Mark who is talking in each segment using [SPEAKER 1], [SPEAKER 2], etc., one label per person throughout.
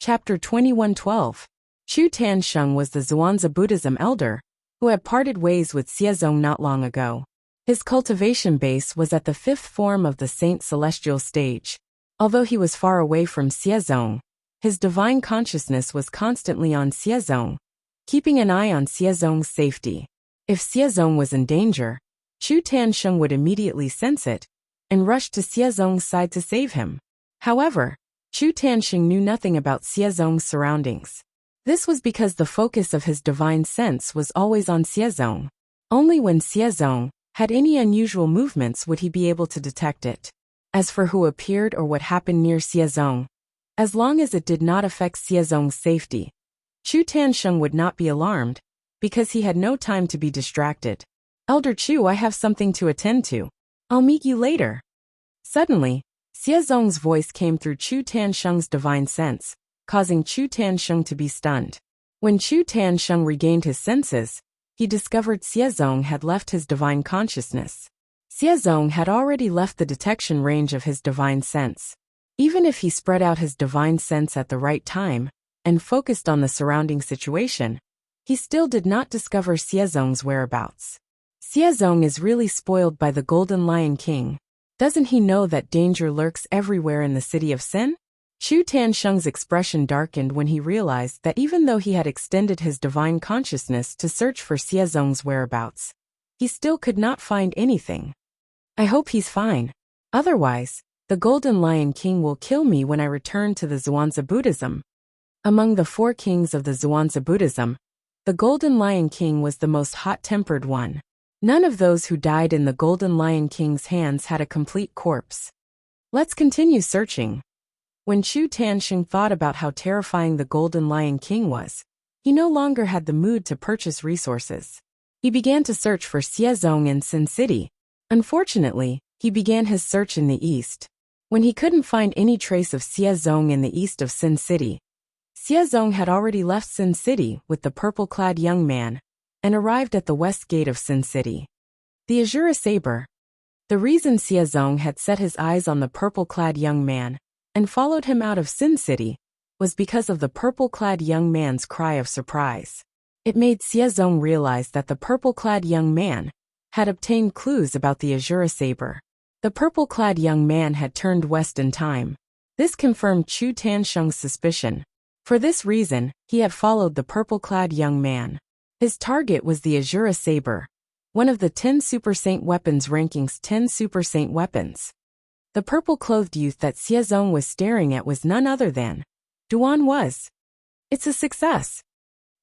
[SPEAKER 1] Chapter 2112. Chu Tansheng was the Zhuangzi Buddhism elder, who had parted ways with Xiezong not long ago. His cultivation base was at the fifth form of the Saint Celestial stage. Although he was far away from Xiezong, his divine consciousness was constantly on Xiezong, keeping an eye on Xiezong's safety. If Xiezong was in danger, Chu Tansheng would immediately sense it and rush to Xiezong's side to save him. However, Chu Tansheng knew nothing about Xiezong's surroundings. This was because the focus of his divine sense was always on Xiezong. Only when Xiezong had any unusual movements would he be able to detect it. As for who appeared or what happened near Xiezong, as long as it did not affect Xiezong's safety, Chu Tansheng would not be alarmed, because he had no time to be distracted. "Elder Chu, I have something to attend to. I'll meet you later." Suddenly, Xiezong's voice came through Chu Tansheng's divine sense, causing Chu Tansheng to be stunned. When Chu Tansheng regained his senses, he discovered Xiezong had left his divine consciousness. Xiezong had already left the detection range of his divine sense. Even if he spread out his divine sense at the right time and focused on the surrounding situation, he still did not discover Xiezong's whereabouts. Xiezong is really spoiled by the Golden Lion King. Doesn't he know that danger lurks everywhere in the city of Sin? Chu Tansheng's expression darkened when he realized that even though he had extended his divine consciousness to search for Xiezong's whereabouts, he still could not find anything. "I hope he's fine. Otherwise, the Golden Lion King will kill me when I return to the Zhuangzi Buddhism." Among the four kings of the Zhuangzi Buddhism, the Golden Lion King was the most hot-tempered one. None of those who died in the Golden Lion King's hands had a complete corpse. Let's continue searching. When Chu Tansheng thought about how terrifying the Golden Lion King was, he no longer had the mood to purchase resources. He began to search for Xiezong in Sin City. Unfortunately, he began his search in the east. When he couldn't find any trace of Xiezong in the east of Sin City, Xiezong had already left Sin City with the purple-clad young man and arrived at the west gate of Sin City. The Azure Saber. The reason Xiezong had set his eyes on the purple-clad young man and followed him out of Sin City was because of the purple-clad young man's cry of surprise. It made Xiezong realize that the purple-clad young man had obtained clues about the Azure Saber. The purple-clad young man had turned west in time. This confirmed Chu Tansheng's suspicion. For this reason, he had followed the purple-clad young man. His target was the Azure Saber, one of the 10 Super Saint weapons rankings 10 Super Saint weapons. The purple-clothed youth that Xiezong was staring at was none other than Duan was. It's a success.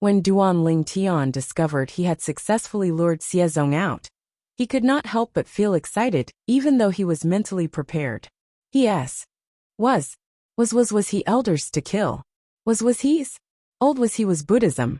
[SPEAKER 1] When Duan Lingtian discovered he had successfully lured Xiezong out, he could not help but feel excited, even though he was mentally prepared. Was he elders to kill? Was he's? Old was Buddhism.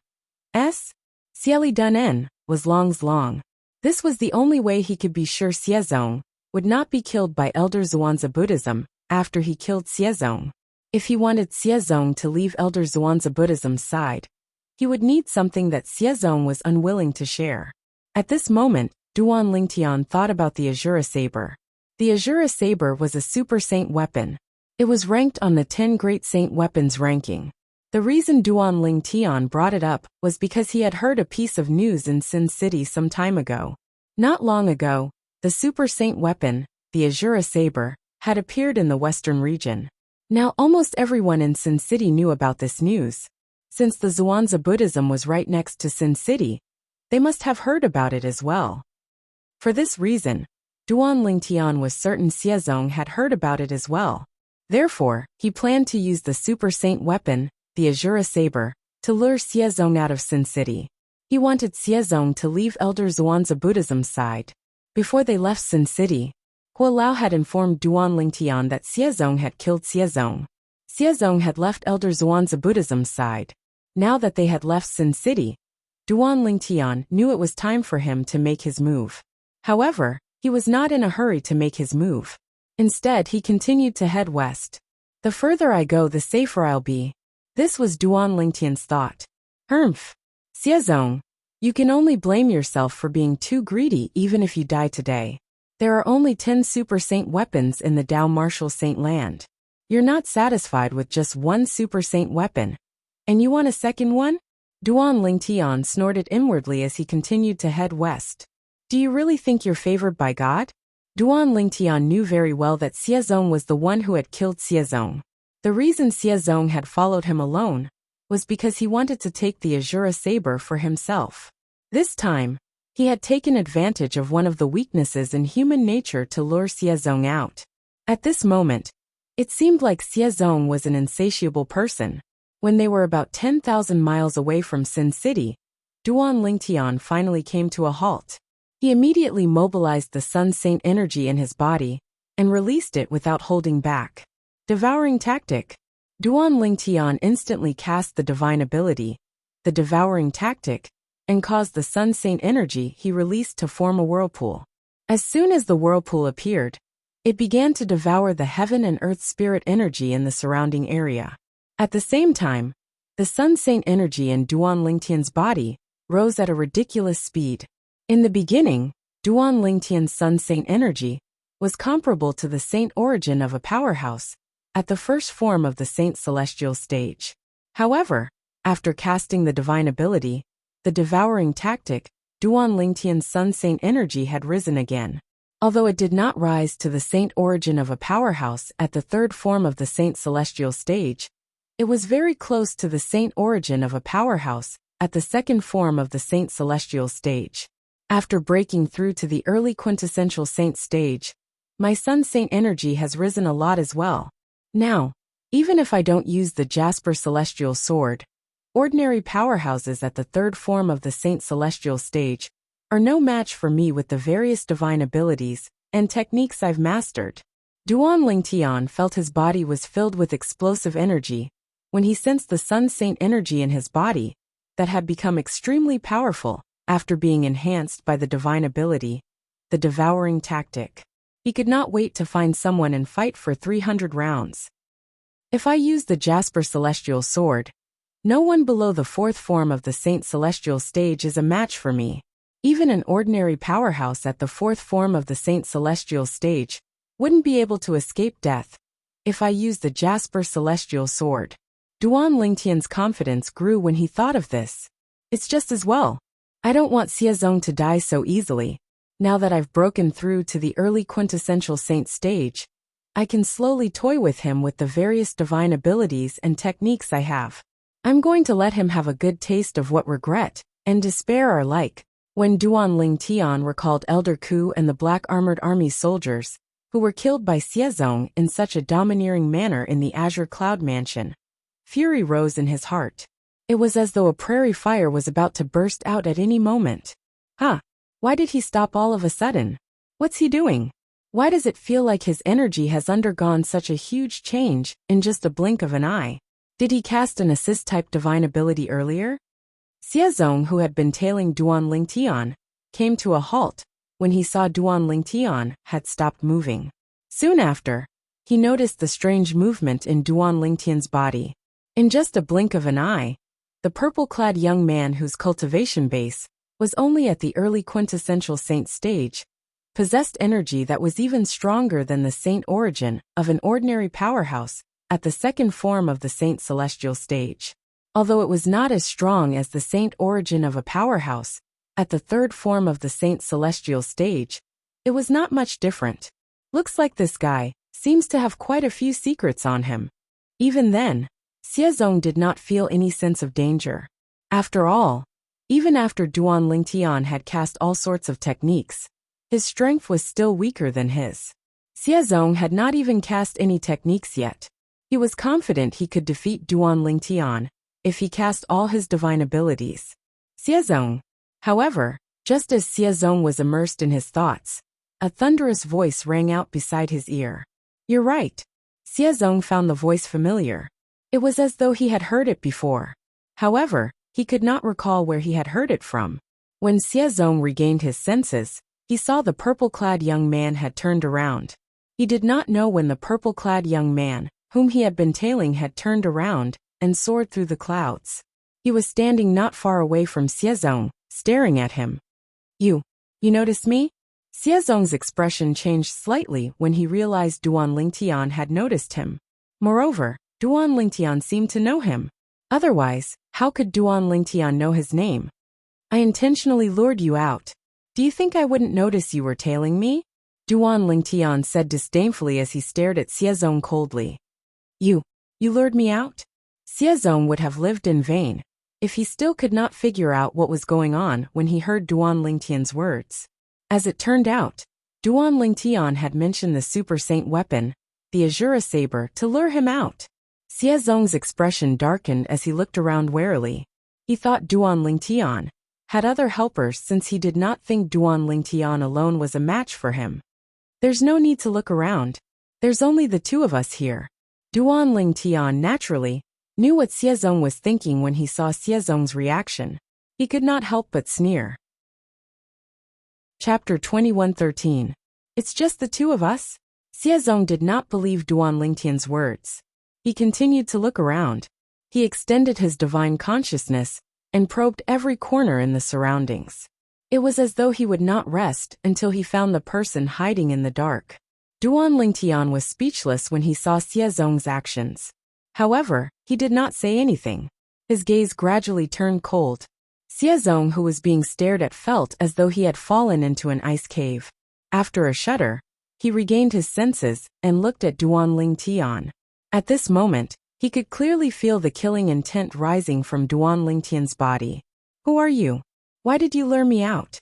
[SPEAKER 1] Xieli Dunen was Long's long. This was the only way he could be sure Xiezong would not be killed by Elder Zhuangzi Buddhism after he killed Xiezong. If he wanted Xiezong to leave Elder Zhuangzi Buddhism's side, he would need something that Xiezong was unwilling to share. At this moment, Duan Lingtian thought about the Azure Saber. The Azure Saber was a Super Saint weapon. It was ranked on the 10 Great Saint Weapons ranking. The reason Duan Lingtian brought it up was because he had heard a piece of news in Sin City some time ago. Not long ago, the Super Saint weapon, the Azure Saber, had appeared in the western region. Now almost everyone in Sin City knew about this news. Since the Zhuangzi Buddhism was right next to Sin City, they must have heard about it as well. For this reason, Duan Lingtian was certain Xiezong had heard about it as well. Therefore, he planned to use the Super Saint weapon, the Azure Saber, to lure Xiezong out of Sin City. He wanted Xiezong to leave Elder Zhuangzi Buddhism's side. Before they left Sin City, Hua Lao had informed Duan Lingtian that Xiezong had killed Xiezong. Xiezong had left Elder Zhuangzi Buddhism's side. Now that they had left Sin City, Duan Lingtian knew it was time for him to make his move. However, he was not in a hurry to make his move. Instead, he continued to head west. "The further I go, the safer I'll be." This was Duan Lingtian's thought. Xiezong, you can only blame yourself for being too greedy even if you die today. There are only 10 Super Saint weapons in the Dao Martial Saint land. You're not satisfied with just one Super Saint weapon. And you want a second one? Duan Lingtian snorted inwardly as he continued to head west. Do you really think you're favored by God? Duan Lingtian knew very well that Xiezong was the one who had killed Xiezong. The reason Xiezong had followed him alone was because he wanted to take the Azura saber for himself. This time, he had taken advantage of one of the weaknesses in human nature to lure Xiezong out. At this moment, it seemed like Xiezong was an insatiable person. When they were about 10,000 miles away from Sin City, Duan Lingtian finally came to a halt. He immediately mobilized the Sun Saint energy in his body and released it without holding back. Devouring tactic. Duan Lingtian instantly cast the divine ability, the devouring tactic, and caused the Sun Saint energy he released to form a whirlpool. As soon as the whirlpool appeared, it began to devour the heaven and earth spirit energy in the surrounding area. At the same time, the Sun Saint energy in Duan Lingtian's body rose at a ridiculous speed. In the beginning, Duan Lingtian's Sun Saint energy was comparable to the saint origin of a powerhouse at the first form of the Saint Celestial stage. However, after casting the divine ability, the devouring tactic, Duan Lingtian's Sun Saint energy had risen again. Although it did not rise to the saint origin of a powerhouse at the third form of the Saint Celestial stage, it was very close to the saint origin of a powerhouse at the second form of the Saint Celestial stage. After breaking through to the early quintessential saint stage, my Sun Saint energy has risen a lot as well. Now, even if I don't use the Jasper Celestial Sword, ordinary powerhouses at the third form of the Saint Celestial stage are no match for me with the various divine abilities and techniques I've mastered. Duan Lingtian felt his body was filled with explosive energy when he sensed the Sun Saint energy in his body that had become extremely powerful after being enhanced by the divine ability, the devouring tactic. He could not wait to find someone and fight for 300 rounds. If I use the Jasper Celestial Sword, no one below the fourth form of the Saint Celestial stage is a match for me. Even an ordinary powerhouse at the fourth form of the Saint Celestial stage wouldn't be able to escape death if I use the Jasper Celestial Sword. Duan Lingtian's confidence grew when he thought of this. It's just as well. I don't want Xiezong to die so easily. Now that I've broken through to the early quintessential saint stage, I can slowly toy with him with the various divine abilities and techniques I have. I'm going to let him have a good taste of what regret and despair are like. When Duan Lingtian recalled Elder Ku and the black armored army soldiers who were killed by Xiezong in such a domineering manner in the Azure Cloud Mansion, fury rose in his heart. It was as though a prairie fire was about to burst out at any moment. Why did he stop all of a sudden? What's he doing? Why does it feel like his energy has undergone such a huge change in just a blink of an eye? Did he cast an assist-type divine ability earlier? Xiezong, who had been tailing Duan Lingtian, came to a halt when he saw Duan Lingtian had stopped moving. Soon after, he noticed the strange movement in Duan Lingtian's body. In just a blink of an eye, the purple-clad young man whose cultivation base was only at the early quintessential saint stage possessed energy that was even stronger than the saint origin of an ordinary powerhouse at the second form of the Saint Celestial stage. Although it was not as strong as the saint origin of a powerhouse at the third form of the Saint Celestial stage, it was not much different. Looks like this guy seems to have quite a few secrets on him. Even then, Xiezong did not feel any sense of danger. After all, even after Duan Lingtian had cast all sorts of techniques, his strength was still weaker than his. Xiezong had not even cast any techniques yet. He was confident he could defeat Duan Lingtian if he cast all his divine abilities. Xiezong, however, just as Xiezong was immersed in his thoughts, a thunderous voice rang out beside his ear. You're right. Xiezong found the voice familiar. It was as though he had heard it before. However, he could not recall where he had heard it from. When Xiezong regained his senses, he saw the purple-clad young man had turned around. He did not know when the purple-clad young man, whom he had been tailing, had turned around and soared through the clouds. He was standing not far away from Xiezong, staring at him. You noticed me? Xiezong's expression changed slightly when he realized Duan Lingtian had noticed him. Moreover, Duan Lingtian seemed to know him. Otherwise, how could Duan Lingtian know his name? I intentionally lured you out. Do you think I wouldn't notice you were tailing me? Duan Lingtian said disdainfully as he stared at Xiezong coldly. You lured me out? Xiezong would have lived in vain if he still could not figure out what was going on when he heard Duan Lingtian's words. As it turned out, Duan Lingtian had mentioned the Super Saint weapon, the Azura saber, to lure him out. Xiezong's expression darkened as he looked around warily. He thought Duan Lingtian had other helpers since he did not think Duan Lingtian alone was a match for him. There's no need to look around. There's only the two of us here. Duan Lingtian naturally knew what Xiezong was thinking when he saw Xiezong's reaction. He could not help but sneer. Chapter 21:13. It's just the two of us? Xiezong did not believe Duan Lingtian's words. He continued to look around. He extended his divine consciousness and probed every corner in the surroundings. It was as though he would not rest until he found the person hiding in the dark. Duan Lingtian was speechless when he saw Xiezong's actions. However, he did not say anything. His gaze gradually turned cold. Xiezong, who was being stared at, felt as though he had fallen into an ice cave. After a shudder, he regained his senses and looked at Duan Lingtian. At this moment, he could clearly feel the killing intent rising from Duan Lingtian's body. Who are you? Why did you lure me out?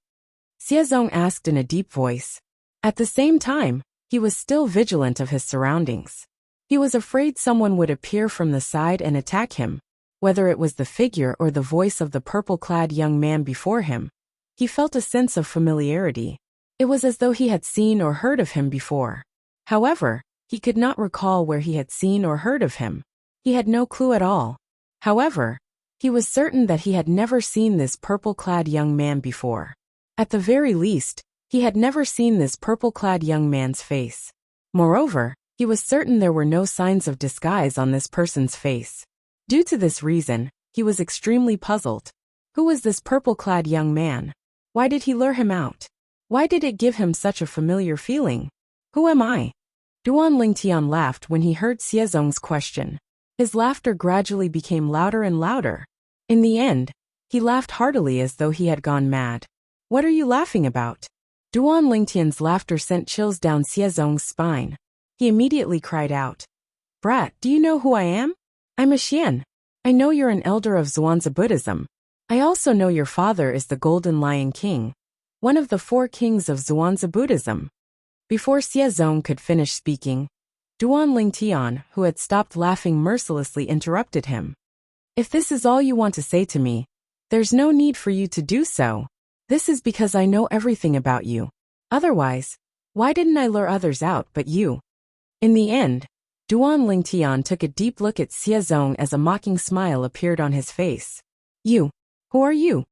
[SPEAKER 1] Xiezong asked in a deep voice. At the same time, he was still vigilant of his surroundings. He was afraid someone would appear from the side and attack him, whether it was the figure or the voice of the purple-clad young man before him. He felt a sense of familiarity. It was as though he had seen or heard of him before. However, he could not recall where he had seen or heard of him. He had no clue at all. However, he was certain that he had never seen this purple-clad young man before. At the very least, he had never seen this purple-clad young man's face. Moreover, he was certain there were no signs of disguise on this person's face. Due to this reason, he was extremely puzzled. Who was this purple-clad young man? Why did he lure him out? Why did it give him such a familiar feeling? Who am I? Duan Lingtian laughed when he heard Xiezong's question. His laughter gradually became louder and louder. In the end, he laughed heartily as though he had gone mad. What are you laughing about? Duan Lingtian's laughter sent chills down Xiezong's spine. He immediately cried out. Brat, do you know who I am? I'm a Xian. I know you're an elder of Zhuangzi Buddhism. I also know your father is the Golden Lion King, one of the 4 kings of Zhuangzi Buddhism. Before Xiezong could finish speaking, Duan Lingtian, who had stopped laughing mercilessly, interrupted him. If this is all you want to say to me, there's no need for you to do so. This is because I know everything about you. Otherwise, why didn't I lure others out but you? In the end, Duan Lingtian took a deep look at Xiezong as a mocking smile appeared on his face. You? Who are you?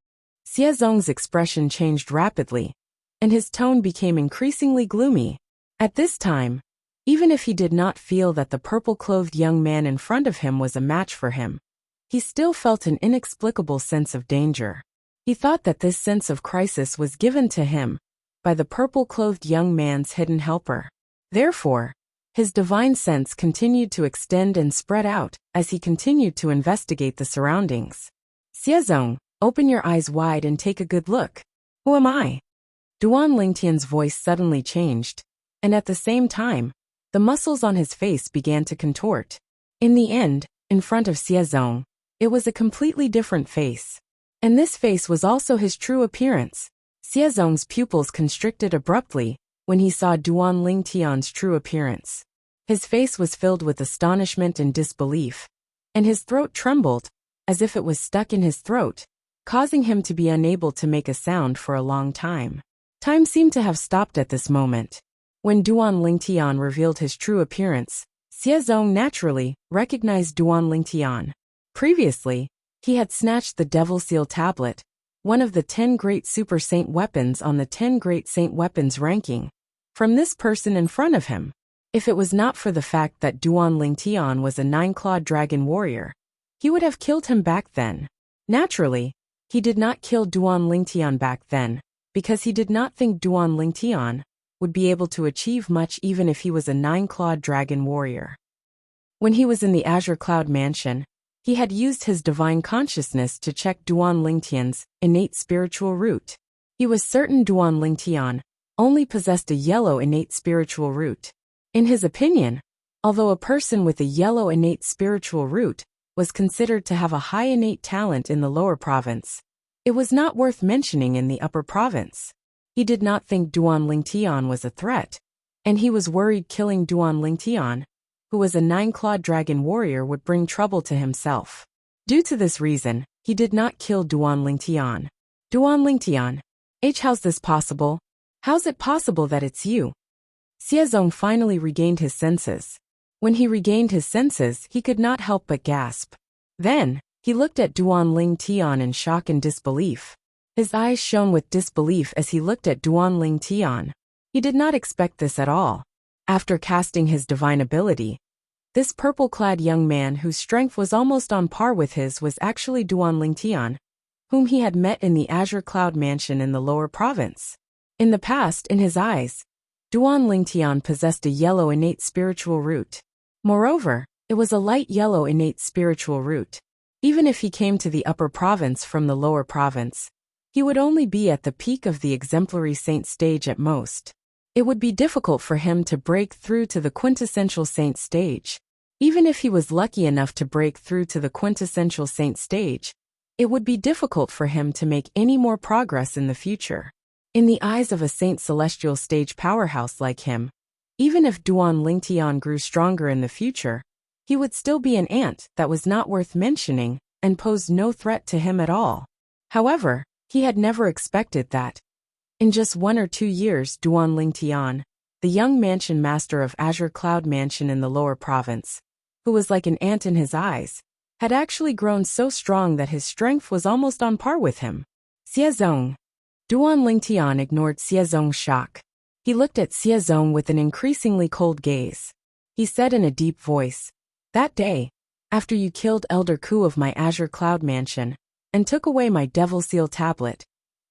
[SPEAKER 1] Xiezong's expression changed rapidly, and his tone became increasingly gloomy. At this time, even if he did not feel that the purple-clothed young man in front of him was a match for him, he still felt an inexplicable sense of danger. He thought that this sense of crisis was given to him by the purple-clothed young man's hidden helper. Therefore, his divine sense continued to extend and spread out as he continued to investigate the surroundings. Xiezong, open your eyes wide and take a good look. Who am I? Duan Lingtian's voice suddenly changed, and at the same time, the muscles on his face began to contort. In the end, in front of Xiezong, it was a completely different face. And this face was also his true appearance. Xiezong's pupils constricted abruptly when he saw Duan Lingtian's true appearance. His face was filled with astonishment and disbelief, and his throat trembled, as if it was stuck in his throat, causing him to be unable to make a sound for a long time. Time seemed to have stopped at this moment. When Duan Lingtian revealed his true appearance, Xiezong naturally recognized Duan Lingtian. Previously, he had snatched the Devil Seal tablet, one of the 10 great Super Saint weapons on the 10 great Saint weapons ranking, from this person in front of him. If it was not for the fact that Duan Lingtian was a 9-clawed dragon warrior, he would have killed him back then. Naturally, he did not kill Duan Lingtian back then, because he did not think Duan Lingtian would be able to achieve much even if he was a 9-clawed dragon warrior. When he was in the Azure Cloud Mansion, he had used his divine consciousness to check Duan Lingtian's innate spiritual root. He was certain Duan Lingtian only possessed a yellow innate spiritual root. In his opinion, although a person with a yellow innate spiritual root was considered to have a high innate talent in the lower province, it was not worth mentioning in the upper province. He did not think Duan Lingtian was a threat, and he was worried killing Duan Lingtian, who was a 9-clawed dragon warrior, would bring trouble to himself. Due to this reason, he did not kill Duan Lingtian. Duan Lingtian, how's this possible? How's it possible that it's you? Xiezong finally regained his senses. When he regained his senses, he could not help but gasp. Then, he looked at Duan Lingtian in shock and disbelief. His eyes shone with disbelief as he looked at Duan Lingtian. He did not expect this at all. After casting his divine ability, this purple-clad young man whose strength was almost on par with his was actually Duan Lingtian, whom he had met in the Azure Cloud Mansion in the lower province. In the past, in his eyes, Duan Lingtian possessed a yellow innate spiritual root. Moreover, it was a light yellow innate spiritual root. Even if he came to the upper province from the lower province, he would only be at the peak of the exemplary saint stage at most. It would be difficult for him to break through to the quintessential saint stage. Even if he was lucky enough to break through to the quintessential saint stage, it would be difficult for him to make any more progress in the future. In the eyes of a saint celestial stage powerhouse like him, even if Duan Lingtian grew stronger in the future, he would still be an ant that was not worth mentioning and posed no threat to him at all. However, he had never expected that. In just 1 or 2 years, Duan Lingtian, the young mansion master of Azure Cloud Mansion in the lower province, who was like an ant in his eyes, had actually grown so strong that his strength was almost on par with him. Xiezong. Duan Lingtian ignored Xiezong's shock. He looked at Xiezong with an increasingly cold gaze. He said in a deep voice, "That day, after you killed Elder Ku of my Azure Cloud Mansion and took away my Devil Seal tablet,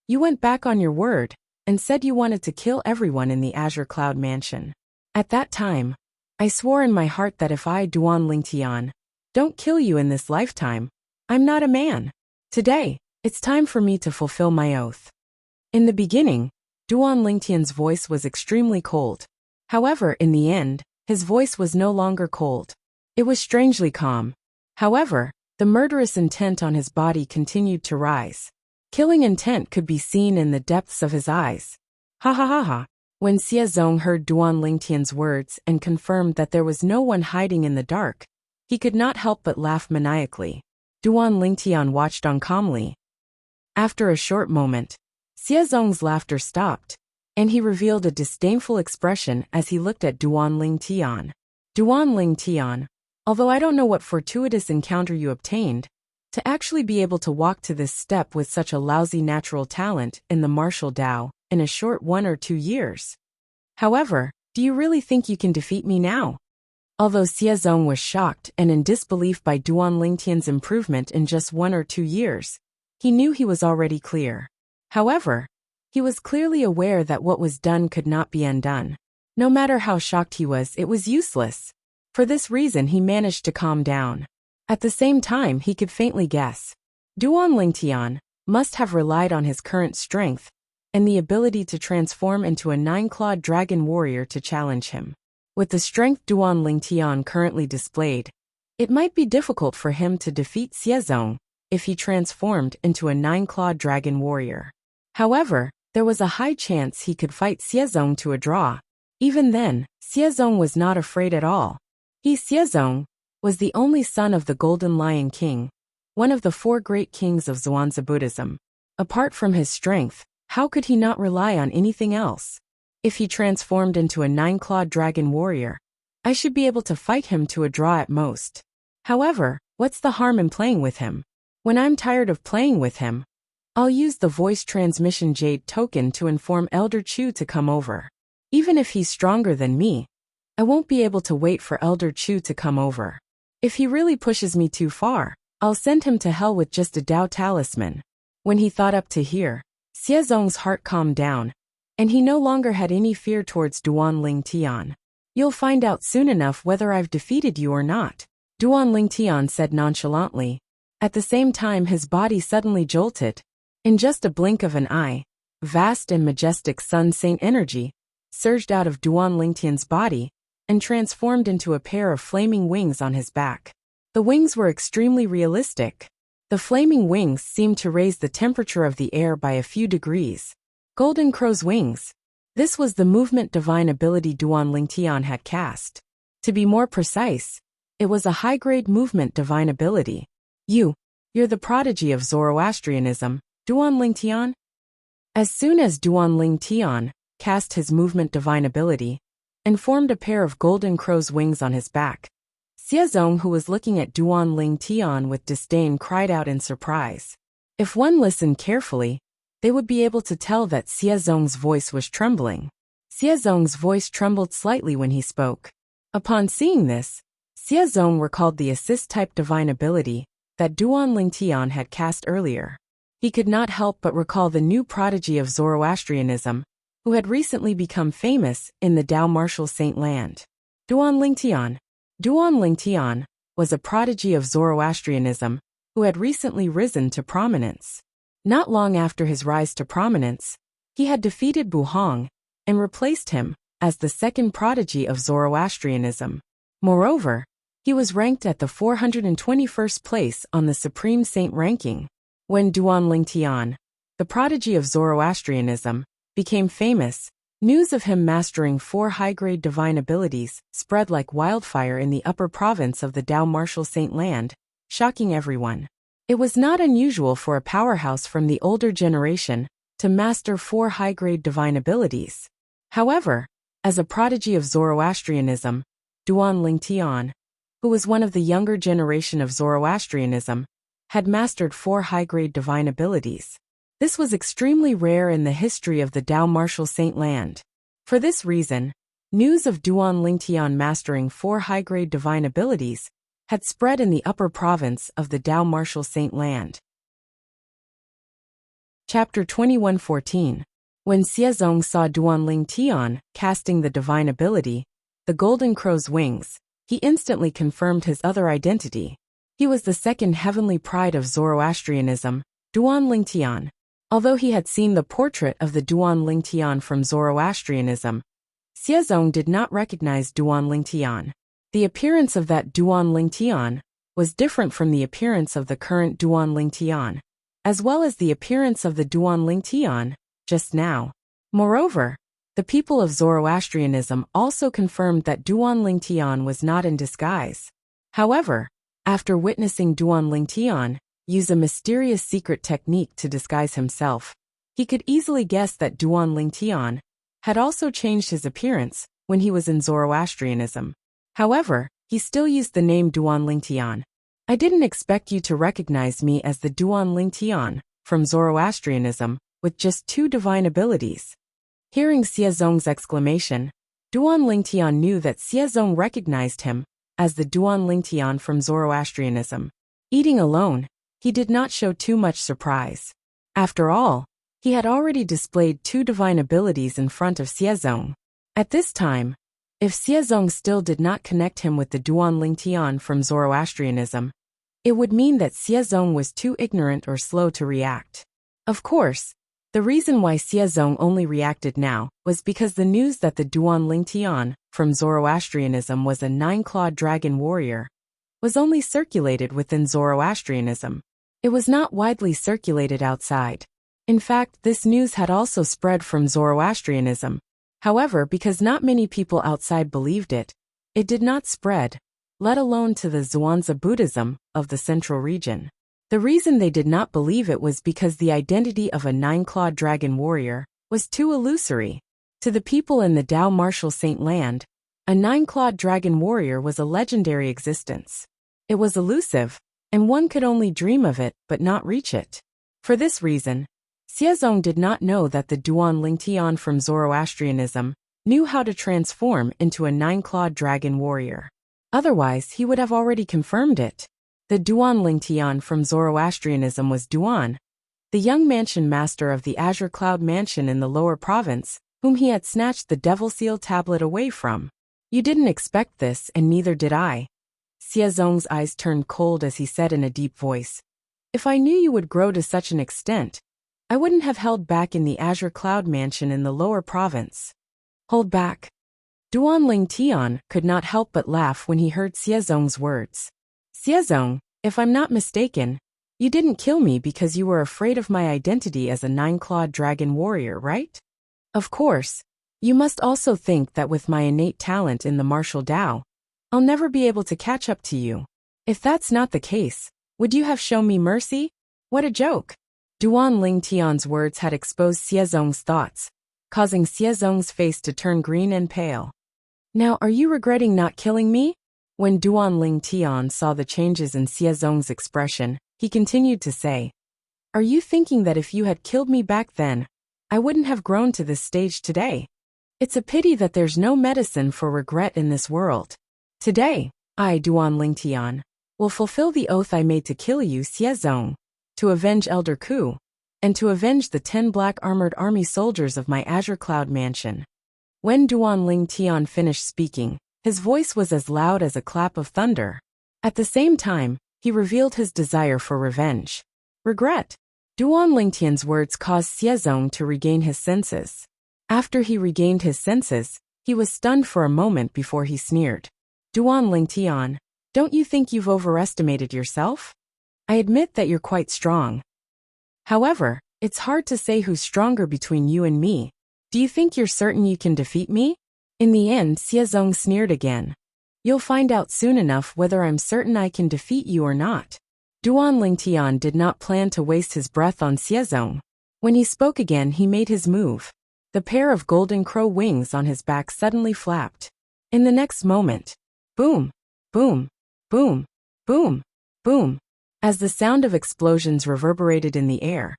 [SPEAKER 1] you went back on your word and said you wanted to kill everyone in the Azure Cloud Mansion. At that time, I swore in my heart that if I, Duan Lingtian, don't kill you in this lifetime, I'm not a man. Today, it's time for me to fulfill my oath." In the beginning, Duan Lingtian's voice was extremely cold. However, in the end, his voice was no longer cold. It was strangely calm. However, the murderous intent on his body continued to rise. Killing intent could be seen in the depths of his eyes. Ha ha ha ha. When Xiezong heard Duan Lingtian's words and confirmed that there was no one hiding in the dark, he could not help but laugh maniacally. Duan Lingtian watched on calmly. After a short moment, Xiezong's laughter stopped, and he revealed a disdainful expression as he looked at Duan Lingtian. Duan Lingtian, although I don't know what fortuitous encounter you obtained, to actually be able to walk to this step with such a lousy natural talent in the martial Dao in a short 1 or 2 years. However, do you really think you can defeat me now? Although Xiezong was shocked and in disbelief by Duan Lingtian's improvement in just 1 or 2 years, he knew he was already clear. However, he was clearly aware that what was done could not be undone. No matter how shocked he was, it was useless. For this reason, he managed to calm down. At the same time, he could faintly guess. Duan Lingtian must have relied on his current strength and the ability to transform into a 9-clawed dragon warrior to challenge him. With the strength Duan Lingtian currently displayed, it might be difficult for him to defeat Xiezong if he transformed into a 9-clawed dragon warrior. However, there was a high chance he could fight Xiezong to a draw. Even then, Xiezong was not afraid at all. He, Xiezong, was the only son of the Golden Lion King, one of the 4 great kings of Zhuangzi Buddhism. Apart from his strength, how could he not rely on anything else? If he transformed into a 9-clawed dragon warrior, I should be able to fight him to a draw at most. However, what's the harm in playing with him? When I'm tired of playing with him, I'll use the voice transmission jade token to inform Elder Chu to come over. Even if he's stronger than me, I won't be able to wait for Elder Chu to come over. If he really pushes me too far, I'll send him to hell with just a Dao talisman. When he thought up to here, Xiezong's heart calmed down, and he no longer had any fear towards Duan Lingtian. You'll find out soon enough whether I've defeated you or not, Duan Lingtian said nonchalantly. At the same time his body suddenly jolted. In just a blink of an eye, vast and majestic Sun Saint energy surged out of Duan Lingtian's body and transformed into a pair of flaming wings on his back. The wings were extremely realistic. The flaming wings seemed to raise the temperature of the air by a few degrees. Golden Crow's wings. This was the movement divine ability Duan Lingtian had cast. To be more precise, it was a high-grade movement divine ability. You're the prodigy of Zoroastrianism, Duan Lingtian? As soon as Duan Lingtian cast his movement divine ability and formed a pair of Golden Crow's wings on his back, Xiezong, who was looking at Duan Lingtian with disdain, cried out in surprise. If one listened carefully, they would be able to tell that Xiezong's voice was trembling. Xiezong's voice trembled slightly when he spoke. Upon seeing this, Xiezong recalled the assist-type divine ability that Duan Lingtian had cast earlier. He could not help but recall the new prodigy of Zoroastrianism, who had recently become famous in the Dao martial saint land. Duan Lingtian. Duan Lingtian was a prodigy of Zoroastrianism who had recently risen to prominence. Not long after his rise to prominence, he had defeated Buhong and replaced him as the second prodigy of Zoroastrianism. Moreover, he was ranked at the 421st place on the Supreme Saint ranking. When Duan Lingtian, the prodigy of Zoroastrianism, became famous, news of him mastering 4 high-grade divine abilities spread like wildfire in the upper province of the Dao martial saint land, shocking everyone. It was not unusual for a powerhouse from the older generation to master 4 high-grade divine abilities. However, as a prodigy of Zoroastrianism, Duan Lingtian, who was one of the younger generation of Zoroastrianism, had mastered 4 high-grade divine abilities. This was extremely rare in the history of the Dao martial saint land. For this reason, news of Duan Lingtian mastering 4 high-grade divine abilities had spread in the upper province of the Dao martial saint land. Chapter 21:14. When Xiezong saw Duan Lingtian casting the divine ability, the Golden Crow's wings, he instantly confirmed his other identity. He was the second heavenly pride of Zoroastrianism, Duan Lingtian. Although he had seen the portrait of the Duan Lingtian from Zoroastrianism, Xiezong did not recognize Duan Lingtian. The appearance of that Duan Lingtian was different from the appearance of the current Duan Lingtian, as well as the appearance of the Duan Lingtian just now. Moreover, the people of Zoroastrianism also confirmed that Duan Lingtian was not in disguise. However, after witnessing Duan Lingtian use a mysterious secret technique to disguise himself, he could easily guess that Duan Lingtian had also changed his appearance when he was in Zoroastrianism. However, he still used the name Duan Lingtian. I didn't expect you to recognize me as the Duan Lingtian from Zoroastrianism with just 2 divine abilities. Hearing Xiezong's exclamation, Duan Lingtian knew that Xiezong recognized him as the Duan Lingtian from Zoroastrianism. Eating alone, he did not show too much surprise. After all, he had already displayed 2 divine abilities in front of Xiezong. At this time, if Xiezong still did not connect him with the Duan Lingtian from Zoroastrianism, it would mean that Xiezong was too ignorant or slow to react. Of course, the reason why Xiezong only reacted now was because the news that the Duan Lingtian from Zoroastrianism was a 9-clawed dragon warrior was only circulated within Zoroastrianism. It was not widely circulated outside. In fact, this news had also spread from Zoroastrianism. However, because not many people outside believed it, it did not spread, let alone to the Zhuangzi Buddhism of the central region. The reason they did not believe it was because the identity of a 9-clawed dragon warrior was too illusory. To the people in the Dao martial saint land, a 9-clawed dragon warrior was a legendary existence. It was elusive, and one could only dream of it but not reach it. For this reason, Xiezong did not know that the Duan Lingtian from Zoroastrianism knew how to transform into a 9-clawed dragon warrior. Otherwise, he would have already confirmed it. The Duan Lingtian from Zoroastrianism was Duan, the young mansion master of the Azure Cloud Mansion in the lower province, whom he had snatched the Devil Seal tablet away from. You didn't expect this, and neither did I. Xiezong's eyes turned cold as he said in a deep voice. If I knew you would grow to such an extent, I wouldn't have held back in the Azure Cloud Mansion in the lower province. Hold back. Duanling Tian could not help but laugh when he heard Xiezong's words. Xiezong, if I'm not mistaken, you didn't kill me because you were afraid of my identity as a nine-clawed dragon warrior, right? Of course. You must also think that with my innate talent in the martial Dao, I'll never be able to catch up to you. If that's not the case, would you have shown me mercy? What a joke! Duanling Tian's words had exposed Xiezong's thoughts, causing Xiezong's face to turn green and pale. Now are you regretting not killing me? When Duanling Tian saw the changes in Xiezong's expression, he continued to say, Are you thinking that if you had killed me back then, I wouldn't have grown to this stage today? It's a pity that there's no medicine for regret in this world. Today, I, Duanling Tian, will fulfill the oath I made to kill you, Xiezong, to avenge Elder Ku, and to avenge the 10 black armored army soldiers of my Azure Cloud Mansion. When Duanling Tian finished speaking, his voice was as loud as a clap of thunder. At the same time, he revealed his desire for revenge. Regret. Duanling Tian's words caused Xiezong to regain his senses. After he regained his senses, he was stunned for a moment before he sneered. Duanling Tian, don't you think you've overestimated yourself? I admit that you're quite strong. However, it's hard to say who's stronger between you and me. Do you think you're certain you can defeat me? In the end, Xiezong sneered again. You'll find out soon enough whether I'm certain I can defeat you or not. Duanling Tian did not plan to waste his breath on Xiezong. When he spoke again, he made his move. The pair of golden crow wings on his back suddenly flapped. In the next moment, boom, boom, boom, boom, boom. As the sound of explosions reverberated in the air,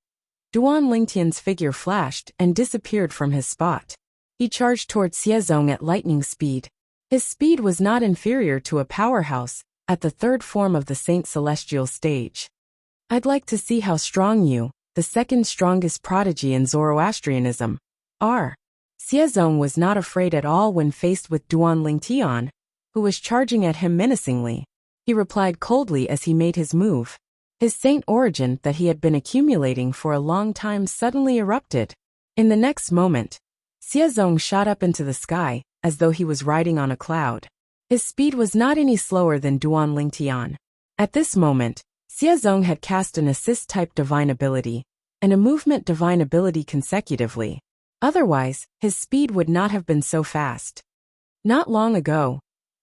[SPEAKER 1] Duanling Tian's figure flashed and disappeared from his spot. He charged toward Xiezong at lightning speed. His speed was not inferior to a powerhouse at the third form of the Saint Celestial stage. I'd like to see how strong you, the second strongest prodigy in Zoroastrianism, are. Xiezong was not afraid at all when faced with Duanling Tian, who was charging at him menacingly. He replied coldly as he made his move. His saint origin that he had been accumulating for a long time suddenly erupted. In the next moment, Xiezong shot up into the sky, as though he was riding on a cloud. His speed was not any slower than Duanling Tian. At this moment, Xiezong had cast an assist-type divine ability, and a movement divine ability consecutively. Otherwise, his speed would not have been so fast. Not long ago,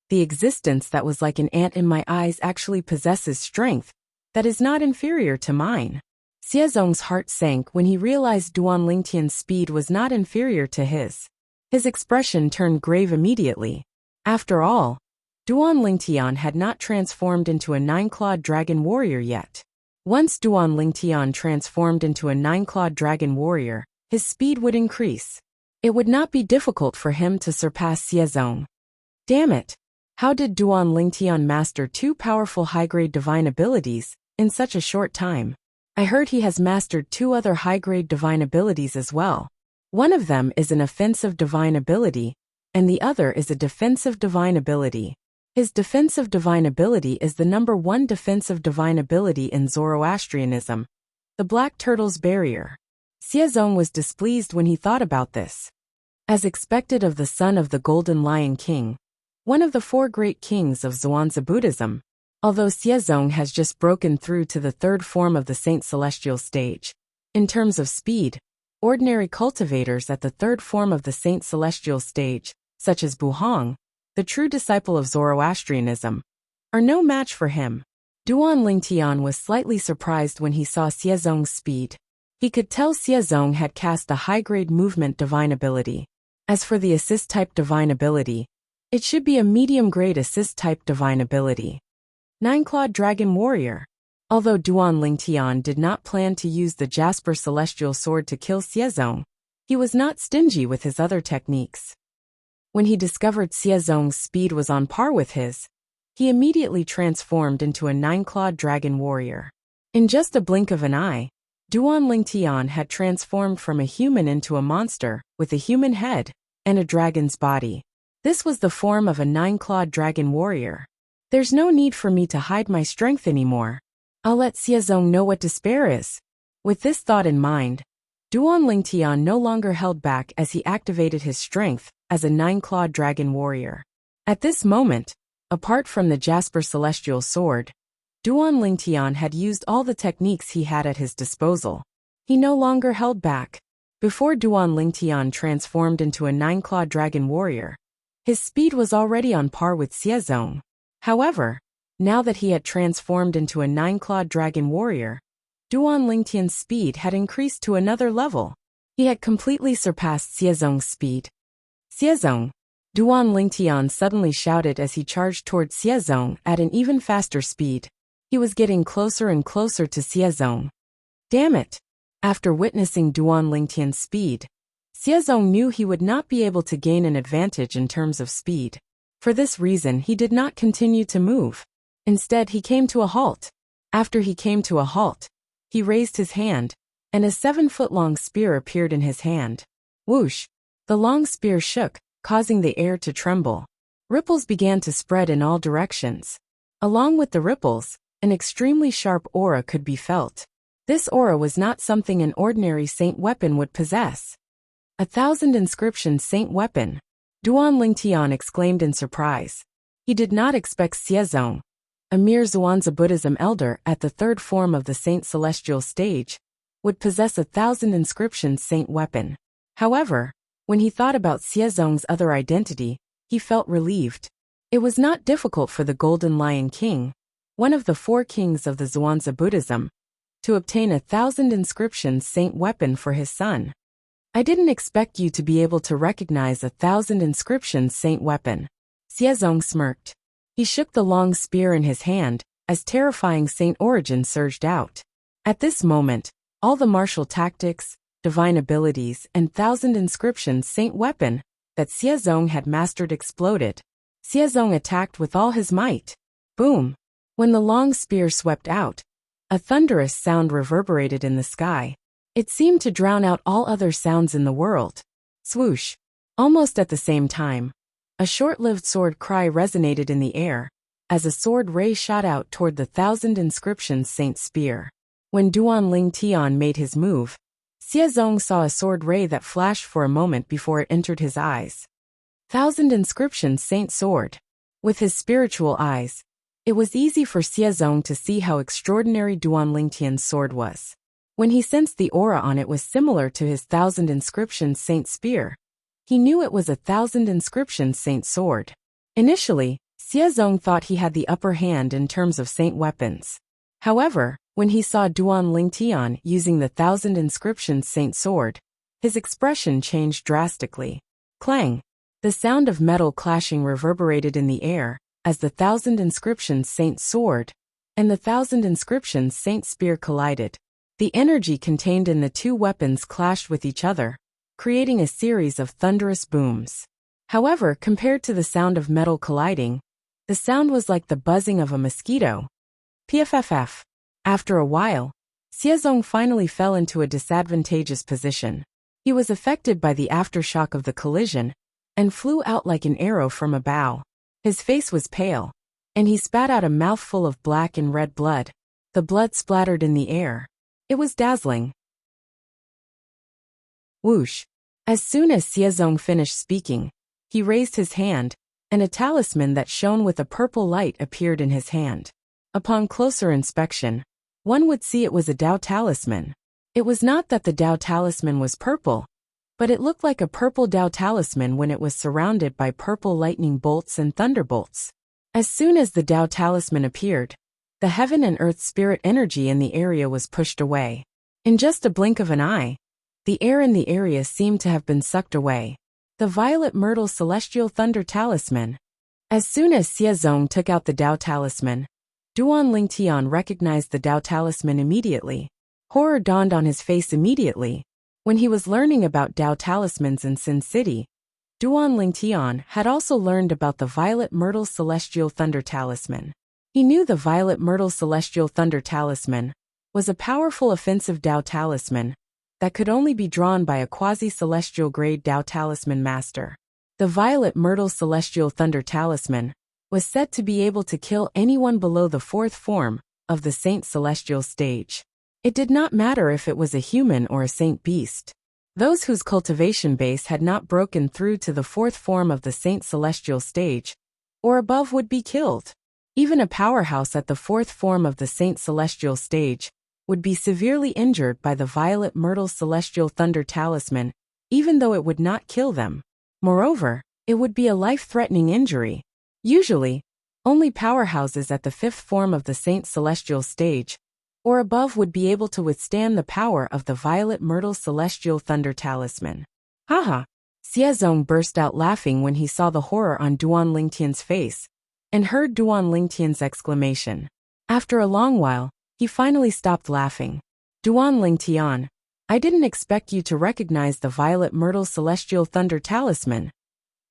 [SPEAKER 1] the existence that was like an ant in my eyes actually possesses strength that is not inferior to mine. Xiezong's heart sank when he realized Duanling Tian's speed was not inferior to his. His expression turned grave immediately. After all, Duanling Tian had not transformed into a nine-clawed dragon warrior yet. Once Duanling Tian transformed into a nine-clawed dragon warrior, his speed would increase. It would not be difficult for him to surpass Xiezong. Damn it! How did Duanling Tian master 2 powerful high-grade divine abilities in such a short time? I heard he has mastered 2 other high-grade divine abilities as well. One of them is an offensive divine ability, and the other is a defensive divine ability. His defensive divine ability is the number 1 defensive divine ability in Zoroastrianism, the Black Turtle's Barrier. Xiezong was displeased when he thought about this. As expected of the son of the Golden Lion King, one of the 4 great kings of Zhuangzi Buddhism, although Xiezong has just broken through to the 3rd form of the Saint Celestial stage. In terms of speed, ordinary cultivators at the 3rd form of the Saint Celestial stage, such as Buhong, the true disciple of Zoroastrianism, are no match for him. Duanling Tian was slightly surprised when he saw Xiezong's speed. He could tell Xiezong had cast a high-grade movement divine ability. As for the assist-type divine ability, it should be a medium-grade assist-type divine ability. Nine-clawed dragon warrior. Although Duanling Tian did not plan to use the Jasper Celestial Sword to kill Xiezong, he was not stingy with his other techniques. When he discovered Xiezong's speed was on par with his, he immediately transformed into a nine-clawed dragon warrior. In just a blink of an eye, Duanling Tian had transformed from a human into a monster, with a human head and a dragon's body. This was the form of a 9-clawed dragon warrior. There's no need for me to hide my strength anymore. I'll let Xiezong know what despair is. With this thought in mind, Duan Lingtian no longer held back as he activated his strength as a 9-clawed dragon warrior. At this moment, apart from the Jasper Celestial Sword, Duan Lingtian had used all the techniques he had at his disposal. He no longer held back. Before Duan Lingtian transformed into a 9-clawed dragon warrior, his speed was already on par with Xiezong. However, now that he had transformed into a 9-clawed dragon warrior, Duan Lingtian's speed had increased to another level. He had completely surpassed Xiezong's speed. Xiezong! Duan Lingtian suddenly shouted as he charged towards Xiezong at an even faster speed. He was getting closer and closer to Xiezong. Damn it! After witnessing Duan Lingtian's speed, Xiezong knew he would not be able to gain an advantage in terms of speed. For this reason, he did not continue to move. Instead, he came to a halt. After he came to a halt, he raised his hand, and a 7-foot-long spear appeared in his hand. Whoosh! The long spear shook, causing the air to tremble. Ripples began to spread in all directions. Along with the ripples, an extremely sharp aura could be felt. This aura was not something an ordinary saint weapon would possess. 1,000 inscription saint weapon. Duan Lingtian exclaimed in surprise. He did not expect Xiezong, a mere Zhuangzi Buddhism elder at the 3rd form of the Saint Celestial stage, would possess 1,000 inscription saint weapon. However, when he thought about Xiezong's other identity, he felt relieved. It was not difficult for the Golden Lion King, one of the 4 kings of the Zhuangzi Buddhism, to obtain 1,000 inscription saint weapon for his son. I didn't expect you to be able to recognize 1,000 inscription saint weapon. Xiezong smirked. He shook the long spear in his hand, as terrifying saint origin surged out. At this moment, all the martial tactics, divine abilities, and 1,000 inscription saint weapon that Xiezong had mastered exploded. Xiezong attacked with all his might. Boom! When the long spear swept out, a thunderous sound reverberated in the sky. It seemed to drown out all other sounds in the world. Swoosh! Almost at the same time, a short-lived sword cry resonated in the air, as a sword ray shot out toward the 1,000 inscription saint spear. When Duan Lingtian made his move, Xiezong saw a sword ray that flashed for a moment before it entered his eyes. 1,000 inscription saint sword. With his spiritual eyes, it was easy for Xiezong to see how extraordinary Duan Lingtian's sword was. When he sensed the aura on it was similar to his 1,000 inscription saint spear, he knew it was 1,000 inscription saint sword. Initially, Xiezong thought he had the upper hand in terms of saint weapons. However, when he saw Duan Lingtian using the 1,000 inscription saint sword, his expression changed drastically. Clang! The sound of metal clashing reverberated in the air, as the 1,000 inscription saint sword and the 1,000 inscription saint spear collided. The energy contained in the 2 weapons clashed with each other, creating a series of thunderous booms. However, compared to the sound of metal colliding, the sound was like the buzzing of a mosquito. Pff. After a while, Xiezong finally fell into a disadvantageous position. He was affected by the aftershock of the collision and flew out like an arrow from a bow. His face was pale, and he spat out a mouthful of black and red blood. The blood splattered in the air. It was dazzling. Whoosh! As soon as Xiezong finished speaking, he raised his hand, and a talisman that shone with a purple light appeared in his hand. Upon closer inspection, one would see it was a Dao talisman. It was not that the Dao talisman was purple, but it looked like a purple Dao talisman when it was surrounded by purple lightning bolts and thunderbolts. As soon as the Dao talisman appeared, the heaven and earth spirit energy in the area was pushed away. In just a blink of an eye, the air in the area seemed to have been sucked away. The violet myrtle celestial thunder talisman. As soon as Xiezong took out the Dao talisman, Duan Lingtian recognized the Dao talisman immediately. Horror dawned on his face immediately. When he was learning about Dao talismans in Sin City, Duan Lingtian had also learned about the violet myrtle celestial thunder talisman. He knew the violet myrtle celestial thunder talisman was a powerful offensive Dao talisman that could only be drawn by a quasi-celestial grade Dao talisman master. The Violet Myrtle Celestial Thunder Talisman was said to be able to kill anyone below the fourth form of the Saint Celestial stage. It did not matter if it was a human or a saint beast. Those whose cultivation base had not broken through to the fourth form of the Saint Celestial stage or above would be killed. Even a powerhouse at the fourth form of the Saint Celestial stage would be severely injured by the Violet Myrtle Celestial Thunder Talisman, even though it would not kill them. Moreover, it would be a life-threatening injury. Usually, only powerhouses at the fifth form of the Saint Celestial stage or above would be able to withstand the power of the Violet Myrtle Celestial Thunder Talisman. Haha! Xiezong burst out laughing when he saw the horror on Duan Lingtian's face and heard Duan Lingtian's exclamation. After a long while, he finally stopped laughing. Duan Lingtian, I didn't expect you to recognize the Violet Myrtle Celestial Thunder Talisman,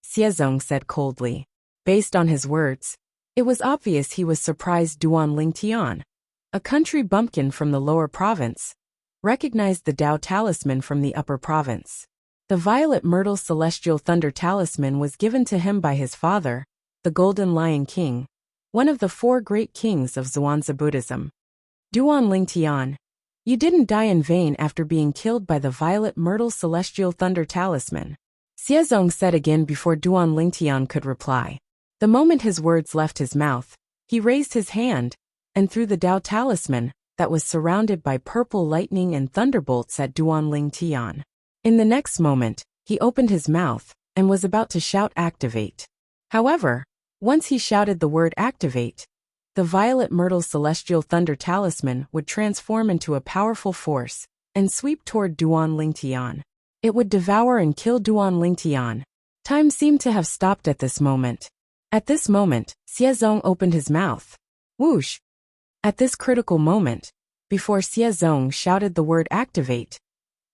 [SPEAKER 1] Xiezong said coldly. Based on his words, it was obvious he was surprised Duan Lingtian, a country bumpkin from the lower province, recognized the Dao Talisman from the upper province. The Violet Myrtle Celestial Thunder Talisman was given to him by his father, the Golden Lion King, one of the four great kings of Zhuangzi Buddhism. Duan Lingtian, you didn't die in vain after being killed by the Violet Myrtle Celestial Thunder Talisman, Xiezong said again before Duan Lingtian could reply. The moment his words left his mouth, he raised his hand and threw the Dao Talisman that was surrounded by purple lightning and thunderbolts at Duan Lingtian. In the next moment, he opened his mouth and was about to shout activate. However, once he shouted the word activate, the Violet Myrtle Celestial Thunder Talisman would transform into a powerful force and sweep toward Duan Lingtian. It would devour and kill Duan Lingtian. Time seemed to have stopped at this moment. At this moment, Xiezong opened his mouth. Whoosh! At this critical moment, before Xiezong shouted the word activate,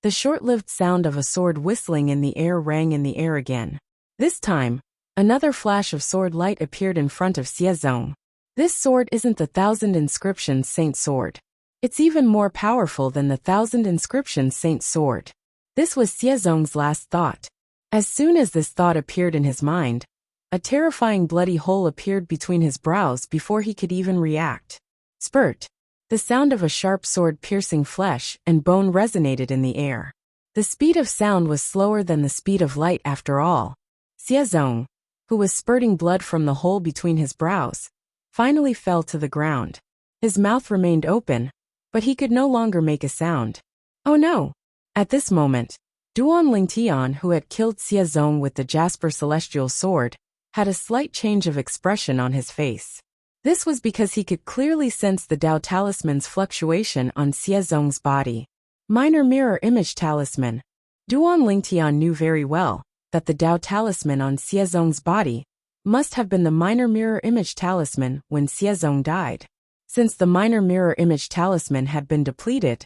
[SPEAKER 1] the short-lived sound of a sword whistling in the air rang in the air again. This time, another flash of sword light appeared in front of Xiezong. This sword isn't the Thousand Inscriptions Saint Sword. It's even more powerful than the Thousand Inscriptions Saint Sword. This was Xiezong's last thought. As soon as this thought appeared in his mind, a terrifying bloody hole appeared between his brows before he could even react. Spurt! The sound of a sharp sword piercing flesh and bone resonated in the air. The speed of sound was slower than the speed of light after all. Xiezong, who was spurting blood from the hole between his brows, finally fell to the ground. His mouth remained open, but he could no longer make a sound. Oh no! At this moment, Duan Lingtian, who had killed Xiezong with the Jasper Celestial Sword, had a slight change of expression on his face. This was because he could clearly sense the Dao Talisman's fluctuation on Xiezong's body. Minor Mirror Image Talisman. Duan Lingtian knew very well that the Dao Talisman on Xiezong's body must have been the Minor Mirror Image Talisman when Xiezong died. Since the Minor Mirror Image Talisman had been depleted,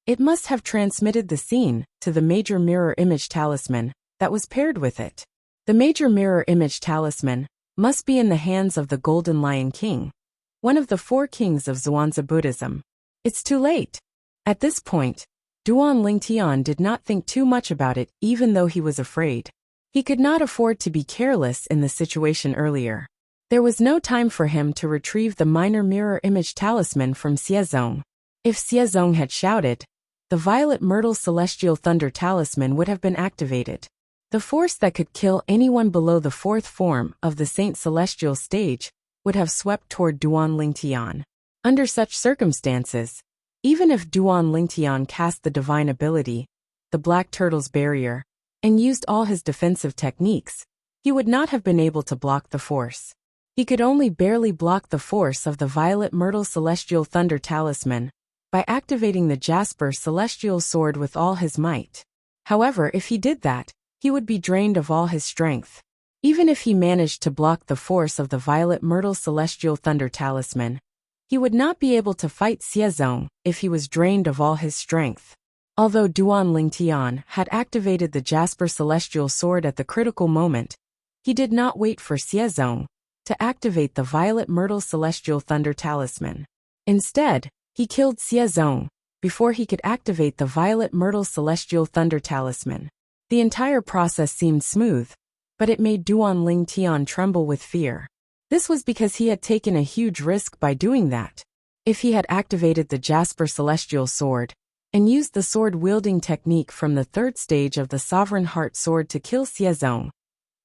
[SPEAKER 1] it must have transmitted the scene to the Major Mirror Image Talisman that was paired with it. The Major Mirror Image Talisman must be in the hands of the Golden Lion King, one of the four kings of Zhuangzi Buddhism. It's too late. At this point, Duan Lingtian did not think too much about it even though he was afraid. He could not afford to be careless in the situation earlier. There was no time for him to retrieve the Minor Mirror Image Talisman from Xiezong. If Xiezong had shouted, the Violet Myrtle Celestial Thunder Talisman would have been activated. The force that could kill anyone below the fourth form of the Saint Celestial stage would have swept toward Duan Lingtian. Under such circumstances, even if Duan Lingtian cast the divine ability, the Black Turtle's barrier, and used all his defensive techniques, he would not have been able to block the force. He could only barely block the force of the Violet Myrtle Celestial Thunder Talisman by activating the Jasper Celestial Sword with all his might. However, if he did that, he would be drained of all his strength. Even if he managed to block the force of the Violet Myrtle Celestial Thunder Talisman, he would not be able to fight Xiezong if he was drained of all his strength. Although Duan Lingtian had activated the Jasper Celestial Sword at the critical moment, he did not wait for Xiezong to activate the Violet Myrtle Celestial Thunder Talisman. Instead, he killed Xiezong before he could activate the Violet Myrtle Celestial Thunder Talisman. The entire process seemed smooth, but it made Duan Ling Tian tremble with fear. This was because he had taken a huge risk by doing that. If he had activated the Jasper Celestial Sword and used the sword-wielding technique from the third stage of the Sovereign Heart Sword to kill Xiezong,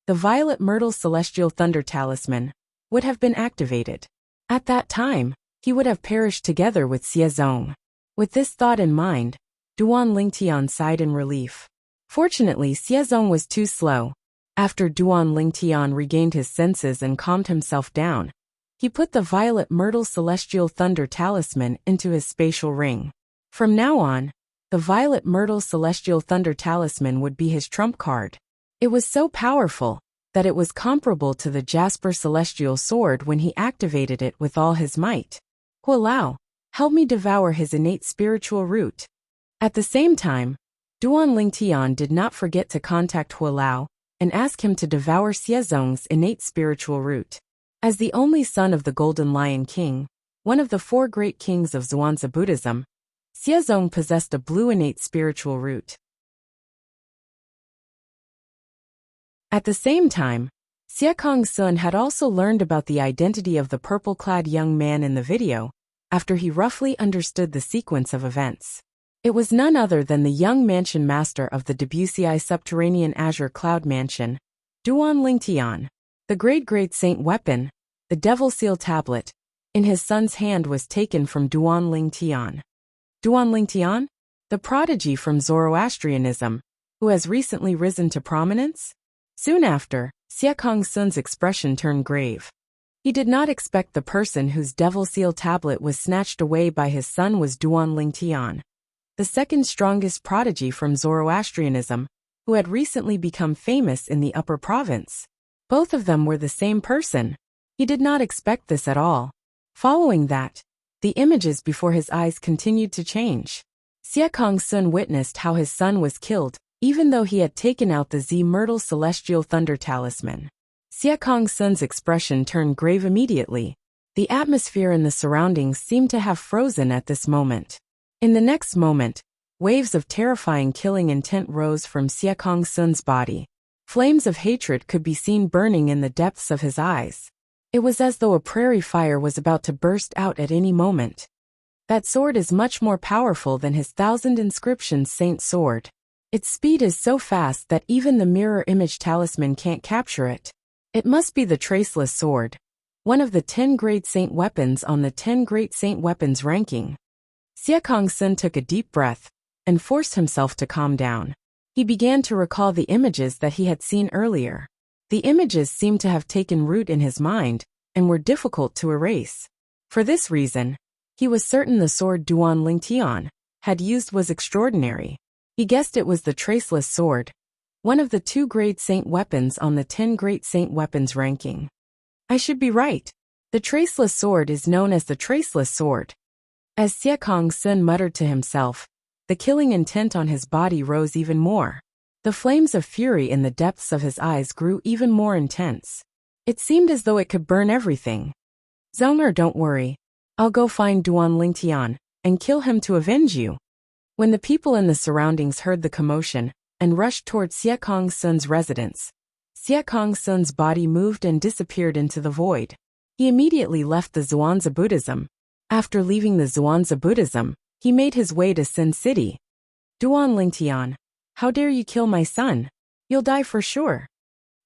[SPEAKER 1] the Violet Myrtle Celestial Thunder Talisman would have been activated. At that time, he would have perished together with Xiezong. With this thought in mind, Duan Lingtian sighed in relief. Fortunately, Xiezong was too slow. After Duan Lingtian regained his senses and calmed himself down, he put the Violet Myrtle Celestial Thunder Talisman into his spatial ring. From now on, the Violet Myrtle Celestial Thunder Talisman would be his trump card. It was so powerful that it was comparable to the Jasper Celestial Sword when he activated it with all his might. Hualao, help me devour his innate spiritual root. At the same time, Duan Lingtian did not forget to contact Hualao and ask him to devour Xiezong's innate spiritual root. As the only son of the Golden Lion King, one of the 4 great kings of Zhuangzi Buddhism, Xiezong possessed a blue innate spiritual root. At the same time, Xie Kongsun had also learned about the identity of the purple-clad young man in the video, after he roughly understood the sequence of events. It was none other than the young mansion master of the Debussy subterranean azure cloud mansion, Duan Lingtian. The great saint weapon, the Devil Seal tablet, in his son's hand was taken from Duan Lingtian. Duan Lingtian, the prodigy from Zoroastrianism, who has recently risen to prominence? Soon after, Xie Kongsun's expression turned grave. He did not expect the person whose Devil Seal tablet was snatched away by his son was Duan Lingtian, the second strongest prodigy from Zoroastrianism, who had recently become famous in the Upper Province. Both of them were the same person. He did not expect this at all. Following that, the images before his eyes continued to change. Xie Kongsun witnessed how his son was killed, even though he had taken out the Z Myrtle Celestial Thunder Talisman. Xie Kongsun's expression turned grave immediately. The atmosphere and the surroundings seemed to have frozen at this moment. In the next moment, waves of terrifying killing intent rose from Xie Kongsun's body. Flames of hatred could be seen burning in the depths of his eyes. It was as though a prairie fire was about to burst out at any moment. That sword is much more powerful than his 1,000 inscriptions saint sword. Its speed is so fast that even the mirror image talisman can't capture it. It must be the Traceless Sword, one of the 10 great saint weapons on the 10 great saint weapons ranking. Xie Kongsun took a deep breath and forced himself to calm down. He began to recall the images that he had seen earlier. The images seemed to have taken root in his mind and were difficult to erase. For this reason, he was certain the sword Duan Lingtian had used was extraordinary. He guessed it was the Traceless Sword, one of the 2 great saint weapons on the 10 great saint weapons ranking. I should be right. The Traceless Sword is known as the Traceless Sword. As Xie Kongsun muttered to himself, the killing intent on his body rose even more. The flames of fury in the depths of his eyes grew even more intense. It seemed as though it could burn everything. Zonger, don't worry. I'll go find Duan Lingtian and kill him to avenge you. When the people in the surroundings heard the commotion and rushed toward Xie Kongsun's residence, Xie Kongsun's body moved and disappeared into the void. He immediately left the Zhuangzi Buddhism. After leaving the Zhuangzi Buddhism, he made his way to Sin City. Duan Lingtian, how dare you kill my son? You'll die for sure.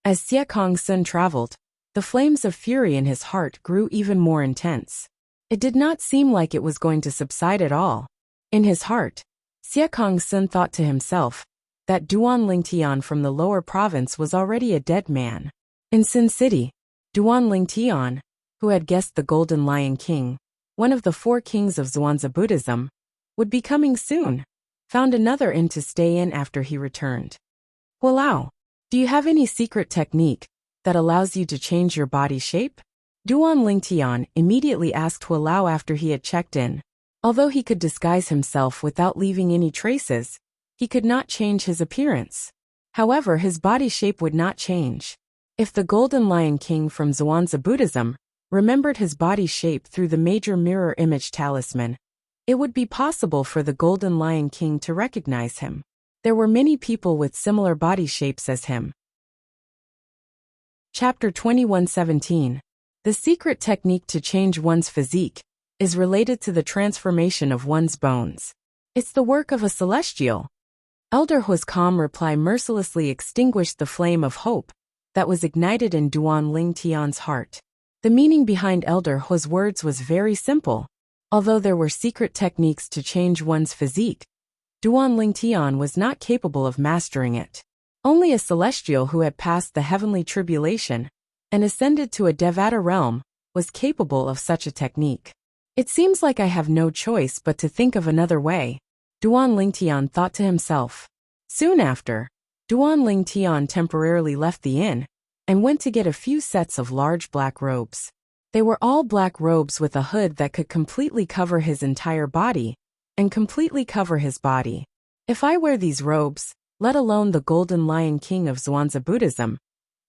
[SPEAKER 1] As Xie Kongsun traveled, the flames of fury in his heart grew even more intense. It did not seem like it was going to subside at all. In his heart, Xie Kongsun thought to himself that Duan Lingtian from the lower province was already a dead man. In Sin City, Duan Lingtian, who had guessed the Golden Lion King, one of the 4 kings of Zhuangzi Buddhism, would be coming soon, found another inn to stay in after he returned. Hualao, do you have any secret technique that allows you to change your body shape? Duan Lingtian immediately asked Hualao after he had checked in. Although he could disguise himself without leaving any traces, he could not change his appearance. However, his body shape would not change. If the Golden Lion King from Zhuangzi Buddhism remembered his body shape through the major mirror image talisman, it would be possible for the Golden Lion King to recognize him. There were many people with similar body shapes as him. Chapter 21:17. The secret technique to change one's physique is related to the transformation of one's bones. It's the work of a celestial. Elder Hu's calm reply mercilessly extinguished the flame of hope that was ignited in Duan Ling Tian's heart. The meaning behind Elder Hu's words was very simple. Although there were secret techniques to change one's physique, Duan Ling Tian was not capable of mastering it. Only a celestial who had passed the heavenly tribulation and ascended to a Devata realm was capable of such a technique. It seems like I have no choice but to think of another way, Duan Ling Tian thought to himself. Soon after, Duan Ling Tian temporarily left the inn and went to get a few sets of large black robes. They were all black robes with a hood that could completely cover his entire body and completely cover his body. If I wear these robes, let alone the Golden Lion King of Zhuangzi Buddhism,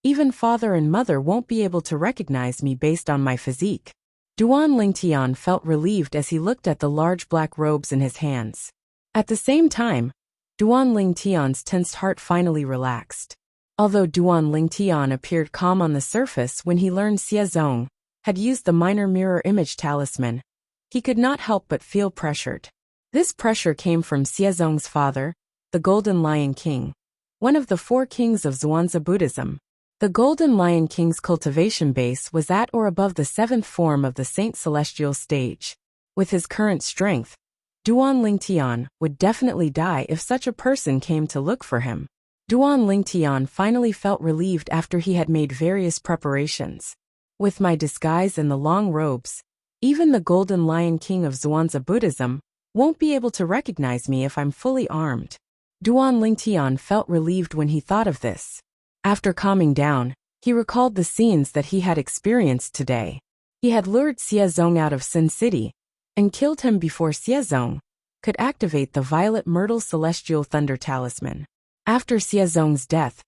[SPEAKER 1] even father and mother won't be able to recognize me based on my physique. Duan Ling Tian felt relieved as he looked at the large black robes in his hands. At the same time, Duan Ling Tian's tensed heart finally relaxed. Although Duan Ling Tian appeared calm on the surface when he learned Xie Zong had used the minor mirror image talisman, he could not help but feel pressured. This pressure came from Xie Zong's father, the Golden Lion King, one of the 4 kings of Zhuangzi Buddhism. The Golden Lion King's cultivation base was at or above the 7th form of the Saint Celestial stage. With his current strength, Duan Ling Tian would definitely die if such a person came to look for him. Duan Ling Tian finally felt relieved after he had made various preparations. With my disguise and the long robes, even the Golden Lion King of Zhuangzi Buddhism won't be able to recognize me if I'm fully armed. Duan Ling Tian felt relieved when he thought of this. After calming down, he recalled the scenes that he had experienced today. He had lured Xie Zong out of Sin City and killed him before Xie Zong could activate the Violet Myrtle Celestial Thunder Talisman. After Xie Zong's death,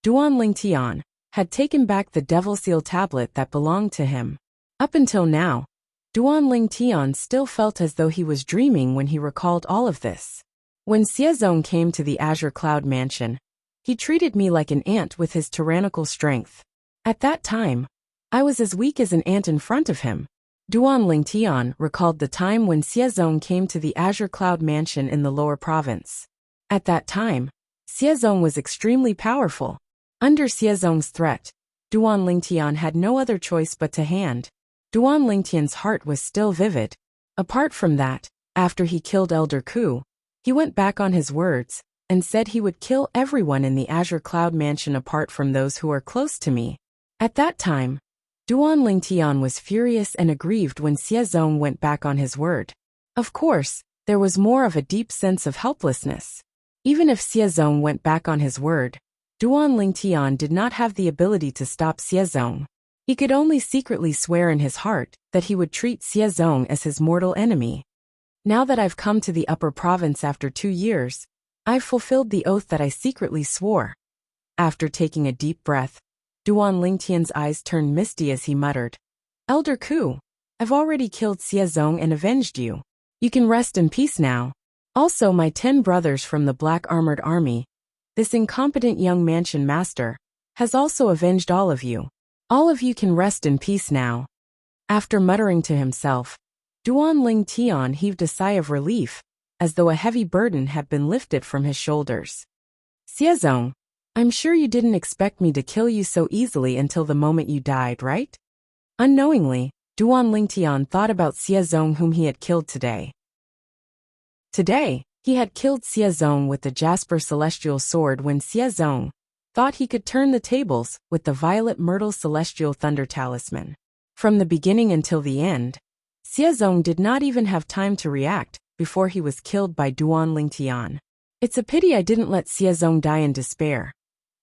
[SPEAKER 1] Duan Ling Tian had taken back the Devil Seal tablet that belonged to him. Up until now, Duan Ling Tian still felt as though he was dreaming when he recalled all of this. When Xie Zong came to the Azure Cloud Mansion, he treated me like an ant with his tyrannical strength. At that time, I was as weak as an ant in front of him. Duan Ling Tian recalled the time when Xie Zong came to the Azure Cloud Mansion in the lower province. At that time, Xie Zong was extremely powerful. Under Xie Zong's threat, Duan Ling Tian had no other choice but to hand. Duan Ling Tian's heart was still vivid. Apart from that, after he killed Elder Ku, he went back on his words and said he would kill everyone in the Azure Cloud Mansion apart from those who are close to me. At that time, Duan Ling Tian was furious and aggrieved when Xie Zong went back on his word. Of course, there was more of a deep sense of helplessness. Even if Xie Zong went back on his word, Duan Ling Tian did not have the ability to stop Xie Zong. He could only secretly swear in his heart that he would treat Xie Zong as his mortal enemy. Now that I've come to the upper province after 2 years, I've fulfilled the oath that I secretly swore. After taking a deep breath, Duan Ling Tian's eyes turned misty as he muttered, Elder Ku, I've already killed Xie Zong and avenged you. You can rest in peace now. Also my 10 brothers from the Black Armored Army, this incompetent young mansion master, has also avenged all of you. All of you can rest in peace now. After muttering to himself, Duan Ling Tian heaved a sigh of relief, as though a heavy burden had been lifted from his shoulders. Xie Zong, I'm sure you didn't expect me to kill you so easily until the moment you died, right? Unknowingly, Duan Ling Tian thought about Xie Zong whom he had killed today. Today, he had killed Xie Zong with the Jasper Celestial Sword when Xie Zong thought he could turn the tables with the Violet Myrtle Celestial Thunder Talisman. From the beginning until the end, Xie Zong did not even have time to react before he was killed by Duan Ling Tian. It's a pity I didn't let Xie Zong die in despair.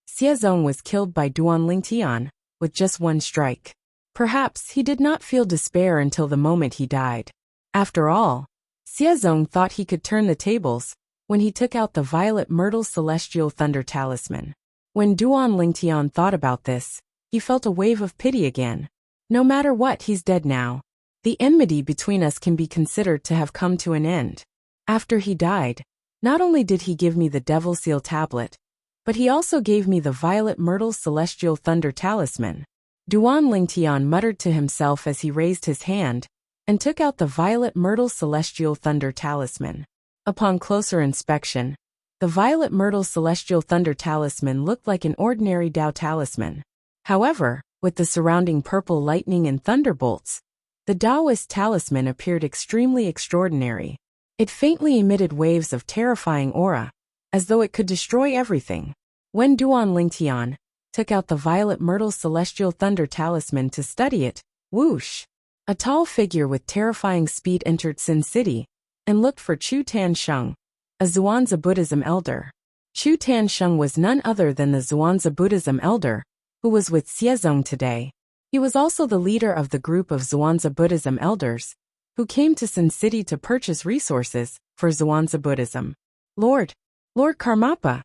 [SPEAKER 1] Xie Zong was killed by Duan Ling Tian with just one strike. Perhaps he did not feel despair until the moment he died. After all, Xie Zong thought he could turn the tables when he took out the Violet Myrtle Celestial Thunder Talisman. When Duan Ling Tian thought about this, he felt a wave of pity again. No matter what, he's dead now. The enmity between us can be considered to have come to an end. After he died, not only did he give me the Devil Seal tablet, But he also gave me the violet myrtle celestial thunder talisman. Duan Lingtian muttered to himself as he raised his hand and took out the violet myrtle celestial thunder talisman. Upon closer inspection, the violet myrtle celestial thunder talisman looked like an ordinary Dao talisman. However, with the surrounding purple lightning and thunderbolts, the Taoist talisman appeared extremely extraordinary. It faintly emitted waves of terrifying aura, as though it could destroy everything. When Duan Lingtian took out the violet myrtle celestial thunder talisman to study it, whoosh! A tall figure with terrifying speed entered Sin City and looked for Chu Tansheng, a Zhuangzi Buddhism elder. Chu Tansheng was none other than the Zhuangzi Buddhism elder, who was with Xiezong today. He was also the leader of the group of Zhuangzi Buddhism elders, who came to Sin City to purchase resources for Zhuangzi Buddhism. Lord Karmapa!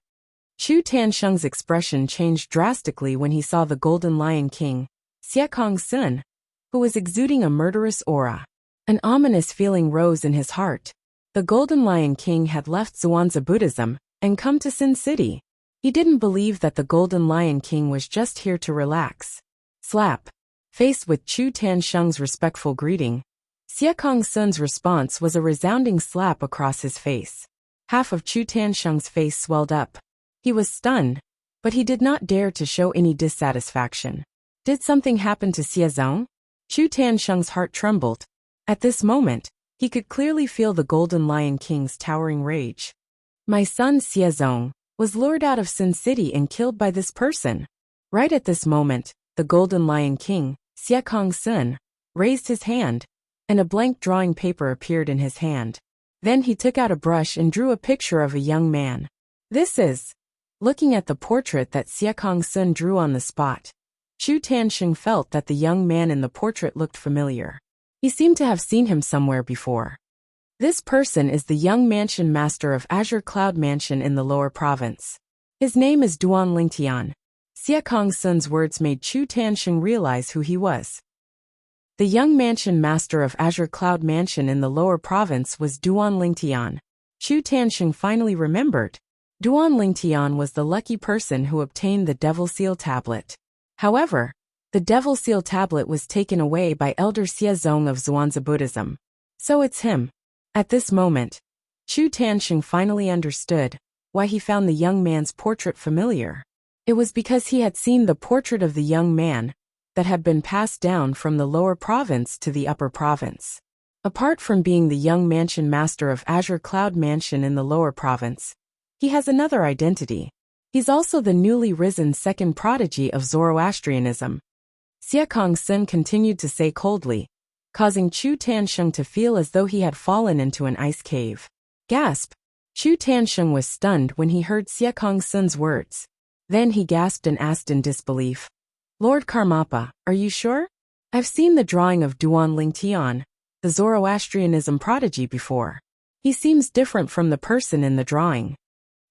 [SPEAKER 1] Chu Tansheng's expression changed drastically when he saw the Golden Lion King, Xiekong Sun, who was exuding a murderous aura. An ominous feeling rose in his heart. The Golden Lion King had left Zhuangzi Buddhism and come to Sin City. He didn't believe that the Golden Lion King was just here to relax. Slap. Faced with Chu Tansheng's respectful greeting, Xiekong Sun's response was a resounding slap across his face. Half of Chu Tansheng's face swelled up. He was stunned, but he did not dare to show any dissatisfaction. Did something happen to Xiezong? Chu Tansheng's heart trembled. At this moment, he could clearly feel the Golden Lion King's towering rage. My son Xiezong was lured out of Sin City and killed by this person. Right at this moment, the Golden Lion King, Xiekong Sun, raised his hand, and a blank drawing paper appeared in his hand. Then he took out a brush and drew a picture of a young man. This is... Looking at the portrait that Xiekong Sun drew on the spot, Chu Tansheng felt that the young man in the portrait looked familiar. He seemed to have seen him somewhere before. This person is the young mansion master of Azure Cloud Mansion in the Lower Province. His name is Duan Lingtian. Xiekong Sun's words made Chu Tansheng realize who he was. The young mansion master of Azure Cloud Mansion in the Lower Province was Duan Lingtian. Chu Tansheng finally remembered. Duan Lingtian was the lucky person who obtained the Devil Seal Tablet. However, the Devil Seal Tablet was taken away by Elder Xiezong of Zhuangzi Buddhism. So it's him. At this moment, Chu Tansheng finally understood why he found the young man's portrait familiar. It was because he had seen the portrait of the young man that had been passed down from the lower province to the upper province. Apart from being the young mansion master of Azure Cloud Mansion in the lower province, he has another identity. He's also the newly risen second prodigy of Zoroastrianism. Xiekong Sun continued to say coldly, causing Chu Tansheng to feel as though he had fallen into an ice cave. Gasp! Chu Tansheng was stunned when he heard Xiekong Sun's words. Then he gasped and asked in disbelief, Lord Karmapa, are you sure? I've seen the drawing of Duan Lingtian, the Zoroastrianism prodigy before. He seems different from the person in the drawing.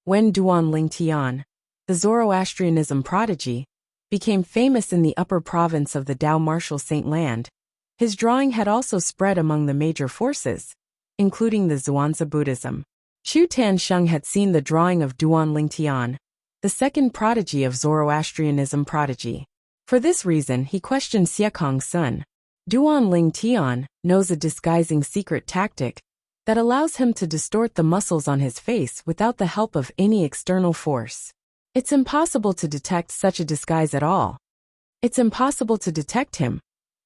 [SPEAKER 1] When Duan Lingtian, the Zoroastrianism prodigy, became famous in the upper province of the Dao Martial Saint Land, his drawing had also spread among the major forces, including the Zhuangzi Buddhism. Chu Tansheng had seen the drawing of Duan Lingtian, the second prodigy of Zoroastrianism prodigy. For this reason, he questioned Xiekong Sun. Duan Lingtian knows a disguising secret tactic that allows him to distort the muscles on his face without the help of any external force. It's impossible to detect such a disguise at all. It's impossible to detect him,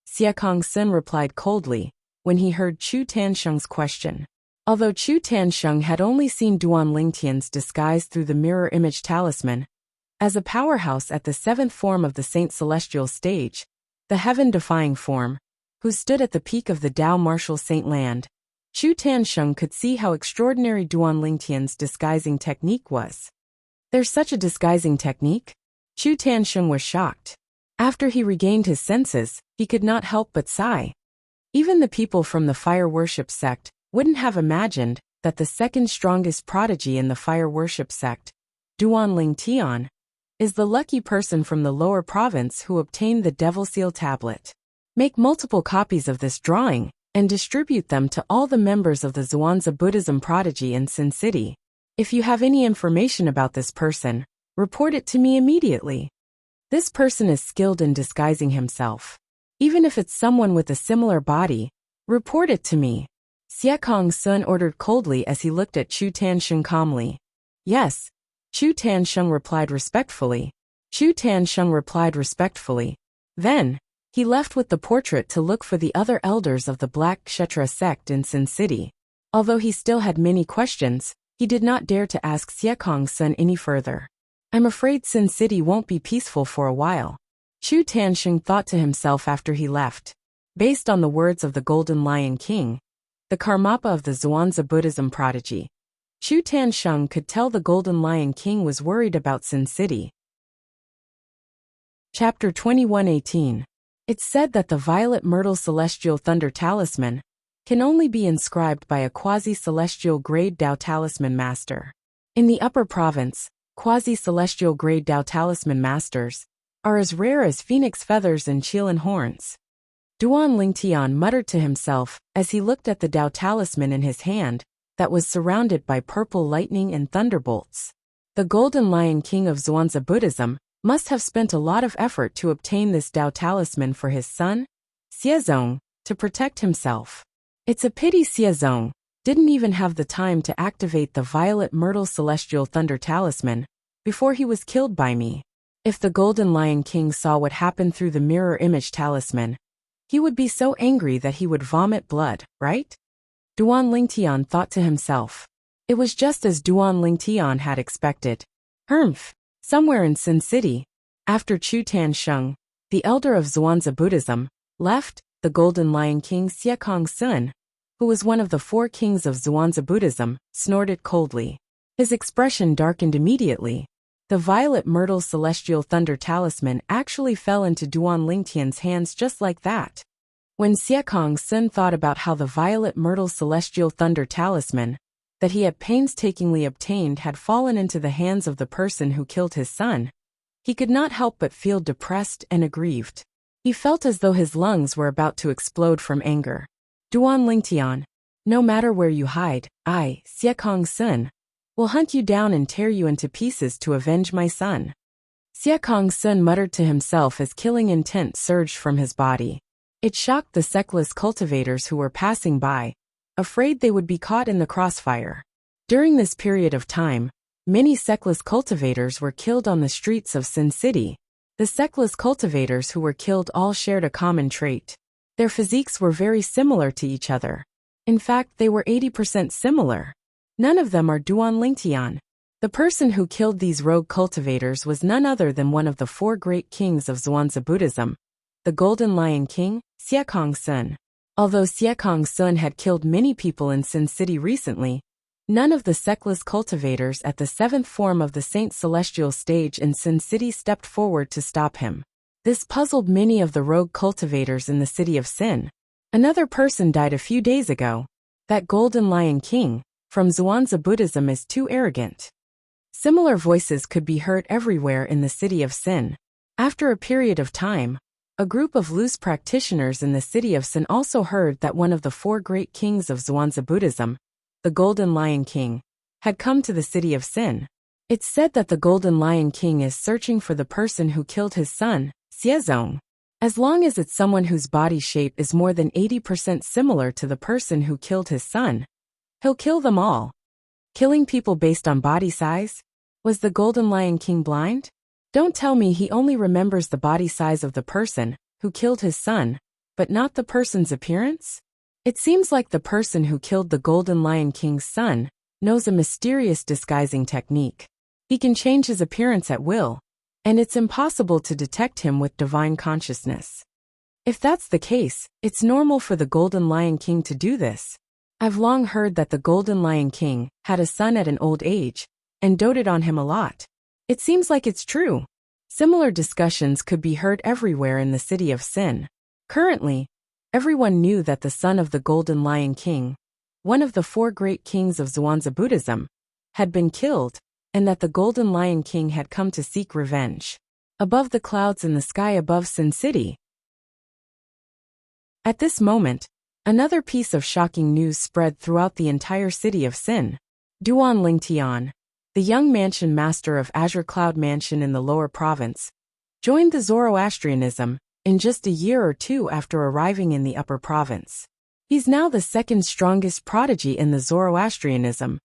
[SPEAKER 1] Xiekong Sun replied coldly when he heard Chu Tansheng's question. Although Chu Tansheng had only seen Duan Lingtian's disguise through the mirror image talisman, as a powerhouse at the seventh form of the Saint Celestial stage, the heaven-defying form, who stood at the peak of the Dao Martial Saint Land, Chu Tansheng could see how extraordinary Duan Lingtian's disguising technique was. There's such a disguising technique? Chu Tansheng was shocked. After he regained his senses, he could not help but sigh. Even the people from the fire worship sect wouldn't have imagined that the second strongest prodigy in the fire worship sect, Duan Lingtian, is the lucky person from the lower province who obtained the Devil Seal Tablet. Make multiple copies of this drawing and distribute them to all the members of the Zhuangzi Buddhism prodigy in Sin City. If you have any information about this person, report it to me immediately. This person is skilled in disguising himself. Even if it's someone with a similar body, report it to me. Xie Kongsun ordered coldly as he looked at Chu Tansheng calmly. Yes, Chu Tansheng replied respectfully. Then, he left with the portrait to look for the other elders of the Black Kshetra sect in Sin City. Although he still had many questions, he did not dare to ask Xie Kongsun any further. I'm afraid Sin City won't be peaceful for a while, Chu Tansheng thought to himself after he left. Based on the words of the Golden Lion King, the Karmapa of the Zhuangzi Buddhism prodigy, Chu Tansheng could tell the Golden Lion King was worried about Sin City. Chapter 21:18. It's said that the Violet Myrtle Celestial Thunder Talisman can only be inscribed by a quasi-celestial grade Dao Talisman Master. In the Upper Province, quasi-celestial grade Dao Talisman Masters are as rare as phoenix feathers and Qilin horns. Duan Lingtian muttered to himself as he looked at the Dao Talisman in his hand that was surrounded by purple lightning and thunderbolts. The Golden Lion King of Zhuangzi Buddhism must have spent a lot of effort to obtain this Dao Talisman for his son, Xiezong, to protect himself. It's a pity Xiezong didn't even have the time to activate the Violet Myrtle Celestial Thunder Talisman before he was killed by me. If the Golden Lion King saw what happened through the mirror image talisman, he would be so angry that he would vomit blood, right? Duan Lingtian thought to himself. It was just as Duan Lingtian had expected. Somewhere in Sin City, after Chu Tansheng, the elder of Zhuangzi Buddhism, left, the Golden Lion King Xie Kongsun, who was one of the 4 kings of Zhuangzi Buddhism, snorted coldly. His expression darkened immediately. The Violet Myrtle Celestial Thunder Talisman actually fell into Duan Lingtian's hands just like that. When Xie Kongsun thought about how the Violet Myrtle Celestial Thunder Talisman that he had painstakingly obtained had fallen into the hands of the person who killed his son, he could not help but feel depressed and aggrieved. He felt as though his lungs were about to explode from anger. Duan Lingtian, no matter where you hide, I, Xie Kongsun, will hunt you down and tear you into pieces to avenge my son. Xie Kongsun muttered to himself as killing intent surged from his body. It shocked the sectless cultivators who were passing by, afraid they would be caught in the crossfire. During this period of time, many sectless cultivators were killed on the streets of Sin City. The sectless cultivators who were killed all shared a common trait. Their physiques were very similar to each other. In fact, they were 80% similar. None of them are Duan Lingtian. The person who killed these rogue cultivators was none other than one of the 4 great kings of Zhuangzi Buddhism, the Golden Lion King, Xie Kongsun. Although Xie Kongsun had killed many people in Sin City recently, none of the sectless cultivators at the 7th form of the Saint Celestial stage in Sin City stepped forward to stop him. This puzzled many of the rogue cultivators in the city of Sin. Another person died a few days ago. That Golden Lion King from Zhuangzi Buddhism is too arrogant. Similar voices could be heard everywhere in the city of Sin. After a period of time, a group of loose practitioners in the city of Sin also heard that one of the 4 great kings of Zhuangzi Buddhism, the Golden Lion King, had come to the city of Sin. It's said that the Golden Lion King is searching for the person who killed his son, Xiezong. As long as it's someone whose body shape is more than 80% similar to the person who killed his son, he'll kill them all. Killing people based on body size? Was the Golden Lion King blind? Don't tell me he only remembers the body size of the person who killed his son, but not the person's appearance? It seems like the person who killed the Golden Lion King's son knows a mysterious disguising technique. He can change his appearance at will, and it's impossible to detect him with divine consciousness. If that's the case, it's normal for the Golden Lion King to do this. I've long heard that the Golden Lion King had a son at an old age and doted on him a lot. It seems like it's true. Similar discussions could be heard everywhere in the city of Sin. Currently, everyone knew that the son of the Golden Lion King, one of the 4 great kings of Zhuangzi Buddhism, had been killed, and that the Golden Lion King had come to seek revenge. Above the clouds in the sky above Sin City. At this moment, another piece of shocking news spread throughout the entire city of Sin. Duan Lingtian, the young mansion master of Azure Cloud Mansion in the lower province, joined the Zoroastrianism in just a year or two after arriving in the upper province. He's now the second strongest prodigy in the Zoroastrianism.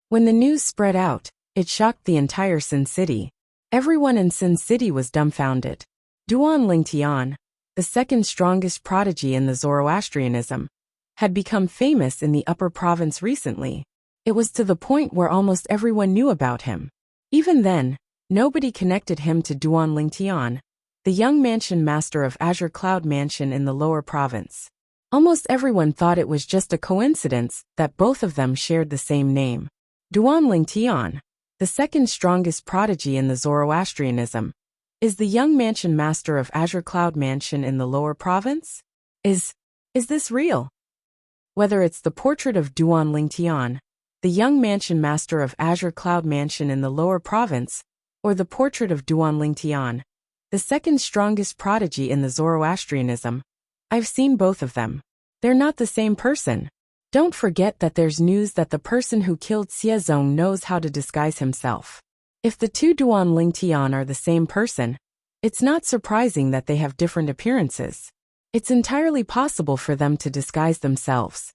[SPEAKER 1] When the news spread out, it shocked the entire Sin City. Everyone in Sin City was dumbfounded. Duan Lingtian, the second strongest prodigy in the Zoroastrianism, had become famous in the upper province recently. It was to the point where almost everyone knew about him. Even then, nobody connected him to Duan Lingtian, the young mansion master of Azure Cloud Mansion in the lower province. Almost everyone thought it was just a coincidence that both of them shared the same name. Duan Lingtian, the second strongest prodigy in the Zoroastrianism, is the young mansion master of Azure Cloud Mansion in the lower province? Is this real? Whether it's the portrait of Duan Lingtian, the young mansion master of Azure Cloud Mansion in the lower province, or the portrait of Duan Lingtian, the second strongest prodigy in the Zoroastrianism, I've seen both of them. They're not the same person. Don't forget that there's news that the person who killed Xiezong knows how to disguise himself. If the two Duan Lingtian are the same person, it's not surprising that they have different appearances. It's entirely possible for them to disguise themselves.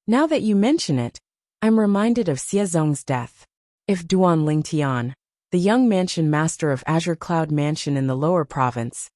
[SPEAKER 1] Now that you mention it, I'm reminded of Xiezong's death. If Duan Lingtian, the young mansion master of Azure Cloud Mansion in the lower province,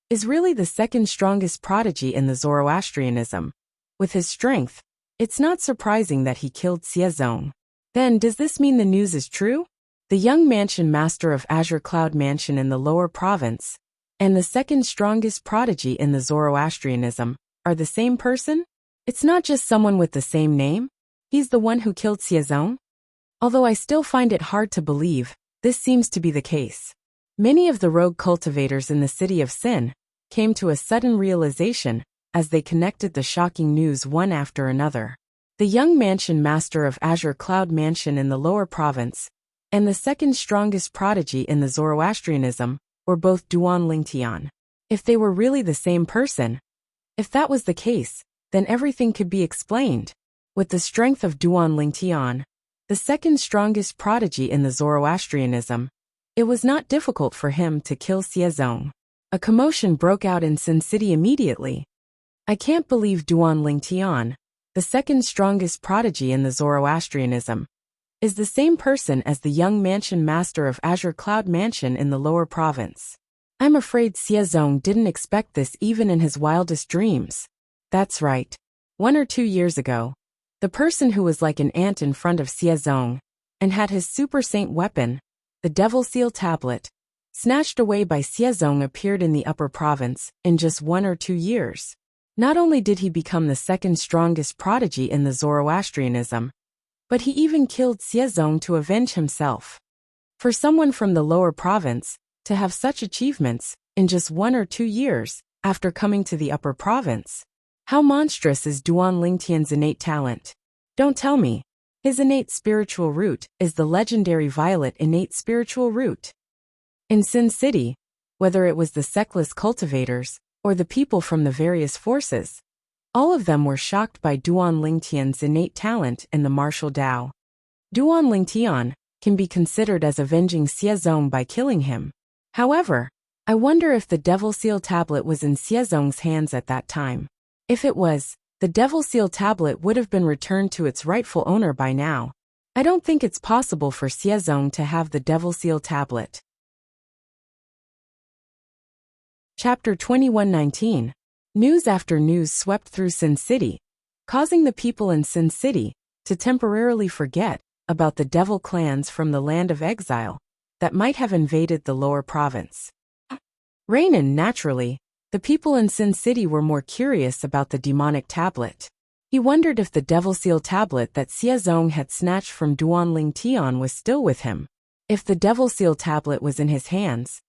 [SPEAKER 1] is really the second strongest prodigy in the Zoroastrianism, with his strength, it's not surprising that he killed Xiezong. Then does this mean the news is true? The young mansion master of Azure Cloud Mansion in the lower province, and the second strongest prodigy in the Zoroastrianism, are the same person? It's not just someone with the same name? He's the one who killed Xiezong? Although I still find it hard to believe, this seems to be the case. Many of the rogue cultivators in the city of Sin came to a sudden realization as they connected the shocking news one after another. The young mansion master of Azure Cloud Mansion in the lower province, and the second strongest prodigy in the Zoroastrianism, were both Duan Lingtian. If they were really the same person, if that was the case, then everything could be explained. With the strength of Duan Lingtian, the second strongest prodigy in the Zoroastrianism, it was not difficult for him to kill Xiezong. A commotion broke out in Sin City immediately. I can't believe Duan Lingtian, the second strongest prodigy in the Zoroastrianism, is the same person as the young mansion master of Azure Cloud Mansion in the lower province. I'm afraid Xiezong didn't expect this even in his wildest dreams. That's right. 1 or 2 years ago, the person who was like an ant in front of Xiezong and had his super saint weapon, the Devil Seal Tablet, snatched away by Xiezong appeared in the upper province in just 1 or 2 years. Not only did he become the second strongest prodigy in the Zoroastrianism, but he even killed Xiezong to avenge himself. For someone from the lower province to have such achievements in just 1 or 2 years after coming to the upper province, how monstrous is Duan Lingtian's innate talent? Don't tell me. His innate spiritual root is the legendary violet innate spiritual root. In Sin City, whether it was the sectless cultivators or the people from the various forces, all of them were shocked by Duan Lingtian's innate talent in the martial Tao. Duan Lingtian can be considered as avenging Xiezong by killing him. However, I wonder if the Devil Seal Tablet was in Xiezong's hands at that time. If it was, the Devil Seal Tablet would have been returned to its rightful owner by now. I don't think it's possible for Xiezong to have the Devil Seal Tablet. Chapter 2119. News after news swept through Sin City, causing the people in Sin City to temporarily forget about the devil clans from the land of exile that might have invaded the lower province. Rainan, naturally, the people in Sin City were more curious about the demonic tablet. He wondered if the Devil Seal Tablet that Xiezong had snatched from Duan Lingtian was still with him. If the Devil Seal Tablet was in his hands,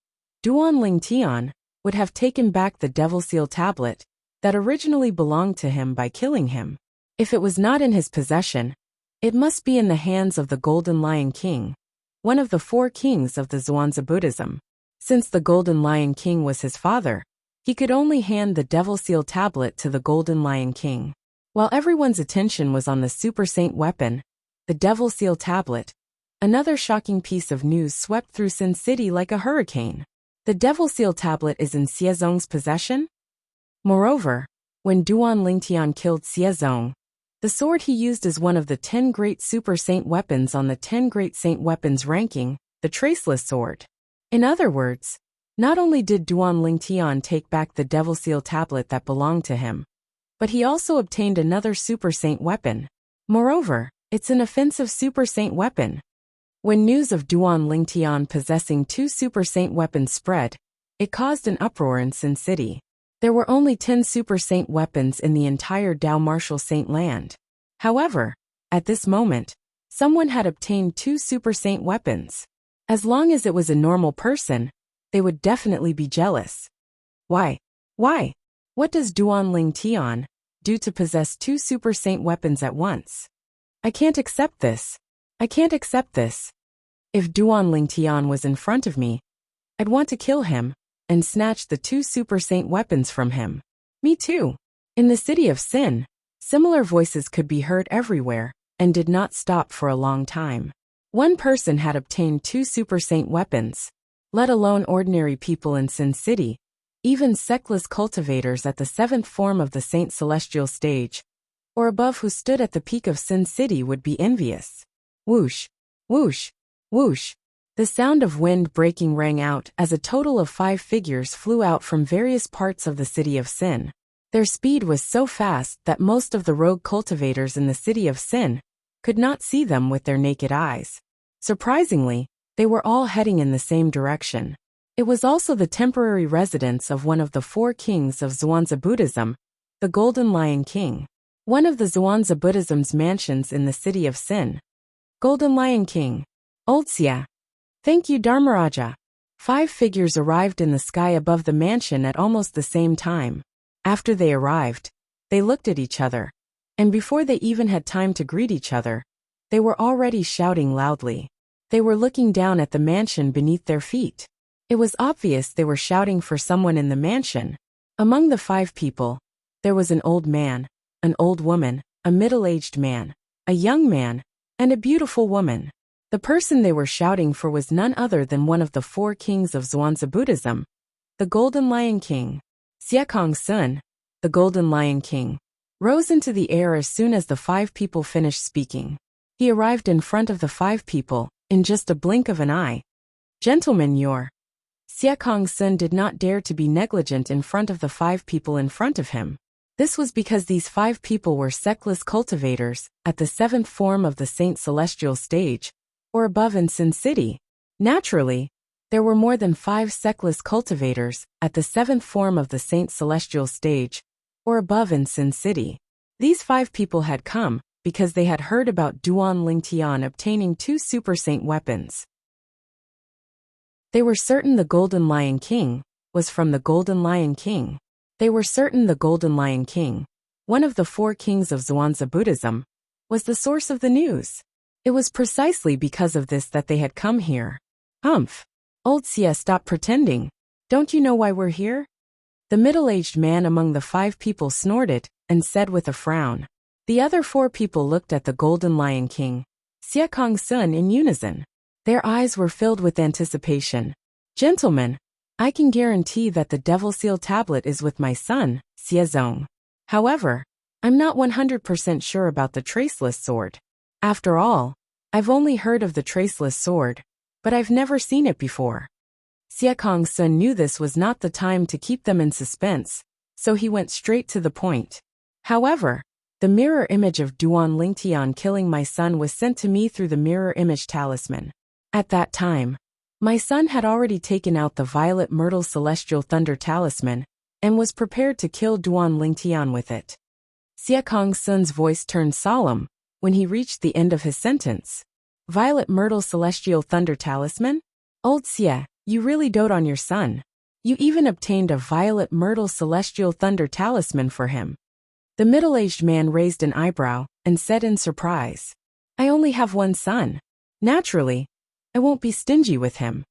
[SPEAKER 1] Duan Lingtian would have taken back the Devil Seal Tablet that originally belonged to him by killing him. If it was not in his possession, it must be in the hands of the Golden Lion King, one of the 4 kings of the Zhuangzi Buddhism. Since the Golden Lion King was his father, he could only hand the Devil Seal Tablet to the Golden Lion King. While everyone's attention was on the Super Saint weapon, the Devil Seal Tablet, Another shocking piece of news swept through Sin City like a hurricane. The Devil Seal tablet is in Xiezong's possession? Moreover, when Duan Lingtian killed Xiezong, the sword he used is one of the 10 great super saint weapons on the 10 great saint weapons ranking, the Traceless Sword. In other words, not only did Duan Lingtian take back the Devil Seal tablet that belonged to him, but he also obtained another super saint weapon. Moreover, it's an offensive super saint weapon. When news of Duan Lingtian possessing 2 super saint weapons spread, it caused an uproar in Sin City. There were only 10 super saint weapons in the entire Dao Martial Saint land. However, at this moment, someone had obtained 2 super saint weapons. As long as it was a normal person, they would definitely be jealous. Why? Why? What does Duan Lingtian do to possess 2 super saint weapons at once? I can't accept this. I can't accept this. If Duan Lingtian was in front of me, I'd want to kill him and snatch the 2 super saint weapons from him. Me too. In the city of Sin, similar voices could be heard everywhere and did not stop for a long time. One person had obtained 2 super saint weapons, let alone ordinary people in Sin City, even sectless cultivators at the 7th form of the Saint Celestial stage, or above who stood at the peak of Sin City would be envious. Whoosh, whoosh, whoosh. The sound of wind breaking rang out as a total of 5 figures flew out from various parts of the city of Sin. Their speed was so fast that most of the rogue cultivators in the city of Sin could not see them with their naked eyes. Surprisingly, they were all heading in the same direction. It was also the temporary residence of one of the 4 kings of Zhuangzi Buddhism, the Golden Lion King. One of the Zhuangzi Buddhism's mansions in the city of Sin. Golden Lion King. Wuxia. Thank you, Dharmaraja. 5 figures arrived in the sky above the mansion at almost the same time. After they arrived, they looked at each other. And before they even had time to greet each other, they were already shouting loudly. They were looking down at the mansion beneath their feet. It was obvious they were shouting for someone in the mansion. Among the 5 people, there was an old man, an old woman, a middle-aged man, a young man, and a beautiful woman. The person they were shouting for was none other than one of the 4 kings of Zhuangzi Buddhism, the Golden Lion King. Xiekong Sun, the Golden Lion King, rose into the air as soon as the 5 people finished speaking. He arrived in front of the 5 people, in just a blink of an eye. Gentlemen, Xiekong Sun did not dare to be negligent in front of the 5 people in front of him. This was because these 5 people were sectless cultivators at the 7th form of the Saint Celestial stage, or above in Sin City. Naturally, there were more than 5 sectless cultivators at the 7th form of the Saint Celestial stage, or above in Sin City. These 5 people had come because they had heard about Duan Lingtian obtaining 2 super saint weapons. They were certain the Golden Lion King was from the Golden Lion King. They were certain the Golden Lion King, one of the 4 kings of Zhuangzi Buddhism, was the source of the news. It was precisely because of this that they had come here. Humph. Old Xia, stop pretending. Don't you know why we're here? The middle-aged man among the 5 people snorted and said with a frown. The other 4 people looked at the Golden Lion King, Xiekong Sun, in unison. Their eyes were filled with anticipation. Gentlemen, I can guarantee that the Devil Seal tablet is with my son, Xiezong. However, I'm not 100% sure about the Traceless Sword. After all, I've only heard of the Traceless Sword, but I've never seen it before. Xiekong Sun knew this was not the time to keep them in suspense, so he went straight to the point. However, the mirror image of Duan Lingtian killing my son was sent to me through the mirror image talisman. At that time, my son had already taken out the Violet Myrtle Celestial Thunder talisman and was prepared to kill Duan Lingtian with it. Xiekong Sun's voice turned solemn when he reached the end of his sentence. Violet Myrtle Celestial Thunder talisman? Old Xia, you really dote on your son. You even obtained a Violet Myrtle Celestial Thunder talisman for him. The middle-aged man raised an eyebrow and said in surprise, I only have one son. Naturally, I won't be stingy with him.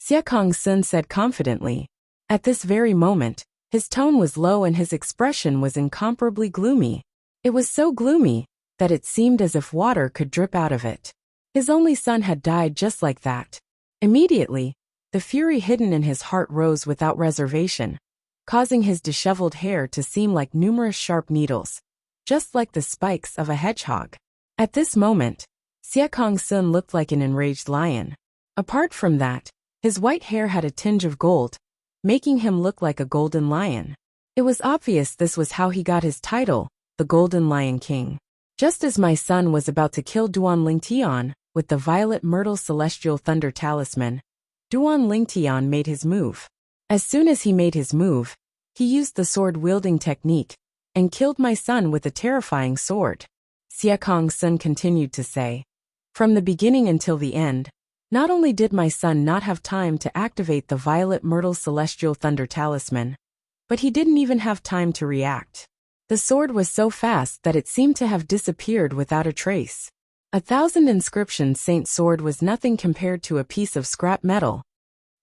[SPEAKER 1] Xiekong Sun said confidently. At this very moment, his tone was low and his expression was incomparably gloomy. It was so gloomy that it seemed as if water could drip out of it. His only son had died just like that. Immediately, the fury hidden in his heart rose without reservation, causing his disheveled hair to seem like numerous sharp needles, just like the spikes of a hedgehog. At this moment, Xie Kongsun looked like an enraged lion. Apart from that, his white hair had a tinge of gold, making him look like a golden lion. It was obvious this was how he got his title, the Golden Lion King. Just as my son was about to kill Duan Lingtian with the Violet Myrtle Celestial Thunder Talisman, Duan Lingtian made his move. As soon as he made his move, he used the sword-wielding technique and killed my son with a terrifying sword. Xie Kongsun continued to say. From the beginning until the end, not only did my son not have time to activate the Violet Myrtle Celestial Thunder Talisman, but he didn't even have time to react. The sword was so fast that it seemed to have disappeared without a trace. 1,000 inscriptions Saint Sword was nothing compared to a piece of scrap metal.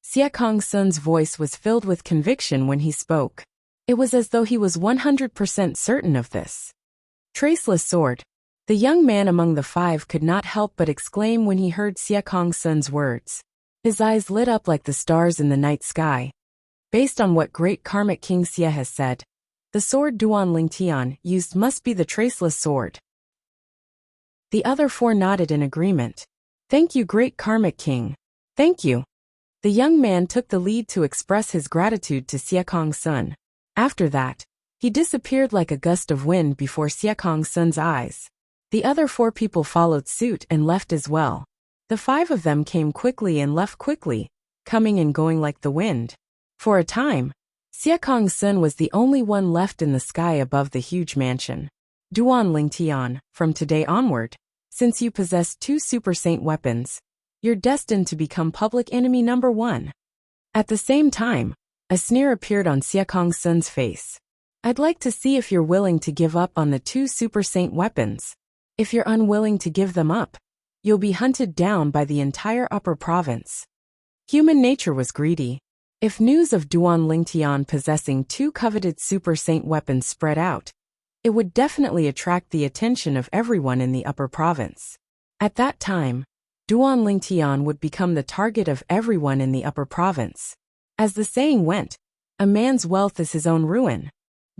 [SPEAKER 1] Xie Kongsun's voice was filled with conviction when he spoke. It was as though he was 100% certain of this. Traceless sword. The young man among the five could not help but exclaim when he heard Xie Kongsun's words. His eyes lit up like the stars in the night sky. Based on what great karmic King Xie has said, the sword Duan Lingtian used must be the traceless sword. The other four nodded in agreement. Thank you, great karmic king. Thank you. The young man took the lead to express his gratitude to Xie Kongsun. After that, he disappeared like a gust of wind before Xie Kongsun's eyes. The other four people followed suit and left as well. The five of them came quickly and left quickly, coming and going like the wind. For a time, Xie Kongsun was the only one left in the sky above the huge mansion. Duan Lingtian, from today onward, since you possess 2 Super Saint weapons, you're destined to become public enemy number 1. At the same time, a sneer appeared on Xie Kongsun's face. I'd like to see if you're willing to give up on the 2 Super Saint weapons. If you're unwilling to give them up, you'll be hunted down by the entire upper province. Human nature was greedy. If news of Duan Lingtian possessing 2 coveted Super Saint weapons spread out, it would definitely attract the attention of everyone in the upper province. At that time, Duan Lingtian would become the target of everyone in the upper province. As the saying went, a man's wealth is his own ruin.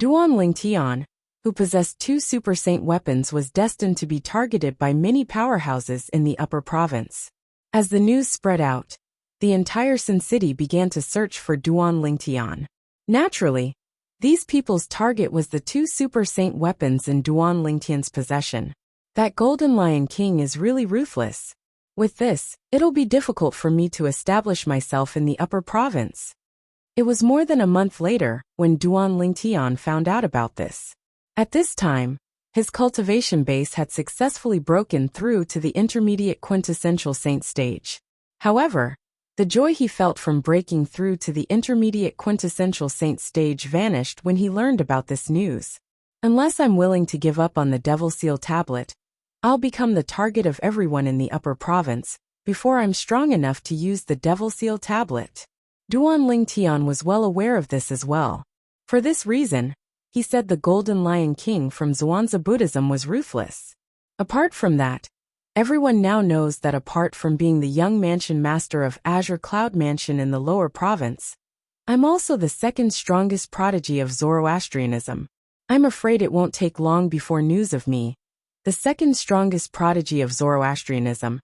[SPEAKER 1] Duan Lingtian, who possessed 2 Super Saint weapons, was destined to be targeted by many powerhouses in the upper province. As the news spread out, the entire Sun City began to search for Duan Lingtian. Naturally, these people's target was the 2 Super Saint weapons in Duan Lingtian's possession. That Golden Lion King is really ruthless. With this, it'll be difficult for me to establish myself in the upper province. It was more than a month later when Duan Lingtian found out about this. At this time, his cultivation base had successfully broken through to the intermediate quintessential saint stage. However, the joy he felt from breaking through to the intermediate quintessential saint stage vanished when he learned about this news. Unless I'm willing to give up on the Devil Seal tablet, I'll become the target of everyone in the upper province before I'm strong enough to use the Devil Seal tablet. Duan Lingtian was well aware of this as well. For this reason, he said the Golden Lion King from Zhuangzi Buddhism was ruthless. Apart from that, everyone now knows that apart from being the young mansion master of Azure Cloud Mansion in the lower province, I'm also the second strongest prodigy of Zoroastrianism. I'm afraid it won't take long before news of me, the second strongest prodigy of Zoroastrianism,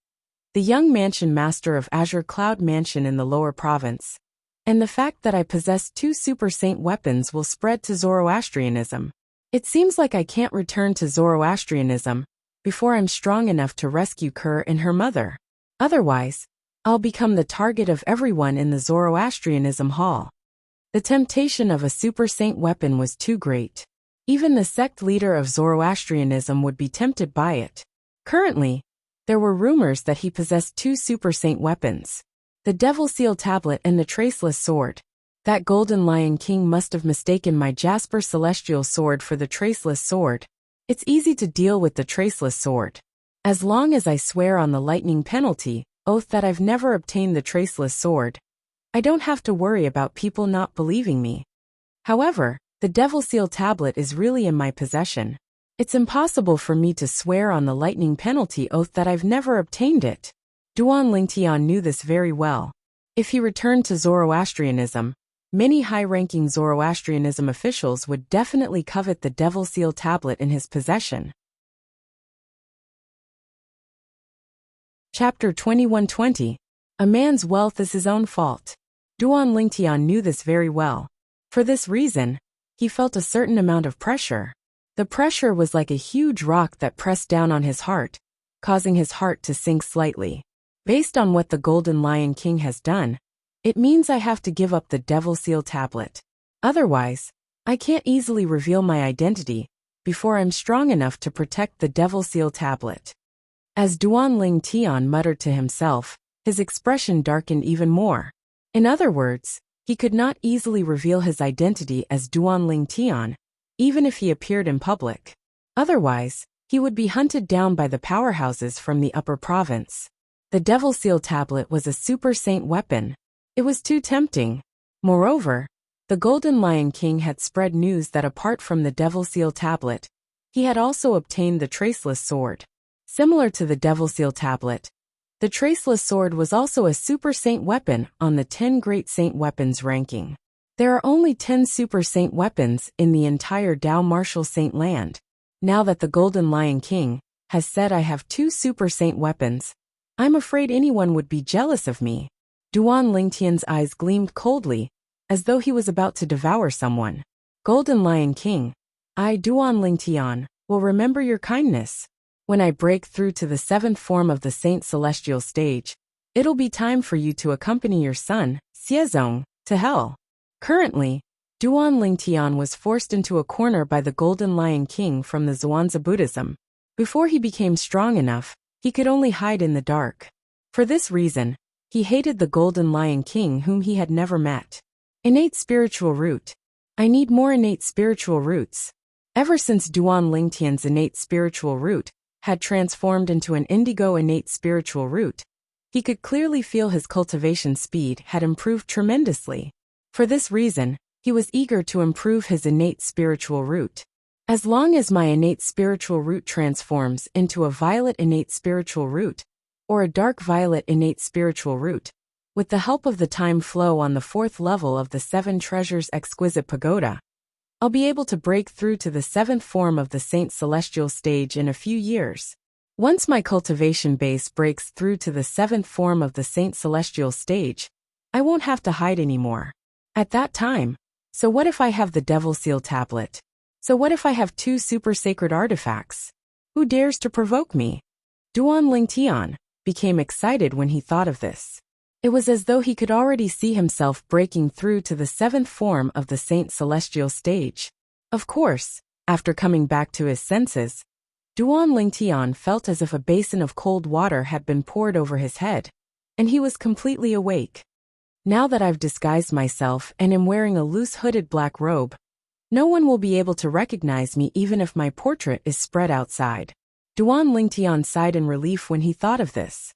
[SPEAKER 1] the young mansion master of Azure Cloud Mansion in the lower province, and the fact that I possess 2 Super Saint weapons will spread to Zoroastrianism. It seems like I can't return to Zoroastrianism before I'm strong enough to rescue Kerr and her mother. Otherwise, I'll become the target of everyone in the Zoroastrianism hall. The temptation of a Super Saint weapon was too great. Even the sect leader of Zoroastrianism would be tempted by it. Currently, there were rumors that he possessed 2 Super Saint weapons, the Devil Seal tablet and the Traceless sword. That Golden Lion King must have mistaken my Jasper Celestial sword for the Traceless sword. It's easy to deal with the Traceless sword. As long as I swear on the lightning penalty oath that I've never obtained the Traceless sword, I don't have to worry about people not believing me. However, the Devil Seal tablet is really in my possession. It's impossible for me to swear on the lightning penalty oath that I've never obtained it. Duan Lingtian knew this very well. If he returned to Zoroastrianism, many high-ranking Zoroastrianism officials would definitely covet the Devil Seal tablet in his possession. Chapter 2120. A man's wealth is his own fault. Duan Lingtian knew this very well. For this reason, he felt a certain amount of pressure. The pressure was like a huge rock that pressed down on his heart, causing his heart to sink slightly. Based on what the Golden Lion King has done, it means I have to give up the Devil Seal tablet. Otherwise, I can't easily reveal my identity before I'm strong enough to protect the Devil Seal tablet. As Duan Lingtian muttered to himself, his expression darkened even more. In other words, he could not easily reveal his identity as Duan Lingtian, even if he appeared in public. Otherwise, he would be hunted down by the powerhouses from the upper province. The Devil Seal tablet was a super saint weapon. It was too tempting. Moreover, the Golden Lion King had spread news that apart from the Devil Seal tablet, he had also obtained the Traceless Sword. Similar to the Devil Seal tablet, the Traceless Sword was also a super saint weapon on the 10 Great Saint Weapons ranking. There are only 10 super saint weapons in the entire Dao Martial Saint land. Now that the Golden Lion King has said I have 2 super saint weapons, I'm afraid anyone would be jealous of me. Duan Lingtian's eyes gleamed coldly, as though he was about to devour someone. Golden Lion King, I, Duan Lingtian, will remember your kindness. When I break through to the 7th form of the Saint Celestial stage, it'll be time for you to accompany your son, Xiezong, to hell. Currently, Duan Lingtian was forced into a corner by the Golden Lion King from the Zhuangzi Buddhism. Before he became strong enough, he could only hide in the dark. For this reason, he hated the Golden Lion King whom he had never met. Innate spiritual root. I need more innate spiritual roots. Ever since Duan Lingtian's innate spiritual root had transformed into an indigo innate spiritual root, he could clearly feel his cultivation speed had improved tremendously. For this reason, he was eager to improve his innate spiritual root. As long as my innate spiritual root transforms into a violet innate spiritual root, or a dark violet innate spiritual root, with the help of the time flow on the 4th level of the 7 Treasures Exquisite Pagoda, I'll be able to break through to the 7th form of the Saint Celestial stage in a few years. Once my cultivation base breaks through to the 7th form of the Saint Celestial stage, I won't have to hide anymore. At that time, so what if I have the Devil Seal tablet? So what if I have 2 super sacred artifacts? Who dares to provoke me? Duan Lingtian became excited when he thought of this. It was as though he could already see himself breaking through to the 7th form of the Saint Celestial stage. Of course, after coming back to his senses, Duan Lingtian felt as if a basin of cold water had been poured over his head, and he was completely awake. Now that I've disguised myself and am wearing a loose hooded black robe, no one will be able to recognize me even if my portrait is spread outside. Duan Lingtian sighed in relief when he thought of this.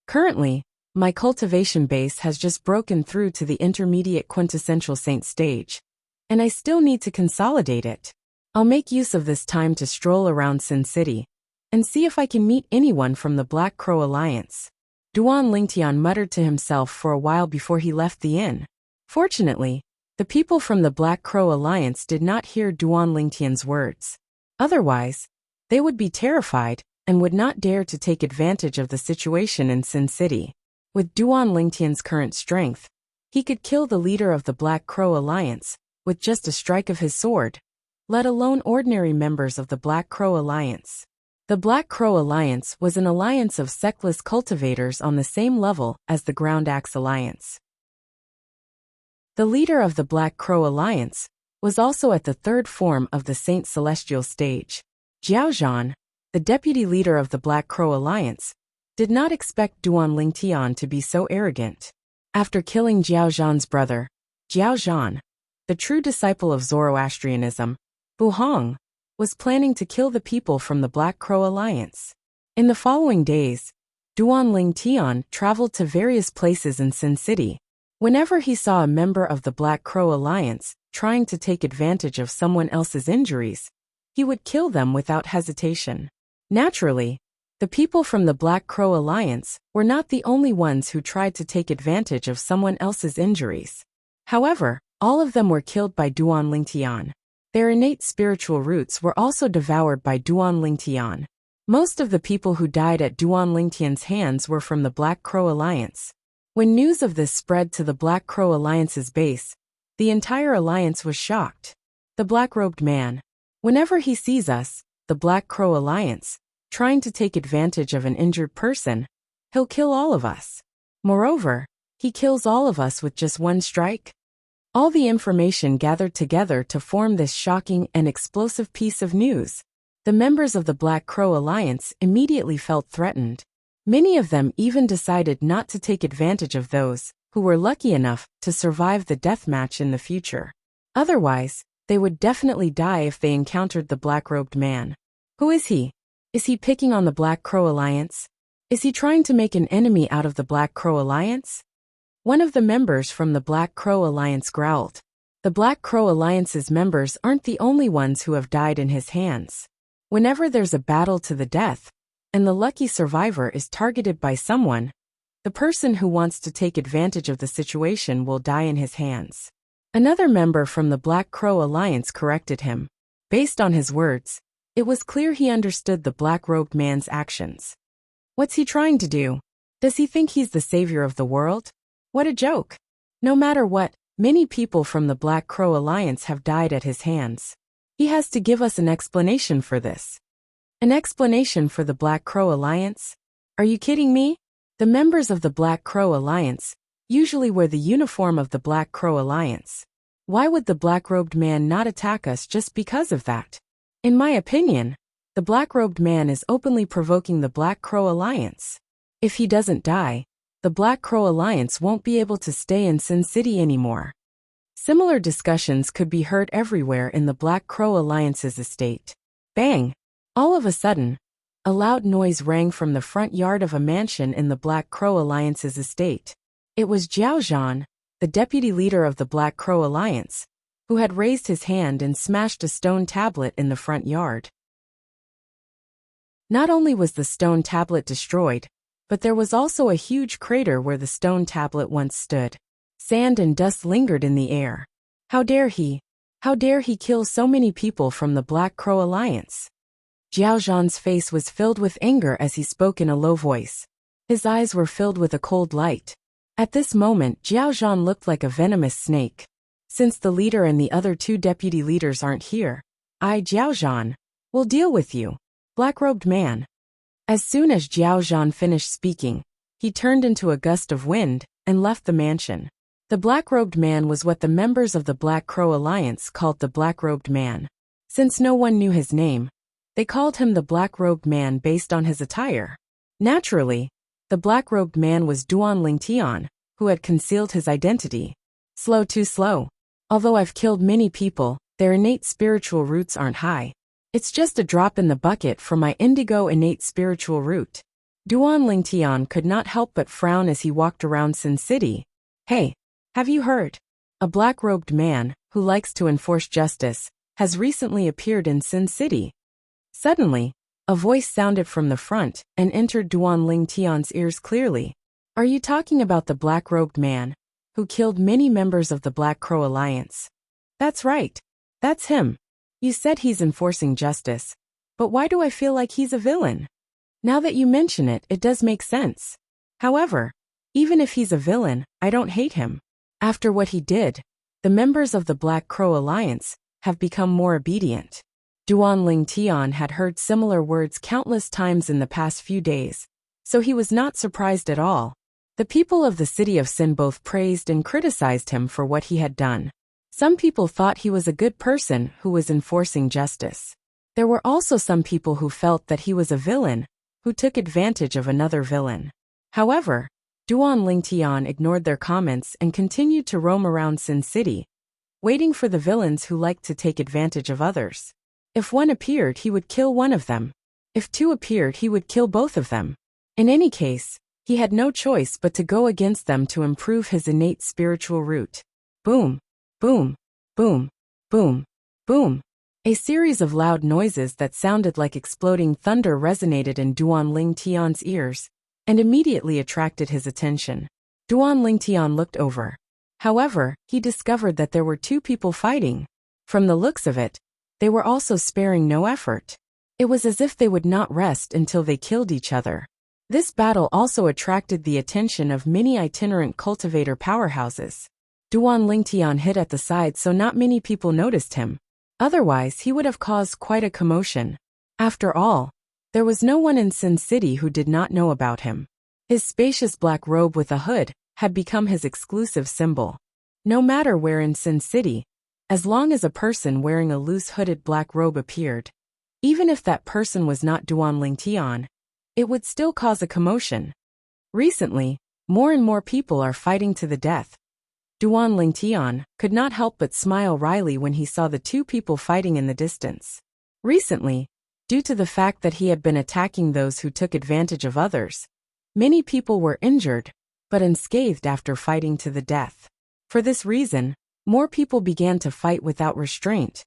[SPEAKER 1] Currently, my cultivation base has just broken through to the intermediate quintessential saint stage, and I still need to consolidate it. I'll make use of this time to stroll around Sin City and see if I can meet anyone from the Black Crow Alliance. Duan Lingtian muttered to himself for a while before he left the inn. Fortunately, the people from the Black Crow Alliance did not hear Duan Lingtian's words. Otherwise, they would be terrified and would not dare to take advantage of the situation in Sin City. With Duan Lingtian's current strength, he could kill the leader of the Black Crow Alliance with just a strike of his sword, let alone ordinary members of the Black Crow Alliance. The Black Crow Alliance was an alliance of sectless cultivators on the same level as the Ground Axe Alliance. The leader of the Black Crow Alliance was also at the 3rd form of the Saint Celestial stage. Jiao Zhan, the deputy leader of the Black Crow Alliance, did not expect Duan Lingtian to be so arrogant. After killing Jiao Zhan's brother, Jiao Zhan, the true disciple of Zoroastrianism, Bu Hong, was planning to kill the people from the Black Crow Alliance. In the following days, Duan Lingtian traveled to various places in Sin City. Whenever he saw a member of the Black Crow Alliance trying to take advantage of someone else's injuries, he would kill them without hesitation. Naturally, the people from the Black Crow Alliance were not the only ones who tried to take advantage of someone else's injuries. However, all of them were killed by Duan Lingtian. Their innate spiritual roots were also devoured by Duan Lingtian. Most of the people who died at Duan Lingtian's hands were from the Black Crow Alliance. When news of this spread to the Black Crow Alliance's base, the entire alliance was shocked. The black-robed man. Whenever he sees us, the Black Crow Alliance, trying to take advantage of an injured person, he'll kill all of us. Moreover, he kills all of us with just one strike. All the information gathered together to form this shocking and explosive piece of news. The members of the Black Crow Alliance immediately felt threatened. Many of them even decided not to take advantage of those who were lucky enough to survive the deathmatch in the future. Otherwise, they would definitely die if they encountered the black-robed man. Who is he? Is he picking on the Black Crow Alliance? Is he trying to make an enemy out of the Black Crow Alliance? One of the members from the Black Crow Alliance growled. The Black Crow Alliance's members aren't the only ones who have died in his hands. Whenever there's a battle to the death, and the lucky survivor is targeted by someone, the person who wants to take advantage of the situation will die in his hands. Another member from the Black Crow Alliance corrected him. Based on his words, it was clear he understood the black-robed man's actions. What's he trying to do? Does he think he's the savior of the world? What a joke! No matter what, many people from the Black Crow Alliance have died at his hands. He has to give us an explanation for this. An explanation for the Black Crow Alliance? Are you kidding me? The members of the Black Crow Alliance usually wear the uniform of the Black Crow Alliance. Why would the black-robed man not attack us just because of that? In my opinion, the black-robed man is openly provoking the Black Crow Alliance. If he doesn't die, the Black Crow Alliance won't be able to stay in Sin City anymore. Similar discussions could be heard everywhere in the Black Crow Alliance's estate. Bang! All of a sudden, a loud noise rang from the front yard of a mansion in the Black Crow Alliance's estate. It was Jiao Zhan, the deputy leader of the Black Crow Alliance, who had raised his hand and smashed a stone tablet in the front yard. Not only was the stone tablet destroyed, but there was also a huge crater where the stone tablet once stood. Sand and dust lingered in the air. How dare he? How dare he kill so many people from the Black Crow Alliance? Jiao Zhan's face was filled with anger as he spoke in a low voice. His eyes were filled with a cold light. At this moment, Jiao Zhan looked like a venomous snake. Since the leader and the other two deputy leaders aren't here, I, Jiao Zhan, will deal with you, black-robed man. As soon as Jiao Zhan finished speaking, he turned into a gust of wind and left the mansion. The black-robed man was what the members of the Black Crow Alliance called the black-robed man. Since no one knew his name, they called him the black-robed man based on his attire. Naturally, the black-robed man was Duan Lingtian, who had concealed his identity. Slow, too slow. Although I've killed many people, their innate spiritual roots aren't high. It's just a drop in the bucket for my indigo innate spiritual root. Duan Lingtian could not help but frown as he walked around Sin City. Hey, have you heard? A black-robed man, who likes to enforce justice, has recently appeared in Sin City. Suddenly, a voice sounded from the front and entered Duan Lingtian's ears clearly. Are you talking about the black-robed man, who killed many members of the Black Crow Alliance? That's right. That's him. You said he's enforcing justice, but why do I feel like he's a villain? Now that you mention it, it does make sense. However, even if he's a villain, I don't hate him. After what he did, the members of the Black Crow Alliance have become more obedient. Duan Lingtian had heard similar words countless times in the past few days, so he was not surprised at all. The people of the city of Sin both praised and criticized him for what he had done. Some people thought he was a good person who was enforcing justice. There were also some people who felt that he was a villain who took advantage of another villain. However, Duan Lingtian ignored their comments and continued to roam around Sin City, waiting for the villains who liked to take advantage of others. If one appeared, he would kill one of them. If two appeared, he would kill both of them. In any case, he had no choice but to go against them to improve his innate spiritual root. Boom, boom, boom, boom, boom. A series of loud noises that sounded like exploding thunder resonated in Duan Lingtian's ears, and immediately attracted his attention. Duan Lingtian looked over. However, he discovered that there were two people fighting. From the looks of it, they were also sparing no effort. It was as if they would not rest until they killed each other. This battle also attracted the attention of many itinerant cultivator powerhouses. Duan Lingtian hid at the side so not many people noticed him. Otherwise, he would have caused quite a commotion. After all, there was no one in Sin City who did not know about him. His spacious black robe with a hood had become his exclusive symbol. No matter where in Sin City, as long as a person wearing a loose hooded black robe appeared, even if that person was not Duan Lingtian, it would still cause a commotion. Recently, more and more people are fighting to the death. Duan Lingtian could not help but smile wryly when he saw the two people fighting in the distance. Recently, due to the fact that he had been attacking those who took advantage of others, many people were injured, but unscathed after fighting to the death. For this reason, more people began to fight without restraint.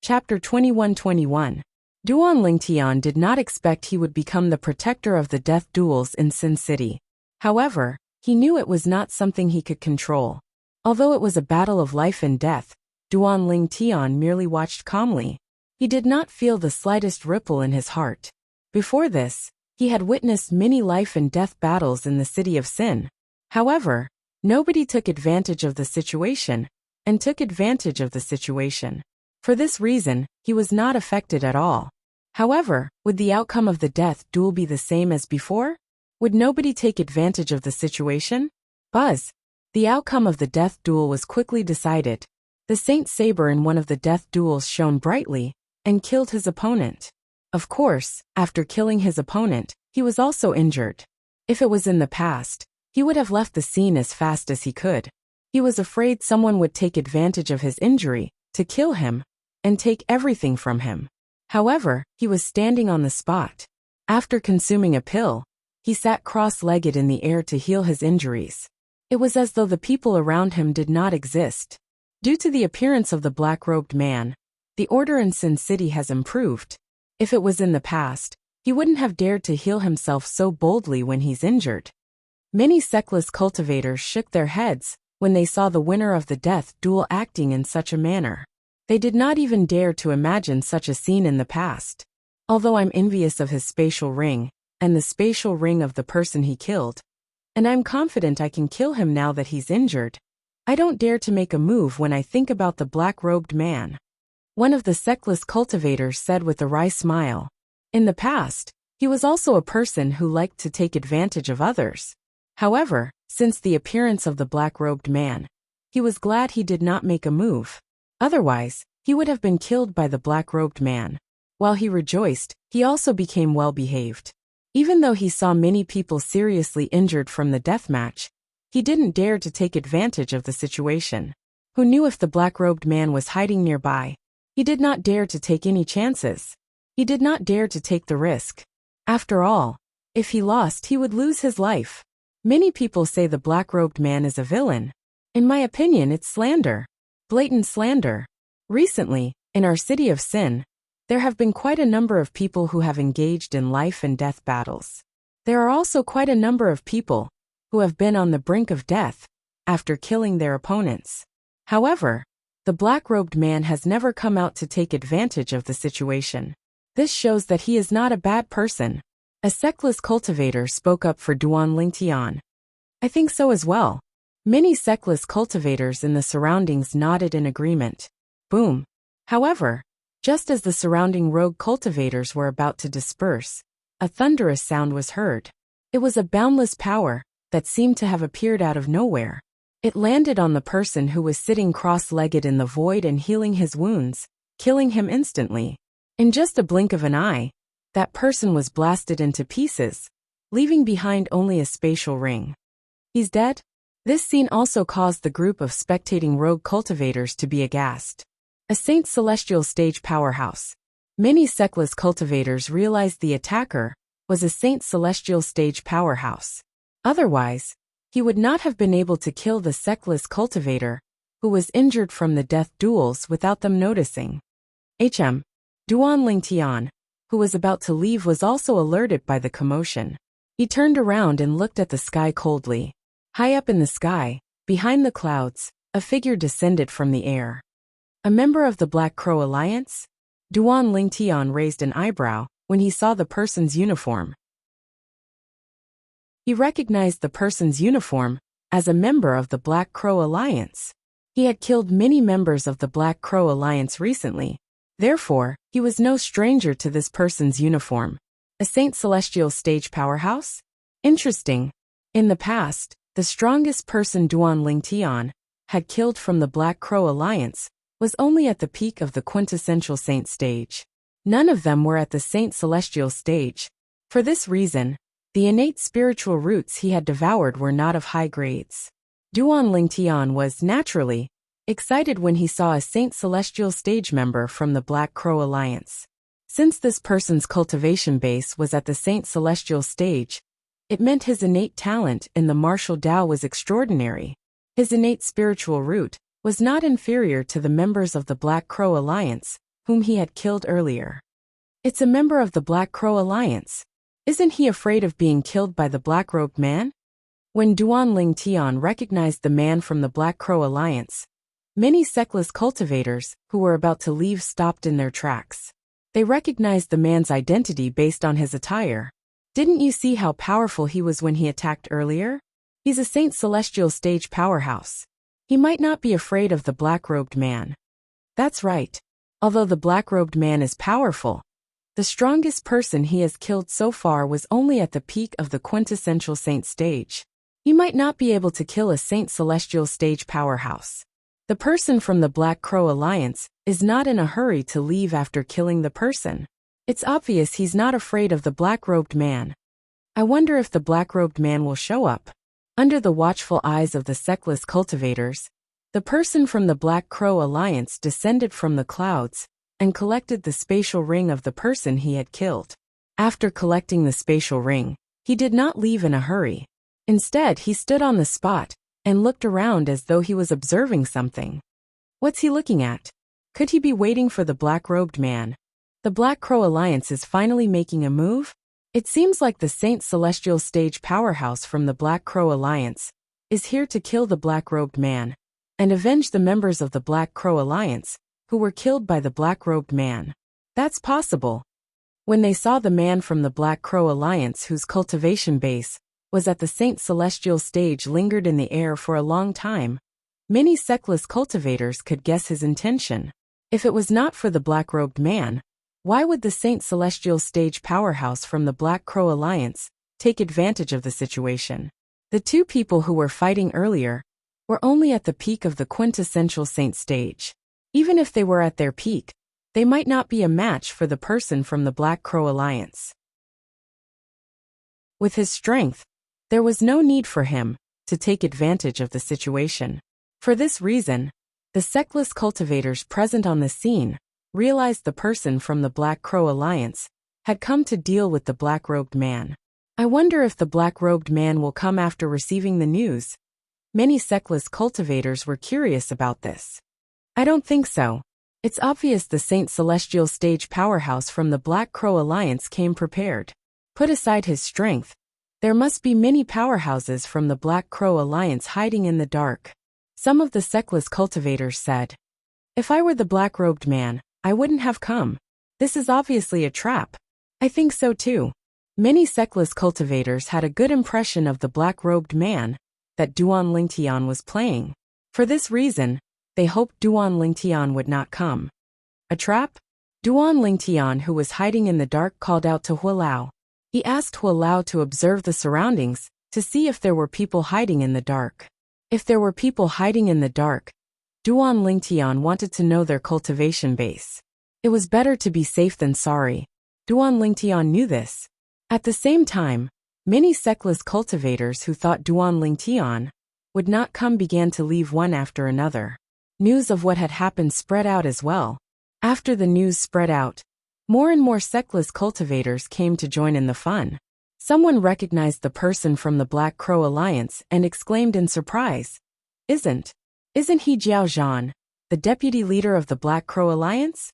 [SPEAKER 1] Chapter 21-21. Duan Lingtian did not expect he would become the protector of the death duels in Sin City. However, he knew it was not something he could control. Although it was a battle of life and death, Duan Lingtian merely watched calmly. He did not feel the slightest ripple in his heart. Before this, he had witnessed many life and death battles in the city of Sin. However, nobody took advantage of the situation, and took advantage of the situation. For this reason, he was not affected at all. However, would the outcome of the death duel be the same as before? Would nobody take advantage of the situation? Buzz! The outcome of the death duel was quickly decided. The Saint Saber in one of the death duels shone brightly, and killed his opponent. Of course, after killing his opponent, he was also injured. If it was in the past, he would have left the scene as fast as he could. He was afraid someone would take advantage of his injury, to kill him, and take everything from him. However, he was standing on the spot. After consuming a pill, he sat cross-legged in the air to heal his injuries. It was as though the people around him did not exist. Due to the appearance of the black-robed man, the order in Sin City has improved. If it was in the past, he wouldn't have dared to heal himself so boldly when he's injured. Many sectless cultivators shook their heads when they saw the winner of the death duel acting in such a manner. They did not even dare to imagine such a scene in the past. Although I'm envious of his spatial ring, and the spatial ring of the person he killed, and I'm confident I can kill him now that he's injured, I don't dare to make a move when I think about the black-robed man. One of the sectless cultivators said with a wry smile. In the past, he was also a person who liked to take advantage of others. However, since the appearance of the black-robed man, he was glad he did not make a move. Otherwise, he would have been killed by the black-robed man. While he rejoiced, he also became well-behaved. Even though he saw many people seriously injured from the deathmatch, he didn't dare to take advantage of the situation. Who knew if the black-robed man was hiding nearby? He did not dare to take any chances. He did not dare to take the risk. After all, if he lost, he would lose his life. Many people say the black-robed man is a villain. In my opinion, it's slander. Blatant slander. Recently, in our city of Sin, there have been quite a number of people who have engaged in life and death battles. There are also quite a number of people who have been on the brink of death after killing their opponents. However, the black-robed man has never come out to take advantage of the situation. This shows that he is not a bad person. A sectless cultivator spoke up for Duan Lingtian. I think so as well. Many sectless cultivators in the surroundings nodded in agreement. Boom. However, just as the surrounding rogue cultivators were about to disperse, a thunderous sound was heard. It was a boundless power that seemed to have appeared out of nowhere. It landed on the person who was sitting cross-legged in the void and healing his wounds, killing him instantly. In just a blink of an eye, that person was blasted into pieces, leaving behind only a spatial ring. He's dead? This scene also caused the group of spectating rogue cultivators to be aghast. A Saint Celestial stage powerhouse. Many sectless cultivators realized the attacker was a Saint Celestial stage powerhouse. Otherwise, he would not have been able to kill the sectless cultivator who was injured from the death duels without them noticing. Duan Lingtian, who was about to leave, was also alerted by the commotion. He turned around and looked at the sky coldly. High up in the sky, behind the clouds, a figure descended from the air. A member of the Black Crow Alliance? Duan Lingtian raised an eyebrow when he saw the person's uniform. He recognized the person's uniform as a member of the Black Crow Alliance. He had killed many members of the Black Crow Alliance recently. Therefore, he was no stranger to this person's uniform. A Saint Celestial stage powerhouse? Interesting. In the past, the strongest person Duan Lingtian had killed from the Black Crow Alliance was only at the peak of the quintessential saint stage. None of them were at the Saint Celestial stage. For this reason, the innate spiritual roots he had devoured were not of high grades. Duan Lingtian was, naturally, excited when he saw a Saint Celestial stage member from the Black Crow Alliance. Since this person's cultivation base was at the Saint Celestial stage, it meant his innate talent in the martial Tao was extraordinary. His innate spiritual root was not inferior to the members of the Black Crow Alliance, whom he had killed earlier. It's a member of the Black Crow Alliance. Isn't he afraid of being killed by the black-robed man? When Duan Lingtian recognized the man from the Black Crow Alliance, many Sectless cultivators who were about to leave stopped in their tracks. They recognized the man's identity based on his attire. Didn't you see how powerful he was when he attacked earlier? He's a Saint Celestial stage powerhouse. He might not be afraid of the black-robed man. That's right. Although the black-robed man is powerful, the strongest person he has killed so far was only at the peak of the quintessential saint stage. He might not be able to kill a Saint Celestial stage powerhouse. The person from the Black Crow Alliance is not in a hurry to leave after killing the person. It's obvious he's not afraid of the black-robed man. I wonder if the black-robed man will show up. Under the watchful eyes of the Sectless cultivators, the person from the Black Crow Alliance descended from the clouds and collected the spatial ring of the person he had killed. After collecting the spatial ring, he did not leave in a hurry. Instead, he stood on the spot and looked around as though he was observing something. What's he looking at? Could he be waiting for the black-robed man? The Black Crow Alliance is finally making a move? It seems like the Saint Celestial stage powerhouse from the Black Crow Alliance is here to kill the black-robed man and avenge the members of the Black Crow Alliance who were killed by the black-robed man. That's possible. When they saw the man from the Black Crow Alliance whose cultivation base was at the Saint Celestial stage lingered in the air for a long time, many Sectless cultivators could guess his intention. If it was not for the black-robed man, why would the Saint Celestial stage powerhouse from the Black Crow Alliance take advantage of the situation? The two people who were fighting earlier were only at the peak of the quintessential saint stage. Even if they were at their peak, they might not be a match for the person from the Black Crow Alliance. With his strength, there was no need for him to take advantage of the situation. For this reason, the Sectless cultivators present on the scene realized the person from the Black Crow Alliance had come to deal with the black-robed man. I wonder if the black-robed man will come after receiving the news. Many Sectless cultivators were curious about this. I don't think so. It's obvious the Saint Celestial stage powerhouse from the Black Crow Alliance came prepared. Put aside his strength, there must be many powerhouses from the Black Crow Alliance hiding in the dark. Some of the Sectless cultivators said, "If I were the black-robed man, I wouldn't have come. This is obviously a trap." I think so too. Many Sectless cultivators had a good impression of the black-robed man that Duan Lingtian was playing. For this reason, they hoped Duan Lingtian would not come. A trap? Duan Lingtian, who was hiding in the dark, called out to Hualao. He asked Hualao to observe the surroundings to see if there were people hiding in the dark. If there were people hiding in the dark, Duan Lingtian wanted to know their cultivation base. It was better to be safe than sorry. Duan Lingtian knew this. At the same time, many Sectless cultivators who thought Duan Lingtian would not come began to leave one after another. News of what had happened spread out as well. After the news spread out, more and more Sectless cultivators came to join in the fun. Someone recognized the person from the Black Crow Alliance and exclaimed in surprise, "Isn't Isn't he Jiao Zhan, the deputy leader of the Black Crow Alliance?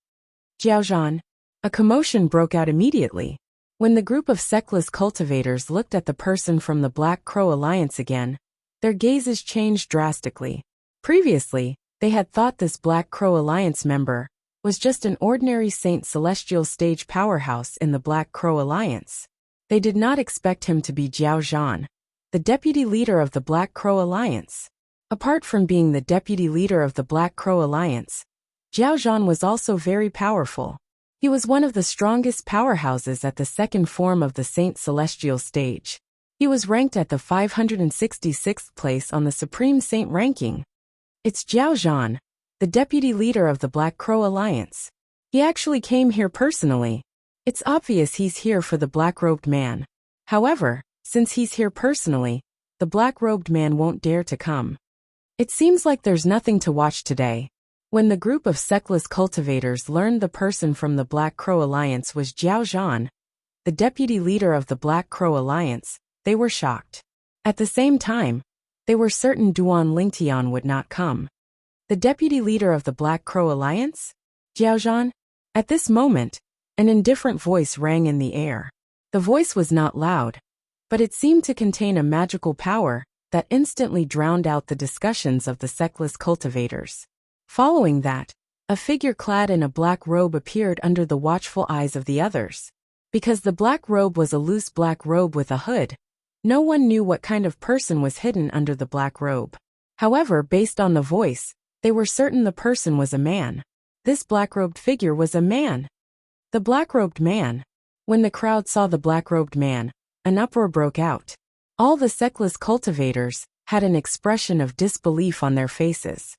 [SPEAKER 1] Jiao Zhan. A commotion broke out immediately. When the group of sectless cultivators looked at the person from the Black Crow Alliance again, their gazes changed drastically. Previously, they had thought this Black Crow Alliance member was just an ordinary Saint Celestial stage powerhouse in the Black Crow Alliance. They did not expect him to be Jiao Zhan, the deputy leader of the Black Crow Alliance. Apart from being the deputy leader of the Black Crow Alliance, Jiao Zhan was also very powerful. He was one of the strongest powerhouses at the second form of the Saint Celestial stage. He was ranked at the 566th place on the Supreme Saint ranking. It's Jiao Zhan, the deputy leader of the Black Crow Alliance. He actually came here personally. It's obvious he's here for the black-robed man. However, since he's here personally, the black-robed man won't dare to come. It seems like there's nothing to watch today. When the group of sectless cultivators learned the person from the Black Crow Alliance was Jiao Zhan, the deputy leader of the Black Crow Alliance, they were shocked. At the same time, they were certain Duan Lingtian would not come. The deputy leader of the Black Crow Alliance? Jiao Zhan? At this moment, an indifferent voice rang in the air. The voice was not loud, but it seemed to contain a magical power that instantly drowned out the discussions of the sectless cultivators. Following that, a figure clad in a black robe appeared under the watchful eyes of the others. Because the black robe was a loose black robe with a hood, no one knew what kind of person was hidden under the black robe. However, based on the voice, they were certain the person was a man. This black-robed figure was a man. The black-robed man. When the crowd saw the black-robed man, an uproar broke out. All the sectless cultivators had an expression of disbelief on their faces.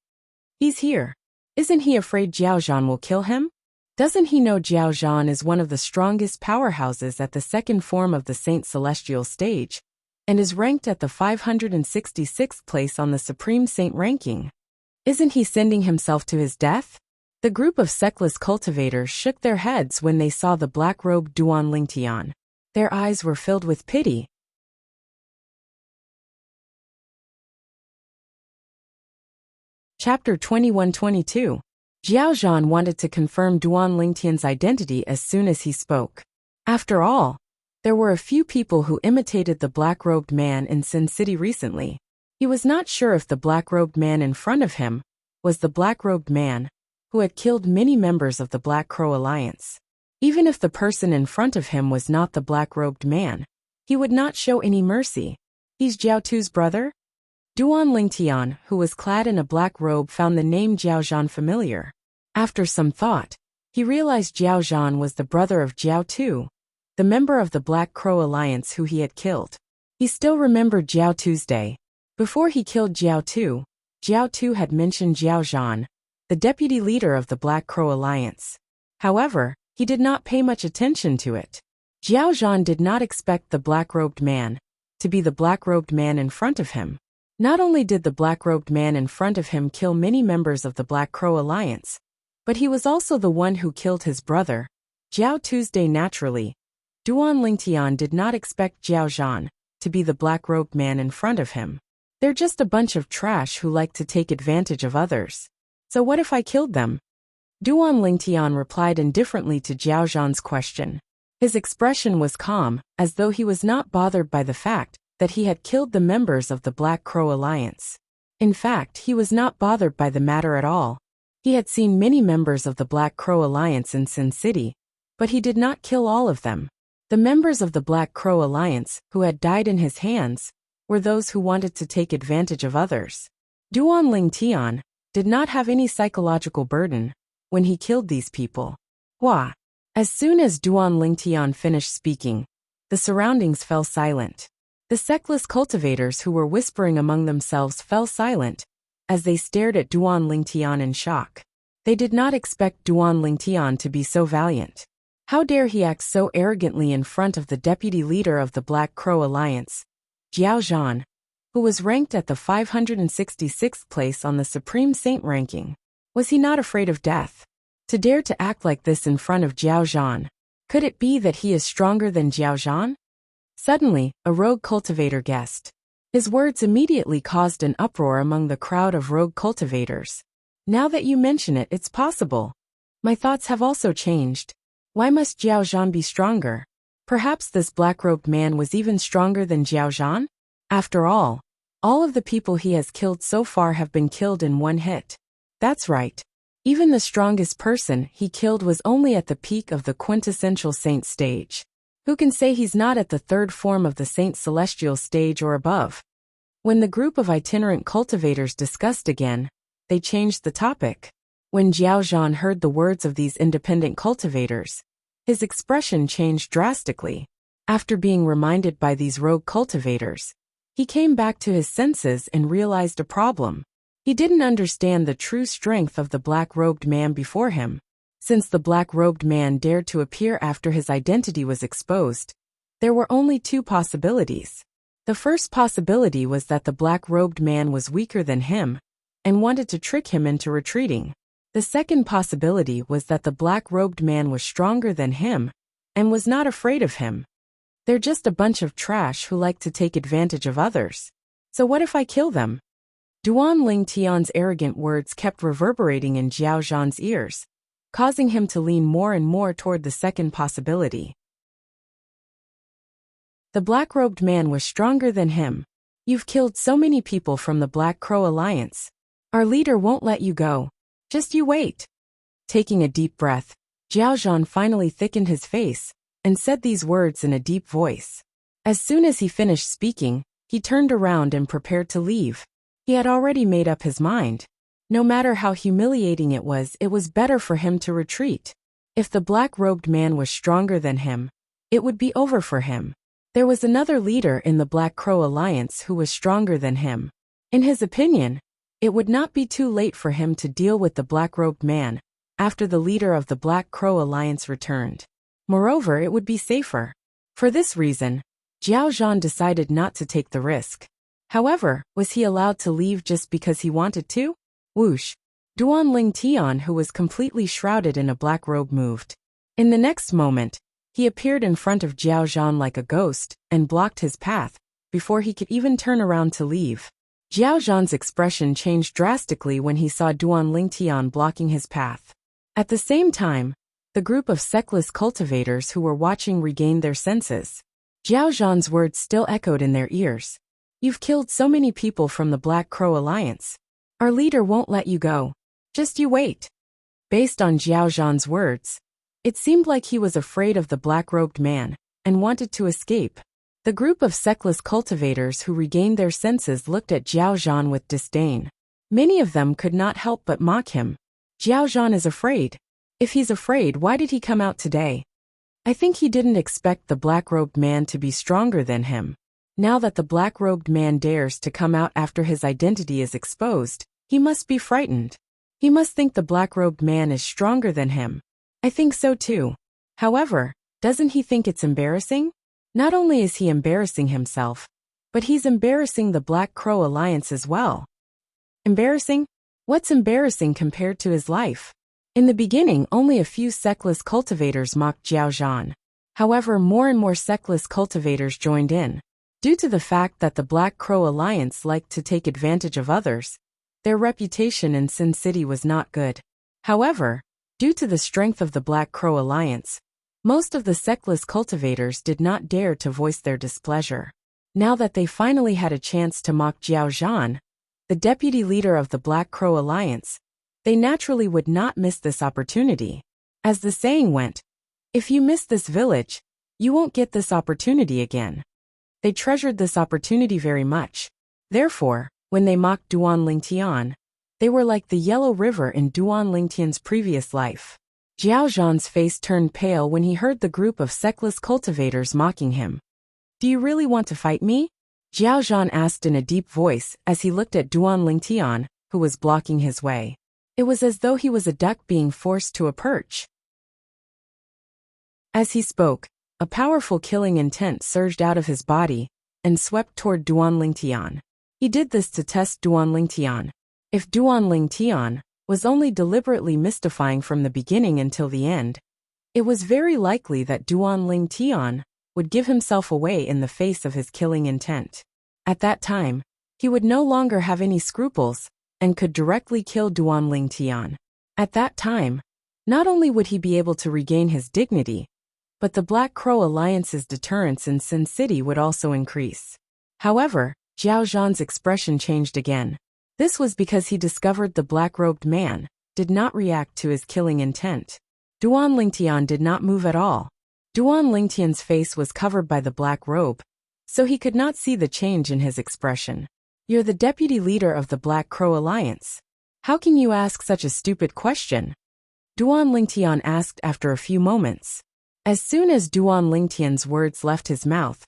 [SPEAKER 1] He's here. Isn't he afraid Jiao Zhan will kill him? Doesn't he know Jiao Zhan is one of the strongest powerhouses at the second form of the Saint Celestial stage, and is ranked at the 566th place on the Supreme Saint ranking? Isn't he sending himself to his death? The group of sectless cultivators shook their heads when they saw the black-robed Duan Lingtian. Their eyes were filled with pity. Chapter 21-22. Jiao Zhan wanted to confirm Duan Lingtian's identity as soon as he spoke. After all, there were a few people who imitated the black-robed man in Sin City recently. He was not sure if the black-robed man in front of him was the black-robed man who had killed many members of the Black Crow Alliance. Even if the person in front of him was not the black-robed man, he would not show any mercy. He's Jiao Tu's brother? Duan Lingtian, who was clad in a black robe, found the name Jiao Zhan familiar. After some thought, he realized Jiao Zhan was the brother of Jiao Tu, the member of the Black Crow Alliance who he had killed. He still remembered Jiao Tu's day. Before he killed Jiao Tu had mentioned Jiao Zhan, the deputy leader of the Black Crow Alliance. However, he did not pay much attention to it. Jiao Zhan did not expect the black-robed man to be the black-robed man in front of him. Not only did the black-robed man in front of him kill many members of the Black Crow Alliance, but he was also the one who killed his brother, Jiao Tuesday. Naturally, Duan Lingtian did not expect Jiao Zhan to be the black-robed man in front of him. They're just a bunch of trash who like to take advantage of others. So what if I killed them? Duan Lingtian replied indifferently to Jiao Zhan's question. His expression was calm, as though he was not bothered by the fact that he had killed the members of the Black Crow Alliance. In fact, he was not bothered by the matter at all. He had seen many members of the Black Crow Alliance in Sin City, but he did not kill all of them. The members of the Black Crow Alliance who had died in his hands were those who wanted to take advantage of others. Duan Lingtian did not have any psychological burden when he killed these people. Hua! As soon as Duan Lingtian finished speaking, the surroundings fell silent. The sectless cultivators who were whispering among themselves fell silent as they stared at Duan Lingtian in shock. They did not expect Duan Lingtian to be so valiant. How dare he act so arrogantly in front of the deputy leader of the Black Crow Alliance, Jiao Zhan, who was ranked at the 566th place on the Supreme Saint ranking. Was he not afraid of death? To dare to act like this in front of Jiao Zhan. Could it be that he is stronger than Jiao Zhan? Suddenly, a rogue cultivator guessed. His words immediately caused an uproar among the crowd of rogue cultivators. Now that you mention it, it's possible. My thoughts have also changed. Why must Jiao Zhan be stronger? Perhaps this black-robed man was even stronger than Jiao Zhan? After all of the people he has killed so far have been killed in one hit. That's right. Even the strongest person he killed was only at the peak of the quintessential saint stage. Who can say he's not at the third form of the saint celestial stage or above? When the group of itinerant cultivators discussed again, they changed the topic. When Jiao Zhan heard the words of these independent cultivators, his expression changed drastically. After being reminded by these rogue cultivators, he came back to his senses and realized a problem. He didn't understand the true strength of the black-robed man before him. Since the black-robed man dared to appear after his identity was exposed, there were only two possibilities. The first possibility was that the black-robed man was weaker than him and wanted to trick him into retreating. The second possibility was that the black-robed man was stronger than him and was not afraid of him. They're just a bunch of trash who like to take advantage of others. So what if I kill them? Duan Ling Tian's arrogant words kept reverberating in Jiao Zhan's ears, causing him to lean more and more toward the second possibility. The black-robed man was stronger than him. You've killed so many people from the Black Crow Alliance. Our leader won't let you go. Just you wait. Taking a deep breath, Jiao Zhan finally thickened his face and said these words in a deep voice. As soon as he finished speaking, he turned around and prepared to leave. He had already made up his mind. No matter how humiliating it was better for him to retreat. If the black-robed man was stronger than him, it would be over for him. There was another leader in the Black Crow Alliance who was stronger than him. In his opinion, it would not be too late for him to deal with the black-robed man after the leader of the Black Crow Alliance returned. Moreover, it would be safer. For this reason, Jiao Zhan decided not to take the risk. However, was he allowed to leave just because he wanted to? Whoosh! Duan Ling Tian, who was completely shrouded in a black robe, moved. In the next moment, he appeared in front of Jiao Zhan like a ghost and blocked his path before he could even turn around to leave. Jiao Zhan's expression changed drastically when he saw Duan Ling Tian blocking his path. At the same time, the group of sectless cultivators who were watching regained their senses. Jiao Zhan's words still echoed in their ears. You've killed so many people from the Black Crow Alliance. Our leader won't let you go. Just you wait. Based on Jiao Zhan's words, it seemed like he was afraid of the black-robed man and wanted to escape. The group of sectless cultivators who regained their senses looked at Jiao Zhan with disdain. Many of them could not help but mock him. Jiao Zhan is afraid. If he's afraid, why did he come out today? I think he didn't expect the black-robed man to be stronger than him. Now that the black-robed man dares to come out after his identity is exposed, he must be frightened. He must think the black-robed man is stronger than him. I think so too. However, doesn't he think it's embarrassing? Not only is he embarrassing himself, but he's embarrassing the Black Crow Alliance as well. Embarrassing? What's embarrassing compared to his life? In the beginning, only a few sectless cultivators mocked Jiao Zhan. However, more and more sectless cultivators joined in. Due to the fact that the Black Crow Alliance liked to take advantage of others, their reputation in Sin City was not good. However, due to the strength of the Black Crow Alliance, most of the sectless cultivators did not dare to voice their displeasure. Now that they finally had a chance to mock Jiao Zhan, the deputy leader of the Black Crow Alliance, they naturally would not miss this opportunity. As the saying went, if you miss this village, you won't get this opportunity again. They treasured this opportunity very much. Therefore, when they mocked Duan Ling Tian, they were like the Yellow River in Duan Ling Tian's previous life. Jiao Zhan's face turned pale when he heard the group of sectless cultivators mocking him. Do you really want to fight me? Jiao Zhan asked in a deep voice as he looked at Duan Ling Tian, who was blocking his way. It was as though he was a duck being forced to a perch. As he spoke, a powerful killing intent surged out of his body and swept toward Duan Ling Tian. He did this to test Duan Ling Tian. If Duan Ling Tian was only deliberately mystifying from the beginning until the end, it was very likely that Duan Ling Tian would give himself away in the face of his killing intent. At that time, he would no longer have any scruples and could directly kill Duan Lingtian. At that time, not only would he be able to regain his dignity, but the Black Crow Alliance's deterrence in Sin City would also increase. However, Zhao Zhan's expression changed again. This was because he discovered the black-robed man did not react to his killing intent. Duan Lingtian did not move at all. Duan Lingtian's face was covered by the black robe, so he could not see the change in his expression. You're the deputy leader of the Black Crow Alliance. How can you ask such a stupid question? Duan Lingtian asked after a few moments. As soon as Duan Lingtian's words left his mouth,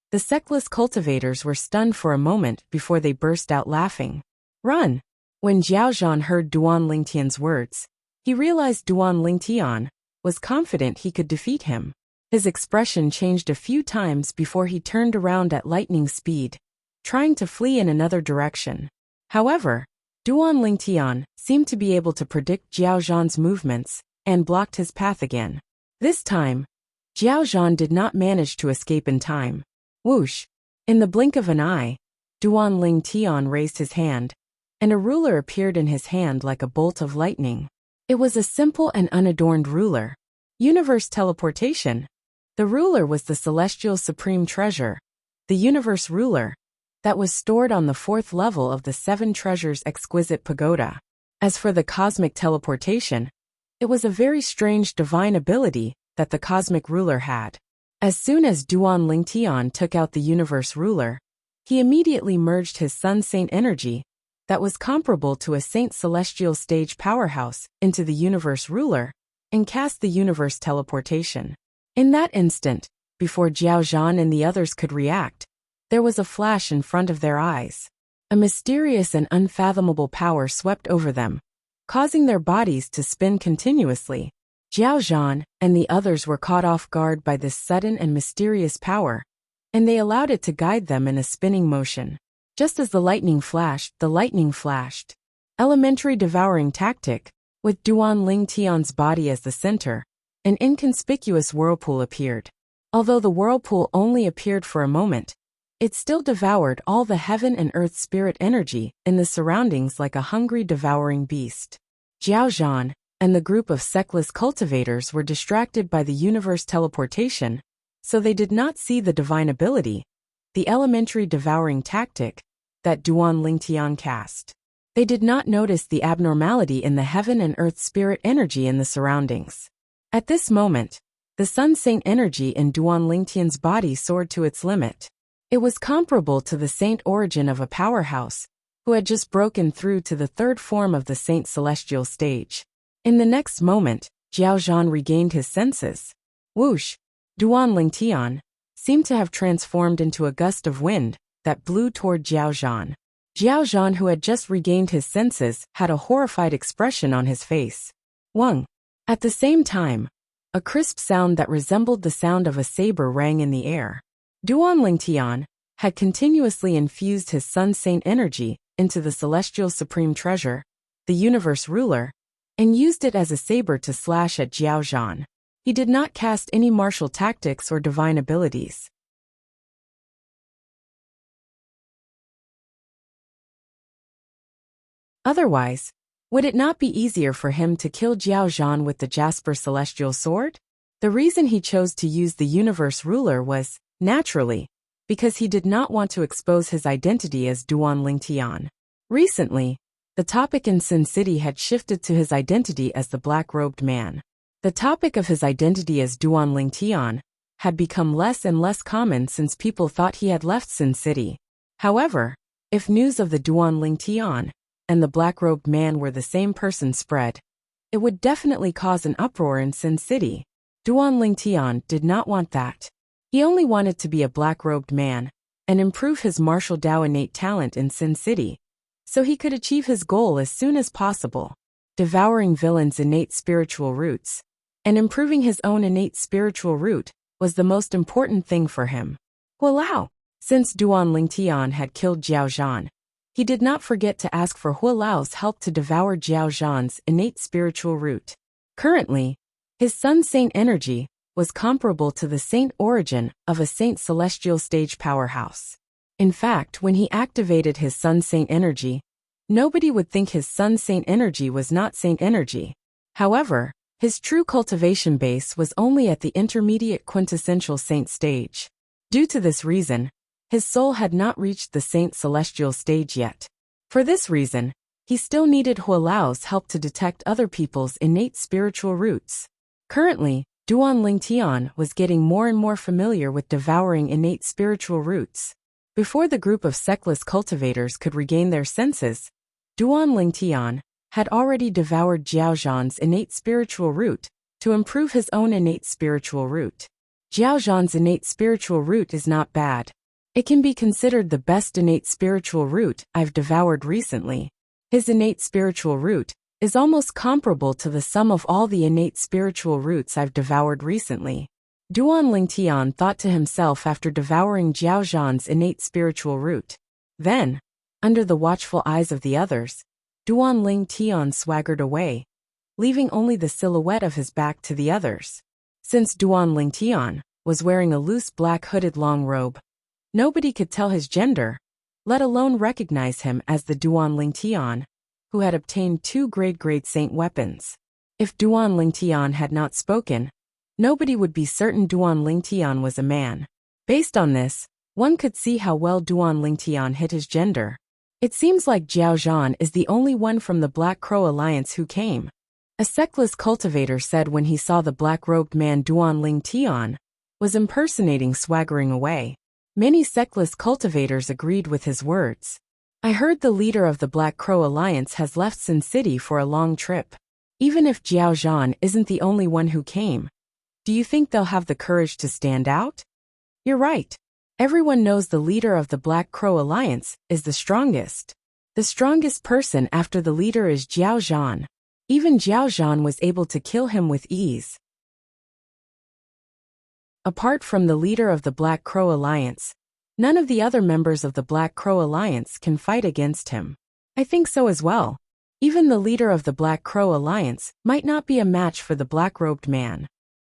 [SPEAKER 1] the Sectless cultivators were stunned for a moment before they burst out laughing. Run! When Zhao Zhan heard Duan Lingtian's words, he realized Duan Lingtian was confident he could defeat him. His expression changed a few times before he turned around at lightning speed, trying to flee in another direction. However, Duan Lingtian seemed to be able to predict Zhao Zhan's movements and blocked his path again. This time, Zhao Zhan did not manage to escape in time. Whoosh! In the blink of an eye, Duan Lingtian raised his hand, and a ruler appeared in his hand like a bolt of lightning. It was a simple and unadorned ruler. Universe teleportation. The ruler was the celestial supreme treasure, the universe ruler, that was stored on the 4th level of the 7 treasures exquisite pagoda. As for the cosmic teleportation, it was a very strange divine ability that the cosmic ruler had. As soon as Duan Lingtian took out the universe ruler, he immediately merged his Sun Saint energy, that was comparable to a Saint Celestial stage powerhouse, into the universe ruler, and cast the universe teleportation. In that instant, before Zhao Zhan and the others could react, there was a flash in front of their eyes. A mysterious and unfathomable power swept over them, causing their bodies to spin continuously. Zhao Zhan and the others were caught off guard by this sudden and mysterious power, and they allowed it to guide them in a spinning motion. Just as the lightning flashed. Elementary devouring tactic, with Duan Lingtian's body as the center, an inconspicuous whirlpool appeared. Although the whirlpool only appeared for a moment, it still devoured all the heaven and earth spirit energy in the surroundings like a hungry devouring beast. Zhao Zhan and the group of Sectless cultivators were distracted by the universe teleportation, so they did not see the divine ability, the elementary devouring tactic, that Duan Lingtian cast. They did not notice the abnormality in the heaven and earth spirit energy in the surroundings. At this moment, the Sun Saint energy in Duan Lingtian's body soared to its limit. It was comparable to the saint origin of a powerhouse, who had just broken through to the 3rd form of the Saint Celestial stage. In the next moment, Zhao Zhan regained his senses. Whoosh! Duan Lingtian seemed to have transformed into a gust of wind that blew toward Zhao Zhan. Zhao Zhan, who had just regained his senses, had a horrified expression on his face. Wang! At the same time, a crisp sound that resembled the sound of a saber rang in the air. Duan Lingtian had continuously infused his Sun Saint energy into the celestial supreme treasure, the universe ruler, and used it as a saber to slash at Zhao Zhan. He did not cast any martial tactics or divine abilities. Otherwise, would it not be easier for him to kill Zhao Zhan with the Jasper Celestial Sword? The reason he chose to use the universe ruler was, naturally, because he did not want to expose his identity as Duan Lingtian. Recently, the topic in Sin City had shifted to his identity as the black-robed man. The topic of his identity as Duan Lingtian had become less and less common since people thought he had left Sin City. However, if news of the Duan Lingtian and the black-robed man were the same person spread, it would definitely cause an uproar in Sin City. Duan Lingtian did not want that. He only wanted to be a black-robed man and improve his martial Dao innate talent in Sin City, so he could achieve his goal as soon as possible, devouring villains' innate spiritual roots, and improving his own innate spiritual root was the most important thing for him. Hualao! Since Duan Lingtian had killed Zhao Zhan, he did not forget to ask for Hualao's help to devour Zhao Zhan's innate spiritual root. Currently, his Sun Saint energy was comparable to the saint origin of a Saint Celestial stage powerhouse. In fact, when he activated his Sun Saint energy, nobody would think his Sun Saint energy was not Saint energy. However, his true cultivation base was only at the intermediate quintessential Saint stage. Due to this reason, his soul had not reached the Saint celestial stage yet. For this reason, he still needed Hualao's help to detect other people's innate spiritual roots. Currently, Duan Lingtian was getting more and more familiar with devouring innate spiritual roots. Before the group of sectless cultivators could regain their senses, Duan Lingtian had already devoured Jiao Zhan's innate spiritual root to improve his own innate spiritual root. Jiao Zhan's innate spiritual root is not bad. It can be considered the best innate spiritual root I've devoured recently. His innate spiritual root is almost comparable to the sum of all the innate spiritual roots I've devoured recently. Duan Lingtian thought to himself after devouring Jiao Zhan's innate spiritual root. Then, under the watchful eyes of the others, Duan Lingtian swaggered away, leaving only the silhouette of his back to the others. Since Duan Lingtian was wearing a loose black hooded long robe, nobody could tell his gender, let alone recognize him as the Duan Lingtian, who had obtained 2 grade saint weapons. If Duan Lingtian had not spoken, nobody would be certain Duan Lingtian was a man. Based on this, one could see how well Duan Lingtian hit his gender. It seems like Jiao Zhan is the only one from the Black Crow Alliance who came. A sectless cultivator said when he saw the black-robed man Duan Lingtian was impersonating swaggering away. Many sectless cultivators agreed with his words. I heard the leader of the Black Crow Alliance has left Sin City for a long trip. Even if Jiao Zhan isn't the only one who came, do you think they'll have the courage to stand out? You're right. Everyone knows the leader of the Black Crow Alliance is the strongest. The strongest person after the leader is Jiao Zhan. Even Jiao Zhan was able to kill him with ease. Apart from the leader of the Black Crow Alliance, none of the other members of the Black Crow Alliance can fight against him. I think so as well. Even the leader of the Black Crow Alliance might not be a match for the black-robed man.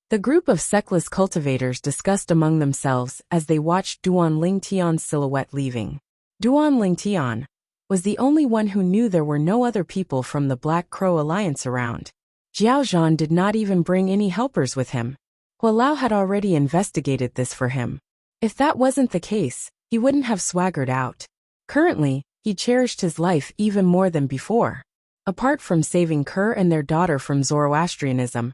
[SPEAKER 1] The group of sectless cultivators discussed among themselves as they watched Duan Lingtian's silhouette leaving. Duan Lingtian was the only one who knew there were no other people from the Black Crow Alliance around. Jiao Zhan did not even bring any helpers with him. Hualao had already investigated this for him. If that wasn't the case, he wouldn't have swaggered out. Currently, he cherished his life even more than before. Apart from saving Kerr and their daughter from Zoroastrianism,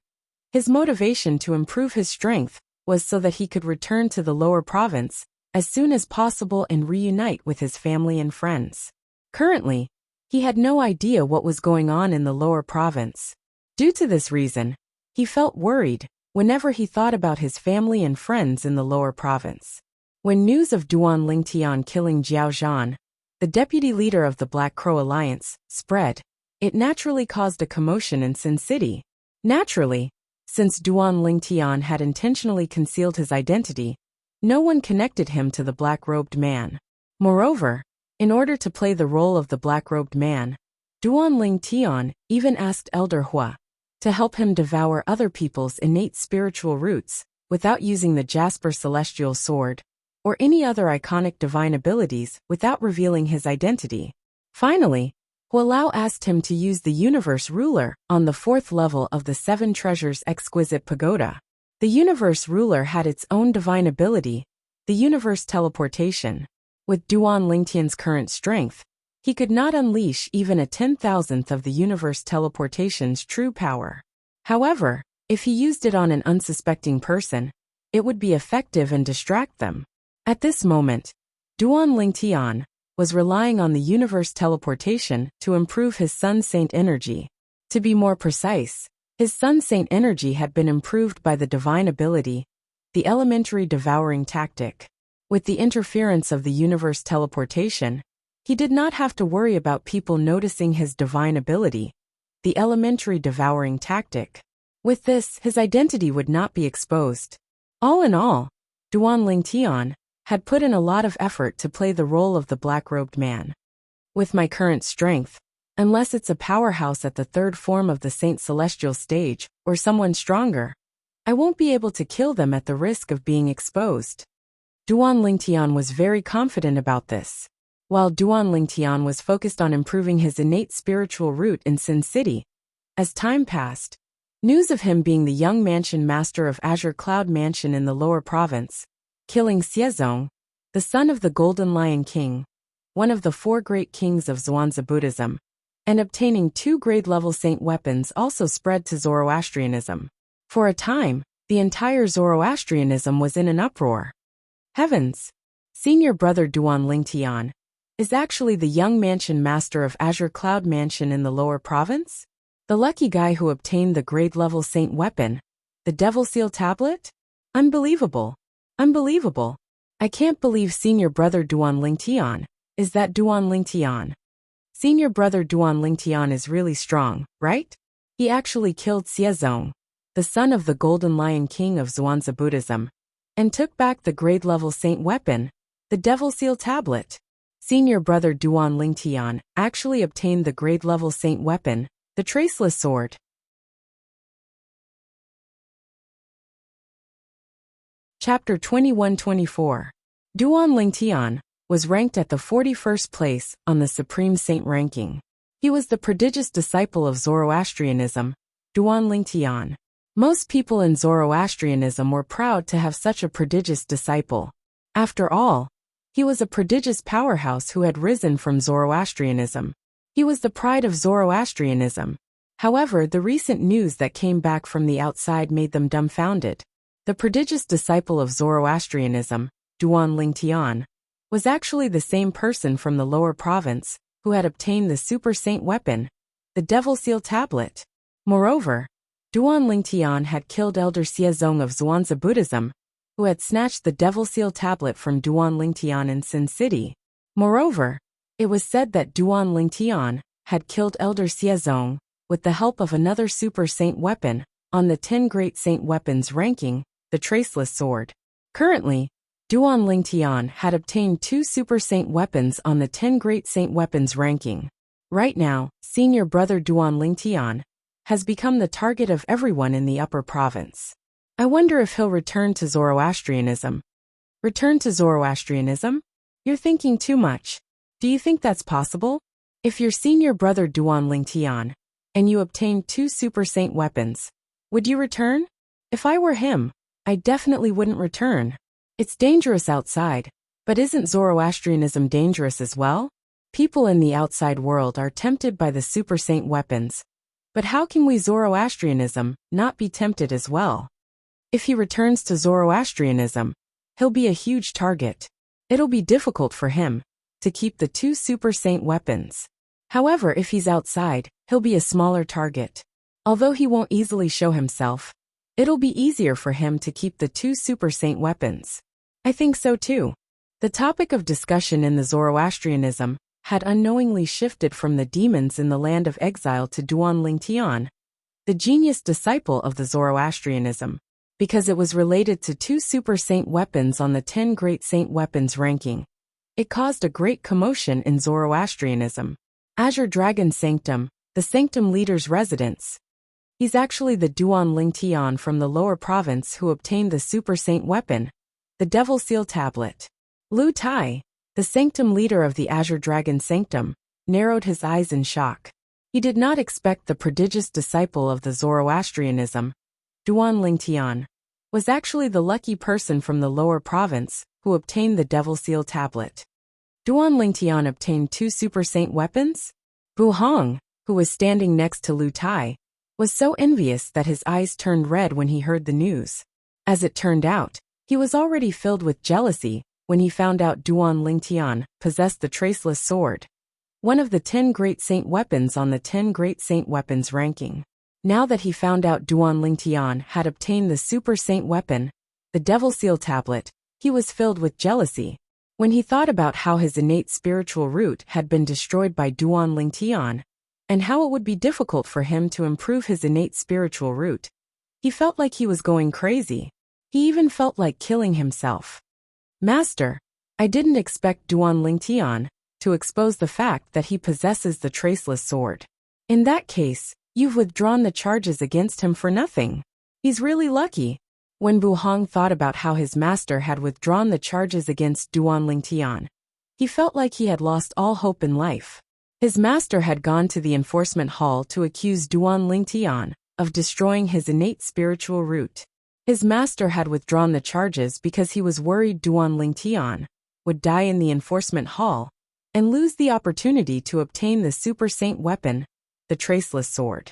[SPEAKER 1] his motivation to improve his strength was so that he could return to the lower province as soon as possible and reunite with his family and friends. Currently, he had no idea what was going on in the lower province. Due to this reason, he felt worried whenever he thought about his family and friends in the lower province. When news of Duan Lingtian killing Jiao Zhan, the deputy leader of the Black Crow Alliance, spread, it naturally caused a commotion in Sin City. Naturally, since Duan Lingtian had intentionally concealed his identity, no one connected him to the black-robed man. Moreover, in order to play the role of the black-robed man, Duan Lingtian even asked Elder Hua to help him devour other people's innate spiritual roots without using the Jasper Celestial Sword or any other iconic divine abilities without revealing his identity. Finally, Hualao asked him to use the Universe Ruler on the 4th level of the 7 Treasures Exquisite Pagoda. The Universe Ruler had its own divine ability, the Universe Teleportation. With Duan Lingtian's current strength, he could not unleash even a 10,000th of the Universe Teleportation's true power. However, if he used it on an unsuspecting person, it would be effective and distract them. At this moment, Duan Lingtian was relying on the Universe Teleportation to improve his Sun Saint energy. To be more precise, his Sun Saint energy had been improved by the divine ability, the Elementary Devouring Tactic. With the interference of the Universe Teleportation, he did not have to worry about people noticing his divine ability, the Elementary Devouring Tactic. With this, his identity would not be exposed. All in all, Duan Lingtian had put in a lot of effort to play the role of the black-robed man. With my current strength, unless it's a powerhouse at the 3rd form of the Saint Celestial stage or someone stronger, I won't be able to kill them at the risk of being exposed. Duan Lingtian was very confident about this. While Duan Lingtian was focused on improving his innate spiritual root in Sin City, as time passed, news of him being the young mansion master of Azure Cloud Mansion in the lower province, killing Xiezong, the son of the Golden Lion King, one of the 4 great kings of Zhuangzi Buddhism, and obtaining 2 grade-level saint weapons also spread to Zoroastrianism. For a time, the entire Zoroastrianism was in an uproar. Heavens! Senior brother Duan Lingtian is actually the young mansion master of Azure Cloud Mansion in the lower province? The lucky guy who obtained the grade-level saint weapon, the Devil Seal tablet? Unbelievable! Unbelievable! I can't believe senior brother Duan Lingtian. Is that Duan Lingtian? Senior brother Duan Lingtian is really strong, right? He actually killed Xiezong, the son of the Golden Lion King of Zhuangzi Buddhism, and took back the grade-level saint weapon, the Devil Seal tablet. Senior brother Duan Lingtian actually obtained the grade-level saint weapon, the Traceless Sword. Chapter 21-24. Duan Lingtian was ranked at the 41st place on the Supreme Saint ranking. He was the prodigious disciple of Zoroastrianism, Duan Lingtian. Most people in Zoroastrianism were proud to have such a prodigious disciple. After all, he was a prodigious powerhouse who had risen from Zoroastrianism. He was the pride of Zoroastrianism. However, the recent news that came back from the outside made them dumbfounded. The prodigious disciple of Zoroastrianism, Duan Lingtian, was actually the same person from the lower province who had obtained the super saint weapon, the Devil Seal tablet. Moreover, Duan Lingtian had killed Elder Xiezong of Zhuangzi Buddhism, who had snatched the Devil Seal tablet from Duan Lingtian in Sin City. Moreover, it was said that Duan Lingtian had killed Elder Xiezong with the help of another super saint weapon on the 10 great saint weapons ranking, the Traceless Sword. Currently, Duan Lingtian had obtained 2 super saint weapons on the 10 great saint weapons ranking. Right now, senior brother Duan Lingtian has become the target of everyone in the upper province. I wonder if he'll return to Zoroastrianism. Return to Zoroastrianism? You're thinking too much. Do you think that's possible? If you're senior brother Duan Lingtian, and you obtained 2 super saint weapons, would you return? If I were him, I definitely wouldn't return. It's dangerous outside, but isn't Zoroastrianism dangerous as well? People in the outside world are tempted by the super saint weapons. But how can we Zoroastrianism not be tempted as well? If he returns to Zoroastrianism, he'll be a huge target. It'll be difficult for him to keep the 2 super saint weapons. However, if he's outside, he'll be a smaller target. Although he won't easily show himself, it'll be easier for him to keep the 2 super saint weapons. I think so too. The topic of discussion in the Zoroastrianism had unknowingly shifted from the demons in the land of exile to Duan Lingtian, the genius disciple of the Zoroastrianism, because it was related to 2 super saint weapons on the 10 great saint weapons ranking. It caused a great commotion in Zoroastrianism. Azure Dragon Sanctum, the sanctum leader's residence. He's actually the Duan Lingtian from the lower province who obtained the super saint weapon, the Devil Seal tablet. Lu Tai, the sanctum leader of the Azure Dragon Sanctum, narrowed his eyes in shock. He did not expect the prodigious disciple of the Zoroastrianism, Duan Lingtian, was actually the lucky person from the lower province who obtained the Devil Seal tablet. Duan Lingtian obtained 2 super saint weapons? Bu Hong, who was standing next to Lu Tai, was so envious that his eyes turned red when he heard the news. As it turned out, he was already filled with jealousy when he found out Duan Lingtian possessed the Traceless Sword, one of the 10 great saint weapons on the 10 great saint weapons ranking. Now that he found out Duan Lingtian had obtained the super saint weapon, the Devil Seal tablet, he was filled with jealousy. When he thought about how his innate spiritual root had been destroyed by Duan Lingtian, and how it would be difficult for him to improve his innate spiritual root, he felt like he was going crazy. He even felt like killing himself. Master, I didn't expect Duan Lingtian to expose the fact that he possesses the Traceless Sword. In that case, you've withdrawn the charges against him for nothing. He's really lucky. When Buhong thought about how his master had withdrawn the charges against Duan Lingtian, he felt like he had lost all hope in life. His master had gone to the enforcement hall to accuse Duan Lingtian of destroying his innate spiritual root. His master had withdrawn the charges because he was worried Duan Lingtian would die in the enforcement hall and lose the opportunity to obtain the super saint weapon, the Traceless Sword.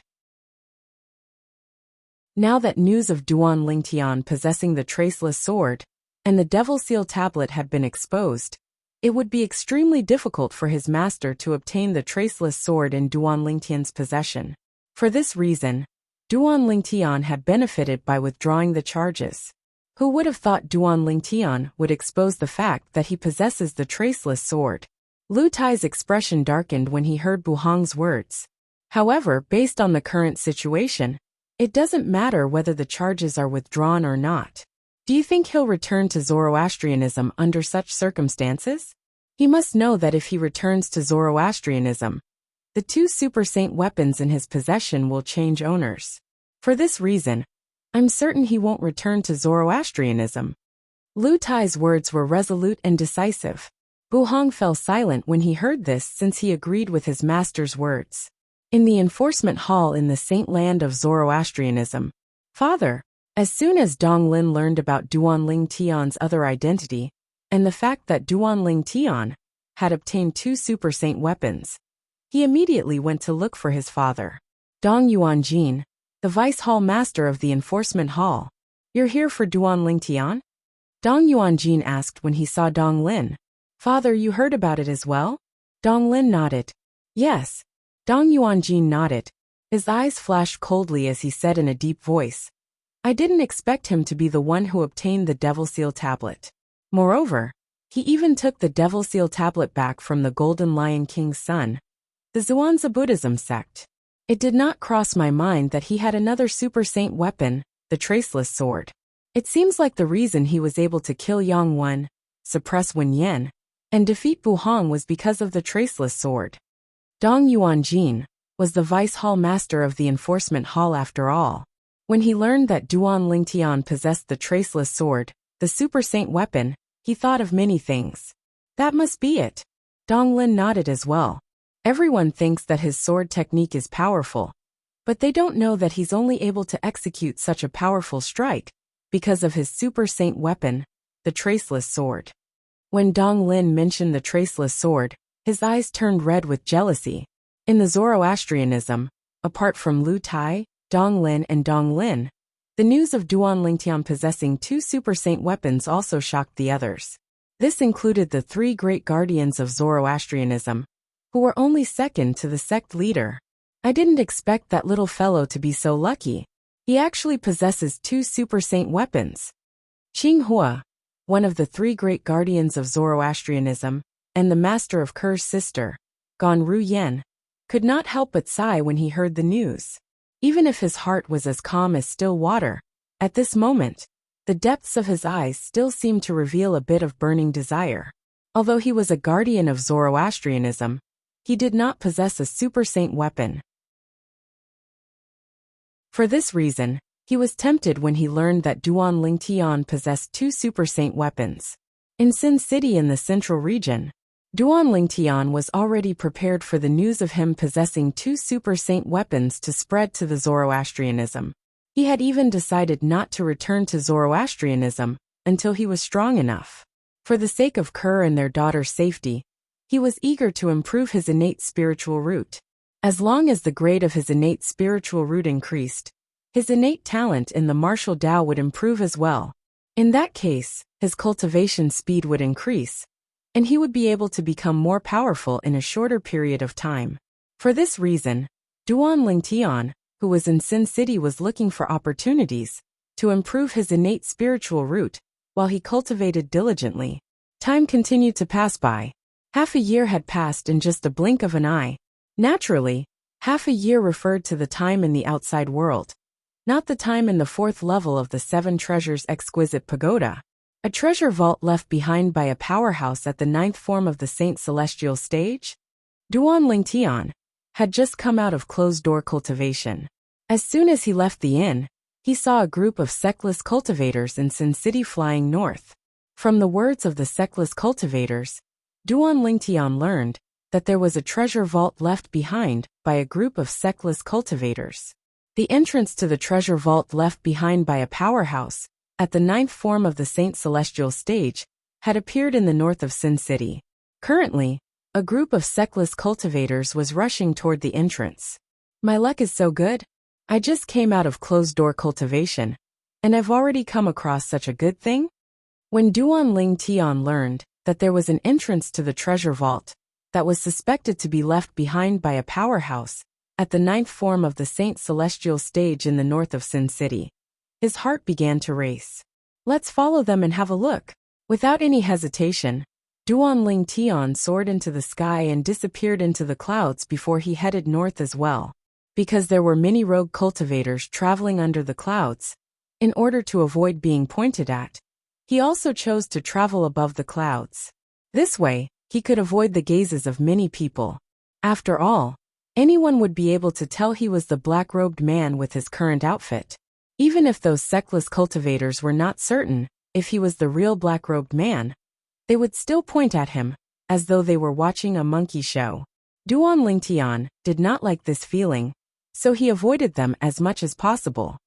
[SPEAKER 1] Now that news of Duan Lingtian possessing the Traceless Sword and the Devil Seal tablet had been exposed, it would be extremely difficult for his master to obtain the Traceless Sword in Duan Lingtian's possession. For this reason, Duan Lingtian had benefited by withdrawing the charges. Who would have thought Duan Lingtian would expose the fact that he possesses the Traceless Sword? Lu Tai's expression darkened when he heard Buhong's words. However, based on the current situation, it doesn't matter whether the charges are withdrawn or not. Do you think he'll return to Zoroastrianism under such circumstances? He must know that if he returns to Zoroastrianism, the two super saint weapons in his possession will change owners. For this reason, I'm certain he won't return to Zoroastrianism. Lu Tai's words were resolute and decisive. Buhong fell silent when he heard this since he agreed with his master's words. In the enforcement hall in the saint land of Zoroastrianism, Father, as soon as Dong Lin learned about Duan Lingtian's other identity and the fact that Duan Lingtian had obtained two super saint weapons, he immediately went to look for his father. Dong Yuanjin, the vice hall master of the enforcement hall. You're here for Duan Lingtian? Dong Yuanjin asked when he saw Dong Lin. Father, you heard about it as well? Dong Lin nodded. Yes. Dong Yuanjin nodded. His eyes flashed coldly as he said in a deep voice, I didn't expect him to be the one who obtained the Devil Seal tablet. Moreover, he even took the Devil Seal tablet back from the Golden Lion King's son, the Zhuangzi Buddhism sect. It did not cross my mind that he had another super saint weapon, the Traceless Sword. It seems like the reason he was able to kill Yang Wen, suppress Wen Yan, and defeat Buhong was because of the Traceless Sword. Dong Yuanjin was the vice hall master of the enforcement hall after all. When he learned that Duan Lingtian possessed the Traceless Sword, the super saint weapon, he thought of many things. That must be it. Dong Lin nodded as well. Everyone thinks that his sword technique is powerful, but they don't know that he's only able to execute such a powerful strike because of his super saint weapon, the Traceless Sword. When Dong Lin mentioned the Traceless Sword, his eyes turned red with jealousy. In the Zoroastrianism, apart from Lu Tai, Dong Lin and Dong Lin, the news of Duan Lingtian possessing two super saint weapons also shocked the others. This included the three great guardians of Zoroastrianism, who were only second to the sect leader. I didn't expect that little fellow to be so lucky. He actually possesses two super saint weapons. Qing Hua, one of the three great guardians of Zoroastrianism, and the master of Ker's sister, Gan Ru Yen, could not help but sigh when he heard the news. Even if his heart was as calm as still water, at this moment, the depths of his eyes still seemed to reveal a bit of burning desire. Although he was a guardian of Zoroastrianism, he did not possess a super saint weapon. For this reason, he was tempted when he learned that Duan Lingtian possessed two super saint weapons. In Sin City in the central region, Duan Lingtian was already prepared for the news of him possessing two super saint weapons to spread to the Zoroastrianism. He had even decided not to return to Zoroastrianism until he was strong enough. For the sake of Ker and their daughter's safety, he was eager to improve his innate spiritual root. As long as the grade of his innate spiritual root increased, his innate talent in the martial Tao would improve as well. In that case, his cultivation speed would increase, and he would be able to become more powerful in a shorter period of time. For this reason, Duan Lingtian, who was in Sin City, was looking for opportunities to improve his innate spiritual root while he cultivated diligently. Time continued to pass by. Half a year had passed in just a blink of an eye. Naturally, half a year referred to the time in the outside world, not the time in the fourth level of the Seven Treasures Exquisite Pagoda, a treasure vault left behind by a powerhouse at the ninth form of the Saint Celestial stage. Duan Lingtian had just come out of closed-door cultivation. As soon as he left the inn, he saw a group of sectless cultivators in Sin City flying north. From the words of the sectless cultivators, Duan Lingtian learned that there was a treasure vault left behind by a group of sectless cultivators. The entrance to the treasure vault left behind by a powerhouse, at the 9th form of the Saint Celestial stage, had appeared in the north of Sin City. Currently, a group of sectless cultivators was rushing toward the entrance. My luck is so good. I just came out of closed-door cultivation, and I've already come across such a good thing? When Duan Lingtian learned that there was an entrance to the treasure vault that was suspected to be left behind by a powerhouse at the 9th form of the Saint Celestial stage in the north of Sin City, his heart began to race. Let's follow them and have a look. Without any hesitation, Duan Lingtian soared into the sky and disappeared into the clouds before he headed north as well. Because there were many rogue cultivators traveling under the clouds, in order to avoid being pointed at, he also chose to travel above the clouds. This way, he could avoid the gazes of many people. After all, anyone would be able to tell he was the black-robed man with his current outfit. Even if those sectless cultivators were not certain if he was the real black-robed man, they would still point at him, as though they were watching a monkey show. Duan Lingtian did not like this feeling, so he avoided them as much as possible.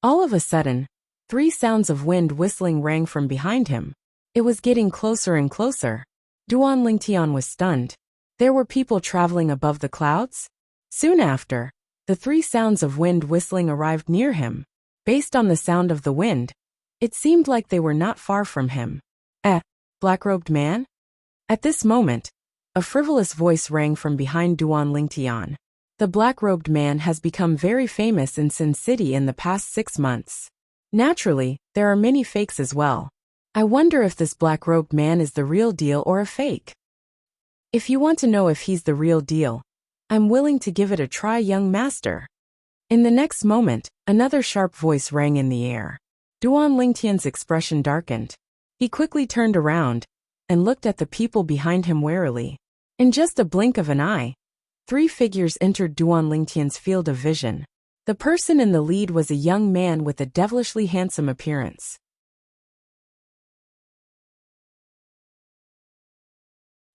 [SPEAKER 1] All of a sudden, 3 sounds of wind whistling rang from behind him. It was getting closer and closer. Duan Lingtian was stunned. There were people traveling above the clouds? Soon after, the 3 sounds of wind whistling arrived near him. Based on the sound of the wind, it seemed like they were not far from him. Black-robed man? At this moment, a frivolous voice rang from behind Duan Lingtian. The black-robed man has become very famous in Sin City in the past 6 months. Naturally, there are many fakes as well. I wonder if this black-robed man is the real deal or a fake. If you want to know if he's the real deal, I'm willing to give it a try, young master. In the next moment, another sharp voice rang in the air. Duan Lingtian's expression darkened. He quickly turned around and looked at the people behind him warily. In just a blink of an eye, 3 figures entered Duan Lingtian's field of vision. The person in the lead was a young man with a devilishly handsome appearance.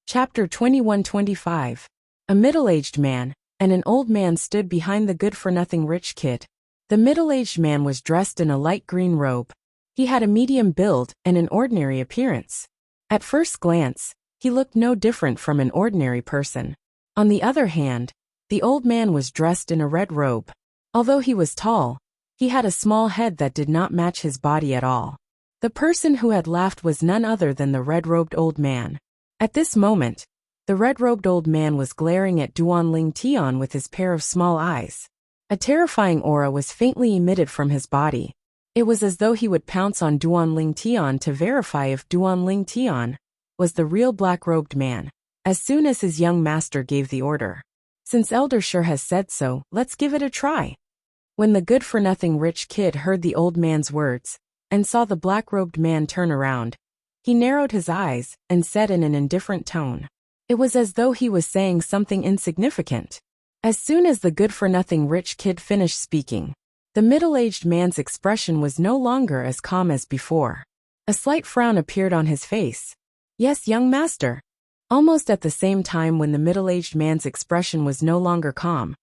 [SPEAKER 1] Chapter 21-25. A middle-aged man and an old man stood behind the good-for-nothing rich kid. The middle-aged man was dressed in a light green robe. He had a medium build and an ordinary appearance. At first glance, he looked no different from an ordinary person. On the other hand, the old man was dressed in a red robe. Although he was tall, he had a small head that did not match his body at all. The person who had laughed was none other than the red-robed old man. At this moment, the red-robed old man was glaring at Duan Lingtian with his pair of small eyes. A terrifying aura was faintly emitted from his body. It was as though he would pounce on Duan Lingtian to verify if Duan Lingtian was the real black-robed man, as soon as his young master gave the order. Since Elder Sure has said so, let's give it a try. When the good-for-nothing rich kid heard the old man's words and saw the black-robed man turn around, he narrowed his eyes and said in an indifferent tone. It was as though he was saying something insignificant. As soon as the good-for-nothing rich kid finished speaking, the middle-aged man's expression was no longer as calm as before. A slight frown appeared on his face. Yes, young master. Almost at the same time when the middle-aged man's expression was no longer calm,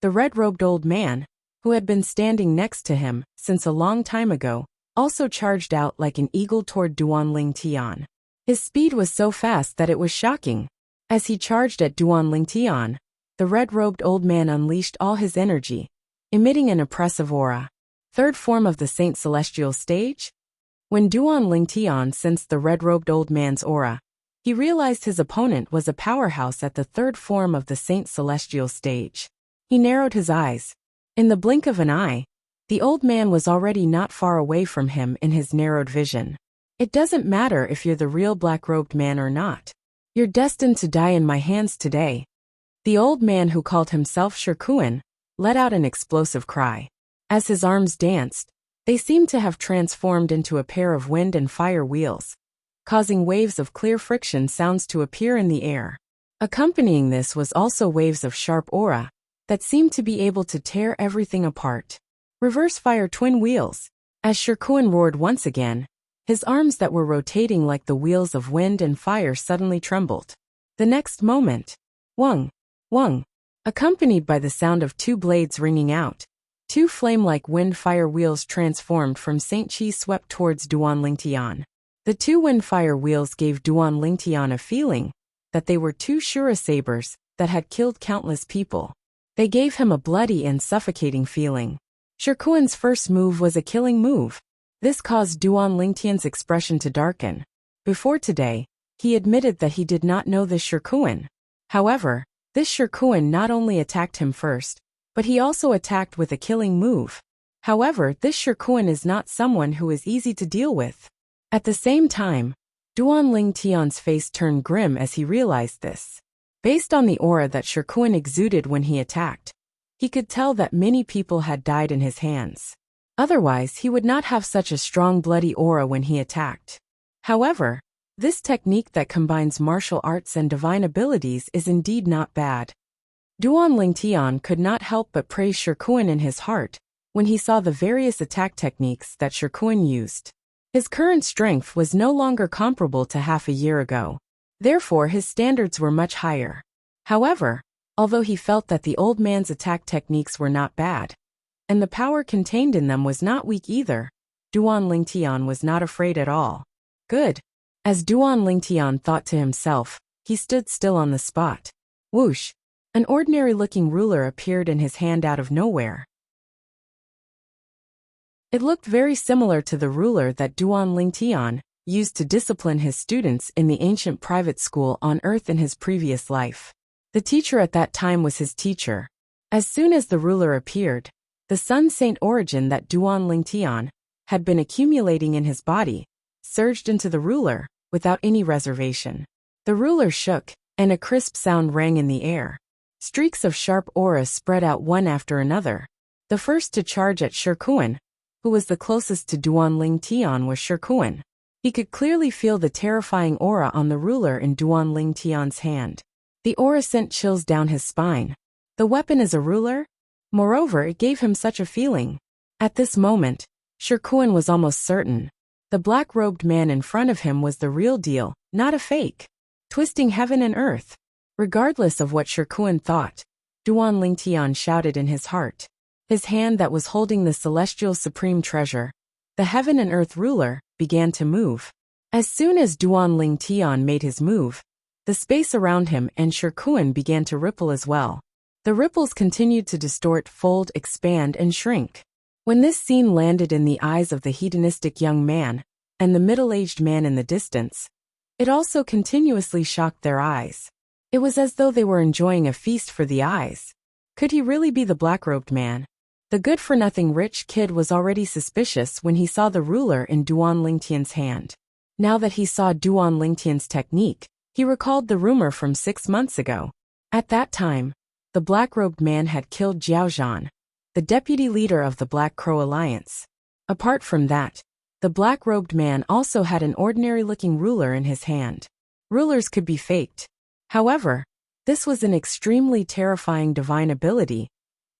[SPEAKER 1] the red-robed old man, who had been standing next to him since a long time ago, also charged out like an eagle toward Duan Lingtian. His speed was so fast that it was shocking. As he charged at Duan Lingtian, the red-robed old man unleashed all his energy, emitting an oppressive aura. 3rd form of the Saint Celestial stage? When Duan Lingtian sensed the red-robed old man's aura, he realized his opponent was a powerhouse at the 3rd form of the Saint Celestial stage. He narrowed his eyes. In the blink of an eye, the old man was already not far away from him in his narrowed vision. It doesn't matter if you're the real black-robed man or not. You're destined to die in my hands today. The old man, who called himself Shirkuan, let out an explosive cry. As his arms danced, they seemed to have transformed into a pair of wind and fire wheels, causing waves of clear friction sounds to appear in the air. Accompanying this was also waves of sharp aura that seemed to be able to tear everything apart. Reverse fire twin wheels. As Shirkuan roared once again, his arms that were rotating like the wheels of wind and fire suddenly trembled. The next moment, wung, wung, accompanied by the sound of two blades ringing out, two flame-like wind-fire wheels transformed from Saint Chi swept towards Duan Lingtian. The two wind-fire wheels gave Duan Lingtian a feeling that they were two Shura sabers that had killed countless people. They gave him a bloody and suffocating feeling. Shirkuan's first move was a killing move. This caused Duan Lingtian's expression to darken. Before today, he admitted that he did not know this Shirkuan. However, this Shirkuan not only attacked him first, but he also attacked with a killing move. However, this Shirkuan is not someone who is easy to deal with. At the same time, Duan Lingtian's face turned grim as he realized this. Based on the aura that Shirkuan exuded when he attacked, he could tell that many people had died in his hands. Otherwise, he would not have such a strong bloody aura when he attacked. However, this technique that combines martial arts and divine abilities is indeed not bad. Duan Lingtian could not help but praise Shirkuan in his heart when he saw the various attack techniques that Shirkuan used. His current strength was no longer comparable to half a year ago. Therefore, his standards were much higher. However, although he felt that the old man's attack techniques were not bad, and the power contained in them was not weak either, Duan Lingtian was not afraid at all. Good. As Duan Lingtian thought to himself, he stood still on the spot. Whoosh! An ordinary-looking ruler appeared in his hand out of nowhere. It looked very similar to the ruler that Duan Lingtian used to discipline his students in the ancient private school on Earth in his previous life. The teacher at that time was his teacher. As soon as the ruler appeared, the Sun Saint origin that Duan Lingtian had been accumulating in his body surged into the ruler without any reservation. The ruler shook, and a crisp sound rang in the air. Streaks of sharp auras spread out one after another. The first to charge at Shirkuan, who was the closest to Duan Lingtian, was Shirkuan. He could clearly feel the terrifying aura on the ruler in Duan Lingtian's hand. The aura sent chills down his spine. The weapon is a ruler? Moreover, it gave him such a feeling. At this moment, Shirkuan was almost certain. The black-robed man in front of him was the real deal, not a fake. Twisting heaven and earth. Regardless of what Shirkuan thought, Duan Lingtian shouted in his heart. His hand that was holding the celestial supreme treasure, the heaven and earth ruler, began to move. As soon as Duan Lingtian made his move, the space around him and Shirkuan began to ripple as well. The ripples continued to distort, fold, expand, and shrink. When this scene landed in the eyes of the hedonistic young man and the middle-aged man in the distance, it also continuously shocked their eyes. It was as though they were enjoying a feast for the eyes. Could he really be the black-robed man? The good-for-nothing rich kid was already suspicious when he saw the ruler in Duan Lingtian's hand. Now that he saw Duan Lingtian's technique, he recalled the rumor from 6 months ago. At that time, the black-robed man had killed Jiaozhan, the deputy leader of the Black Crow Alliance. Apart from that, the black-robed man also had an ordinary-looking ruler in his hand. Rulers could be faked. However, this was an extremely terrifying divine ability,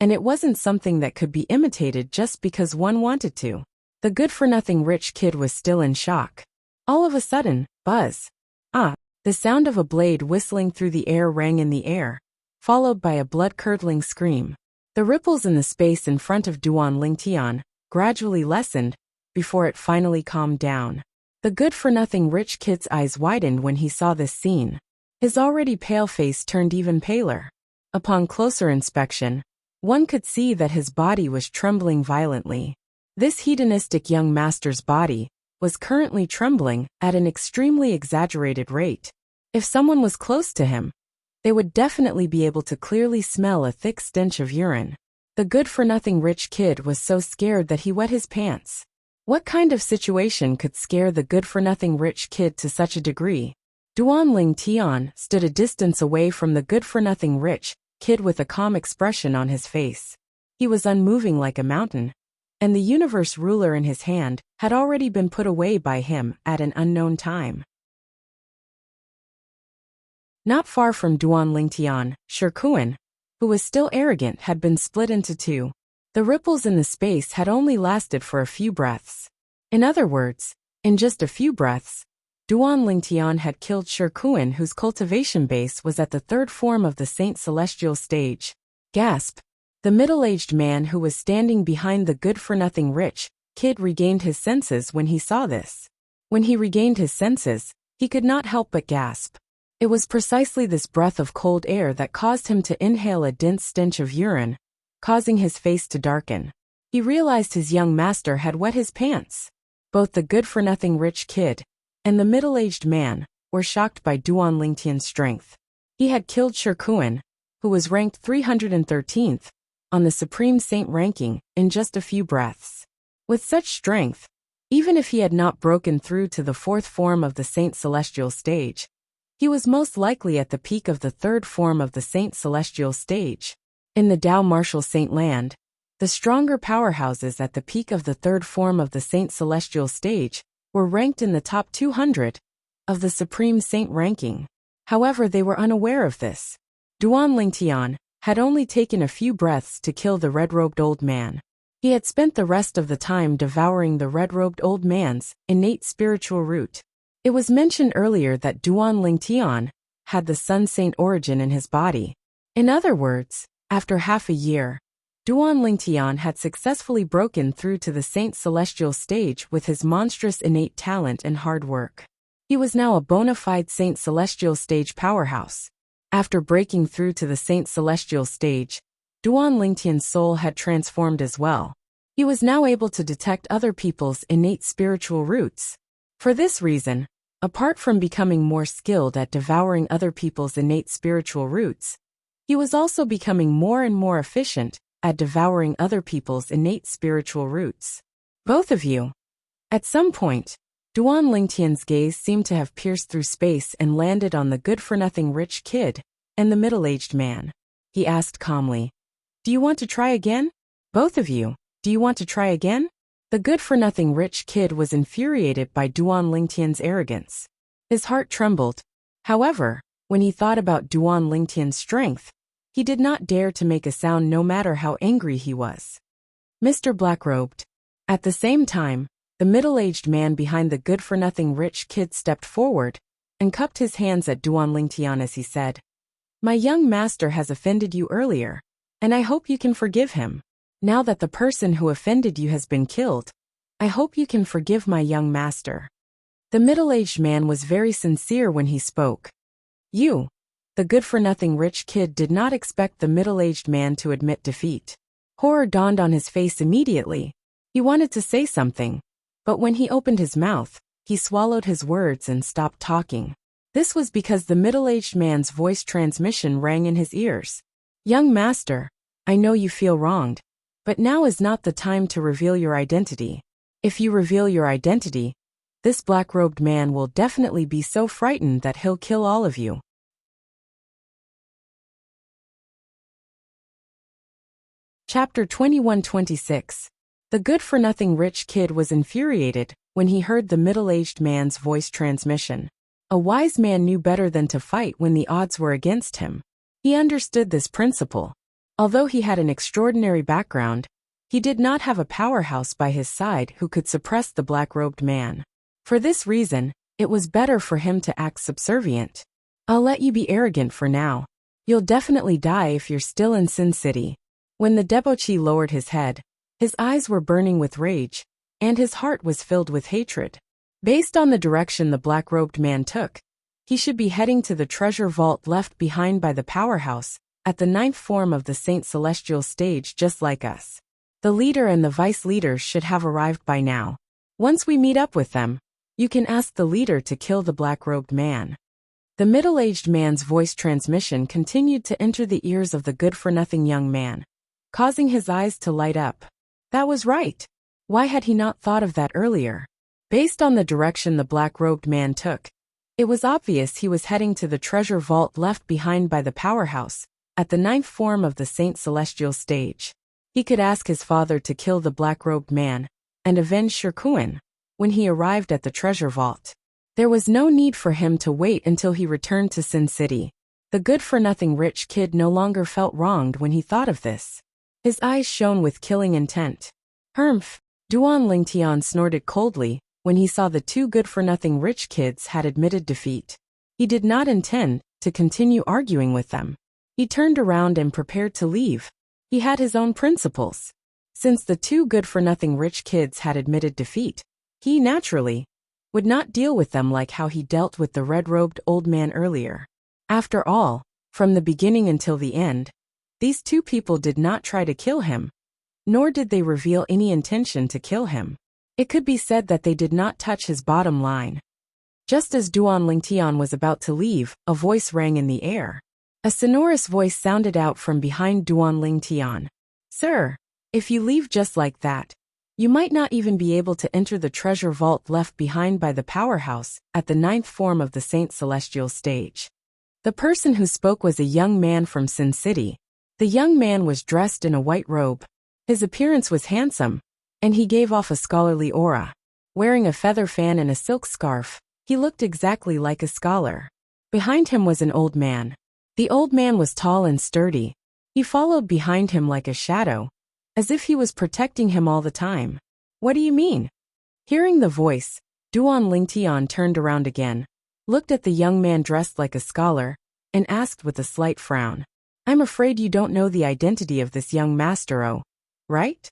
[SPEAKER 1] and it wasn't something that could be imitated just because one wanted to. The good-for-nothing rich kid was still in shock. All of a sudden, buzz. The sound of a blade whistling through the air rang in the air, followed by a blood-curdling scream. The ripples in the space in front of Duan Lingtian gradually lessened before it finally calmed down. The good-for-nothing rich kid's eyes widened when he saw this scene. His already pale face turned even paler. Upon closer inspection, one could see that his body was trembling violently. This hedonistic young master's body was currently trembling at an extremely exaggerated rate. If someone was close to him, they would definitely be able to clearly smell a thick stench of urine. The good-for-nothing rich kid was so scared that he wet his pants. What kind of situation could scare the good-for-nothing rich kid to such a degree? Duan Lingtian stood a distance away from the good-for-nothing rich kid with a calm expression on his face. He was unmoving like a mountain, and the universe ruler in his hand had already been put away by him at an unknown time. Not far from Duan Lingtian, Shirkuan, who was still arrogant, had been split into two. The ripples in the space had only lasted for a few breaths. In other words, in just a few breaths, Duan Lingtian had killed Shirkuan, whose cultivation base was at the third form of the Saint Celestial stage. Gasp! The middle-aged man who was standing behind the good-for-nothing rich kid regained his senses when he saw this. When he regained his senses, he could not help but gasp. It was precisely this breath of cold air that caused him to inhale a dense stench of urine, causing his face to darken. He realized his young master had wet his pants. Both the good-for-nothing rich kid and the middle-aged man were shocked by Duan Lingtian's strength. He had killed Shirkuan, who was ranked 313th on the Supreme Saint ranking, in just a few breaths. With such strength, even if he had not broken through to the fourth form of the Saint Celestial stage, he was most likely at the peak of the third form of the Saint Celestial stage. In the Tao Martial Saint land, the stronger powerhouses at the peak of the third form of the Saint Celestial stage were ranked in the top 200 of the Supreme Saint ranking. However, they were unaware of this. Duan Lingtian had only taken a few breaths to kill the red-robed old man. He had spent the rest of the time devouring the red-robed old man's innate spiritual root. It was mentioned earlier that Duan Lingtian had the Sun Saint origin in his body. In other words, after half a year, Duan Lingtian had successfully broken through to the Saint Celestial stage with his monstrous innate talent and hard work. He was now a bona fide Saint Celestial stage powerhouse. After breaking through to the Saint Celestial stage, Duan Lingtian's soul had transformed as well. He was now able to detect other people's innate spiritual roots. For this reason, apart from becoming more skilled at devouring other people's innate spiritual roots, he was also becoming more and more efficient at devouring other people's innate spiritual roots. Both of you. At some point, Duan Lingtian's gaze seemed to have pierced through space and landed on the good-for-nothing rich kid and the middle-aged man. He asked calmly, "Do you want to try again? Both of you, do you want to try again?" The good-for-nothing rich kid was infuriated by Duan Lingtian's arrogance. His heart trembled. However, when he thought about Duan Lingtian's strength, he did not dare to make a sound no matter how angry he was. Mr. Blackrobed. At the same time, the middle-aged man behind the good-for-nothing rich kid stepped forward and cupped his hands at Duan Lingtian as he said, "My young master has offended you earlier, and I hope you can forgive him. Now that the person who offended you has been killed, I hope you can forgive my young master." The middle-aged man was very sincere when he spoke. The good-for-nothing rich kid did not expect the middle-aged man to admit defeat. Horror dawned on his face immediately. He wanted to say something, but when he opened his mouth, he swallowed his words and stopped talking. This was because the middle-aged man's voice transmission rang in his ears. "Young master, I know you feel wronged, but now is not the time to reveal your identity. If you reveal your identity, this black-robed man will definitely be so frightened that he'll kill all of you." Chapter 21-26. The good-for-nothing rich kid was infuriated when he heard the middle-aged man's voice transmission. A wise man knew better than to fight when the odds were against him. He understood this principle. Although he had an extraordinary background, he did not have a powerhouse by his side who could suppress the black-robed man. For this reason, it was better for him to act subservient. "I'll let you be arrogant for now. You'll definitely die if you're still in Sin City." When the debauchee lowered his head, his eyes were burning with rage, and his heart was filled with hatred. Based on the direction the black-robed man took, he should be heading to the treasure vault left behind by the powerhouse, at the 9th form of the Saint Celestial stage just like us. The leader and the vice-leader should have arrived by now. Once we meet up with them, you can ask the leader to kill the black-robed man. The middle-aged man's voice transmission continued to enter the ears of the good-for-nothing young man, causing his eyes to light up. That was right. Why had he not thought of that earlier? Based on the direction the black-robed man took, it was obvious he was heading to the treasure vault left behind by the powerhouse, at the 9th form of the Saint Celestial stage. He could ask his father to kill the black-robed man and avenge Shirkuan when he arrived at the treasure vault. There was no need for him to wait until he returned to Sin City. The good-for-nothing rich kid no longer felt wronged when he thought of this. His eyes shone with killing intent. Humph! Duan Lingtian snorted coldly when he saw the two good-for-nothing rich kids had admitted defeat. He did not intend to continue arguing with them. He turned around and prepared to leave. He had his own principles. Since the two good-for-nothing rich kids had admitted defeat, he, naturally, would not deal with them like how he dealt with the red-robed old man earlier. After all, from the beginning until the end, these two people did not try to kill him, nor did they reveal any intention to kill him. It could be said that they did not touch his bottom line. Just as Duan Lingtian was about to leave, a voice rang in the air. A sonorous voice sounded out from behind Duan Lingtian. Sir, if you leave just like that, you might not even be able to enter the treasure vault left behind by the powerhouse at the 9th form of the Saint Celestial stage. The person who spoke was a young man from Sin City. The young man was dressed in a white robe. His appearance was handsome, and he gave off a scholarly aura. Wearing a feather fan and a silk scarf, he looked exactly like a scholar. Behind him was an old man. The old man was tall and sturdy. He followed behind him like a shadow, as if he was protecting him all the time. What do you mean? Hearing the voice, Duan Lingtian turned around again, looked at the young man dressed like a scholar, and asked with a slight frown. I'm afraid you don't know the identity of this young master, oh, right?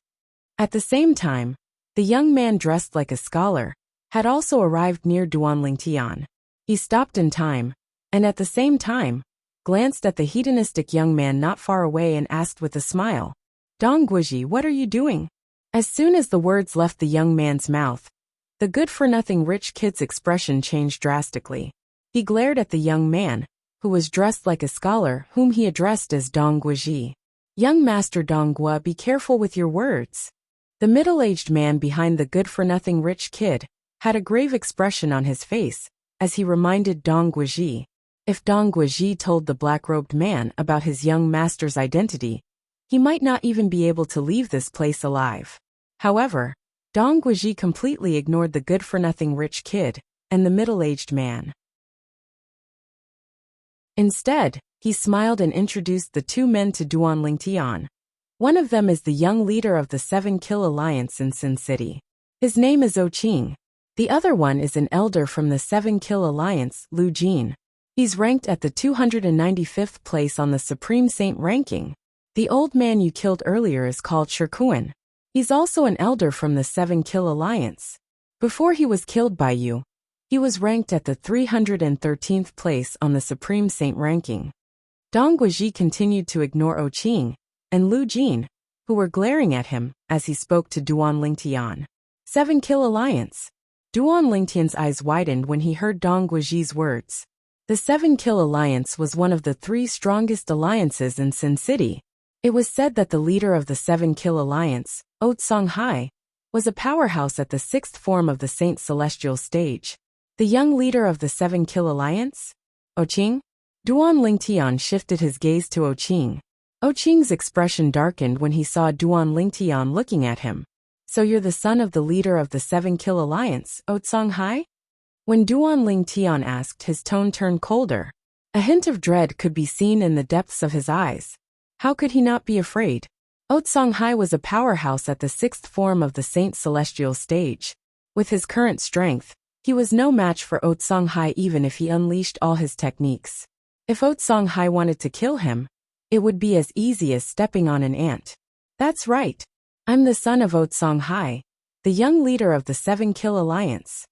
[SPEAKER 1] At the same time, the young man dressed like a scholar had also arrived near Duan Lingtian. He stopped in time, and at the same time, glanced at the hedonistic young man not far away and asked with a smile, Dong Guiji, what are you doing? As soon as the words left the young man's mouth, the good-for-nothing rich kid's expression changed drastically. He glared at the young man, who was dressed like a scholar, whom he addressed as Dong Guiji. Young Master Dong Gua, be careful with your words. The middle-aged man behind the good-for-nothing rich kid had a grave expression on his face as he reminded Dong Guiji. If Dong Guiji told the black-robed man about his young master's identity, he might not even be able to leave this place alive. However, Dong Guiji completely ignored the good-for-nothing rich kid and the middle-aged man. Instead, he smiled and introduced the two men to Duan Lingtian. One of them is the young leader of the 7 Kill Alliance in Sin City. His name is Qing. The other one is an elder from the 7 Kill Alliance, Lu Jin. He's ranked at the 295th place on the Supreme Saint ranking. The old man you killed earlier is called Shirkuan. He's also an elder from the 7 Kill Alliance. Before he was killed by you, he was ranked at the 313th place on the Supreme Saint ranking. Dong Guiji continued to ignore Qing and Lu Jin, who were glaring at him as he spoke to Duan Lingtian. 7 Kill Alliance. Duan Lingtian's eyes widened when he heard Dong Guiji's words. The 7 Kill Alliance was one of the 3 strongest alliances in Sin City. It was said that the leader of the 7 Kill Alliance, Songhai, was a powerhouse at the 6th form of the Saint Celestial stage. The young leader of the 7 Kill Alliance? Qing? Duan Lingtian shifted his gaze to Qing. Qing's expression darkened when he saw Duan Lingtian looking at him. So you're the son of the leader of the 7 Kill Alliance, Songhai? When Duan Lingtian asked, his tone turned colder. A hint of dread could be seen in the depths of his eyes. How could he not be afraid? Songhai was a powerhouse at the 6th form of the Saint Celestial stage. With his current strength, he was no match for Songhai even if he unleashed all his techniques. If Songhai wanted to kill him, it would be as easy as stepping on an ant. That's right. I'm the son of Songhai, the young leader of the 7 Kill Alliance.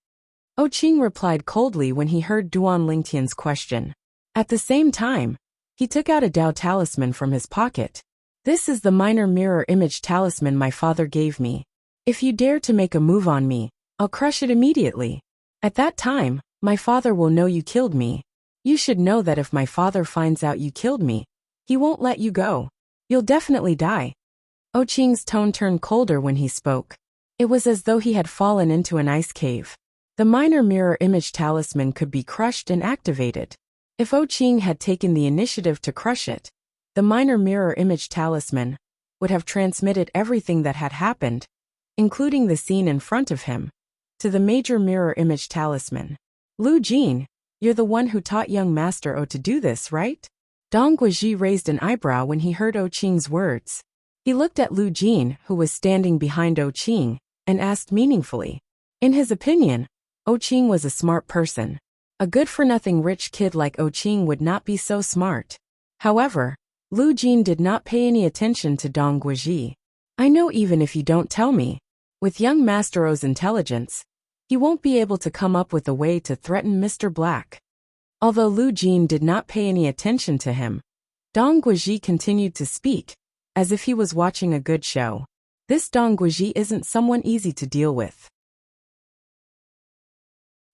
[SPEAKER 1] Qing replied coldly when he heard Duan Lingtian's question. At the same time, he took out a Dao talisman from his pocket. This is the minor mirror image talisman my father gave me. If you dare to make a move on me, I'll crush it immediately. At that time, my father will know you killed me. You should know that if my father finds out you killed me, he won't let you go. You'll definitely die. Qing's tone turned colder when he spoke. It was as though he had fallen into an ice cave. The minor mirror image talisman could be crushed and activated. If Qing had taken the initiative to crush it, the minor mirror image talisman would have transmitted everything that had happened, including the scene in front of him, to the major mirror image talisman. Lu Jin, you're the one who taught young Master O to do this, right? Dong Guiji raised an eyebrow when he heard Qing's words. He looked at Lu Jin, who was standing behind O Qing, and asked meaningfully. In his opinion, O Qing was a smart person. A good-for-nothing rich kid like O Qing would not be so smart. However, Lu Jin did not pay any attention to Dong Guizhi. I know even if you don't tell me. With young Master O's intelligence, he won't be able to come up with a way to threaten Mr. Black. Although Lu Jin did not pay any attention to him, Dong Guizhi continued to speak, as if he was watching a good show. This Dong Guizhi isn't someone easy to deal with.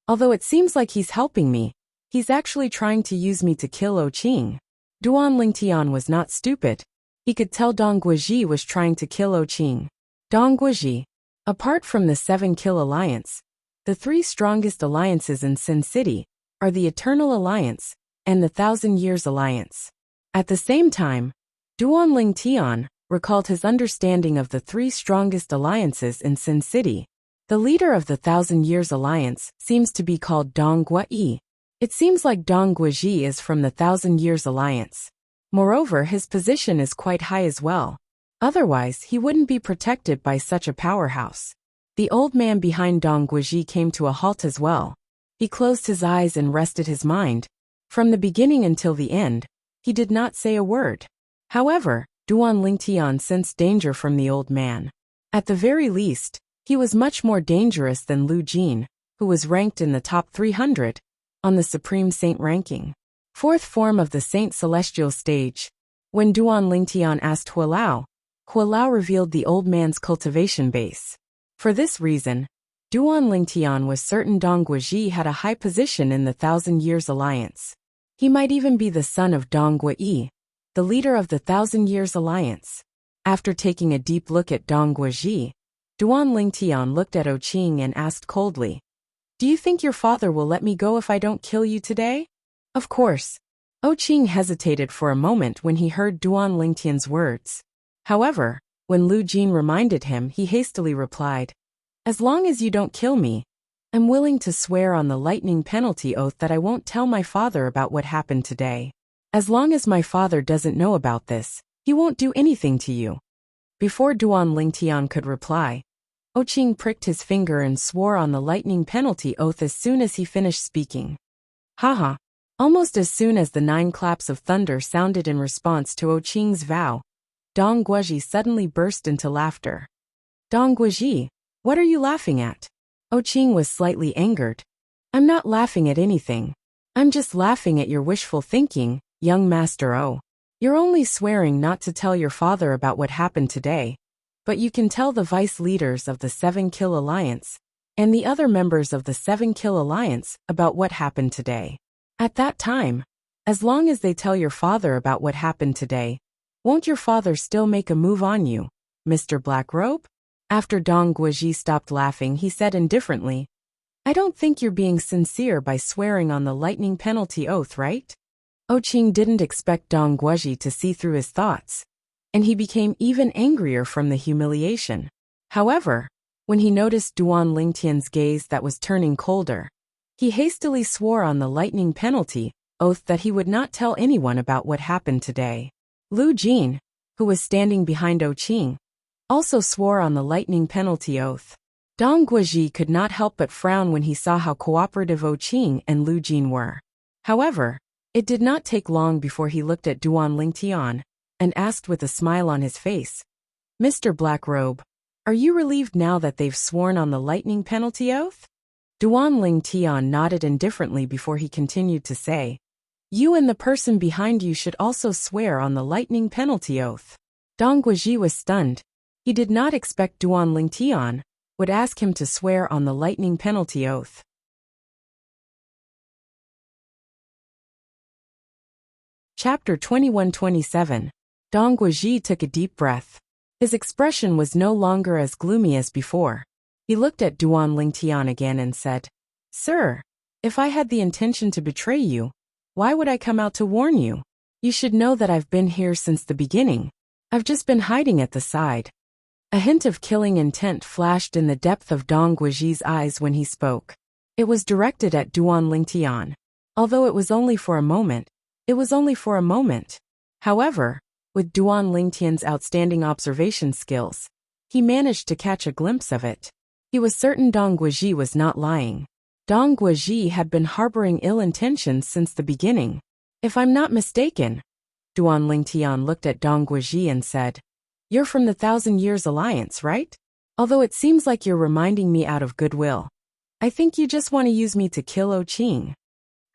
[SPEAKER 1] Although it seems like he's helping me, he's actually trying to use me to kill O Qing. Duan Lingtian was not stupid. He could tell Dong Guizhi was trying to kill O Qing. Dong Guizhi. Apart from the 7-Kill Alliance, the 3 strongest alliances in Sin City are the Eternal Alliance and the 1,000 Years Alliance. At the same time, Duan Lingtian recalled his understanding of the 3 strongest alliances in Sin City. The leader of the 1,000 Years Alliance seems to be called Dong Guizhi. It seems like Dong Guizhi is from the 1,000 Years Alliance. Moreover, his position is quite high as well. Otherwise, he wouldn't be protected by such a powerhouse. The old man behind Dong Guizhi came to a halt as well. He closed his eyes and rested his mind. From the beginning until the end, he did not say a word. However, Duan Lingtian sensed danger from the old man. At the very least, he was much more dangerous than Lu Jin, who was ranked in the top 300 on the Supreme Saint ranking. 4th form of the Saint Celestial stage. When Duan Lingtian asked Hualao revealed the old man's cultivation base. For this reason, Duan Lingtian was certain Dong Guizhi had a high position in the 1,000 Years Alliance. He might even be the son of Dong Guizhi, the leader of the 1,000 Years Alliance. After taking a deep look at Dong Guizhi, Duan Lingtian looked at O Qing and asked coldly, "Do you think your father will let me go if I don't kill you today?" Of course. O Qing hesitated for a moment when he heard Duan Lingtian's words. However, when Lu Jin reminded him, he hastily replied, "As long as you don't kill me, I'm willing to swear on the lightning penalty oath that I won't tell my father about what happened today. As long as my father doesn't know about this, he won't do anything to you." Before Duan Lingtian could reply, O Qing pricked his finger and swore on the lightning penalty oath as soon as he finished speaking. Haha. Almost as soon as the 9 claps of thunder sounded in response to O Qing's vow, Dong Guizhi suddenly burst into laughter. "Dong Guizhi, what are you laughing at?" O Qing was slightly angered. "I'm not laughing at anything. I'm just laughing at your wishful thinking, young Master O. You're only swearing not to tell your father about what happened today, but you can tell the vice leaders of the 7-Kill Alliance and the other members of the 7-Kill Alliance about what happened today. At that time, as long as they tell your father about what happened today, won't your father still make a move on you, Mr. Blackrobe?" After Dong Guizhi stopped laughing, he said indifferently, "I don't think you're being sincere by swearing on the lightning penalty oath, right?" O Qing didn't expect Dong Guizhi to see through his thoughts, and he became even angrier from the humiliation. However, when he noticed Duan Lingtian's gaze that was turning colder, he hastily swore on the lightning penalty oath that he would not tell anyone about what happened today. Lu Jin, who was standing behind O Qing, also swore on the lightning penalty oath. Dong Guizhi could not help but frown when he saw how cooperative O Qing and Lu Jin were. However, it did not take long before he looked at Duan Lingtian and asked with a smile on his face, "Mr. Blackrobe, are you relieved now that they've sworn on the lightning penalty oath?" Duan Lingtian nodded indifferently before he continued to say, "You and the person behind you should also swear on the lightning penalty oath." Dong Guizhi was stunned. He did not expect Duan Lingtian would ask him to swear on the lightning penalty oath. Chapter 21-27. Dong Guizhi took a deep breath. His expression was no longer as gloomy as before. He looked at Duan Lingtian again and said, "Sir, if I had the intention to betray you, why would I come out to warn you? You should know that I've been here since the beginning. I've just been hiding at the side." A hint of killing intent flashed in the depth of Dong Guizhi's eyes when he spoke. It was directed at Duan Lingtian. Although it was only for a moment, However, With Duan Lingtian's outstanding observation skills, he managed to catch a glimpse of it. He was certain Dong Guizhi was not lying. Dong Guizhi had been harboring ill intentions since the beginning. If I'm not mistaken, Duan Lingtian looked at Dong Guizhi and said, "You're from the Thousand Years Alliance, right? Although it seems like you're reminding me out of goodwill. I think you just want to use me to kill Qing."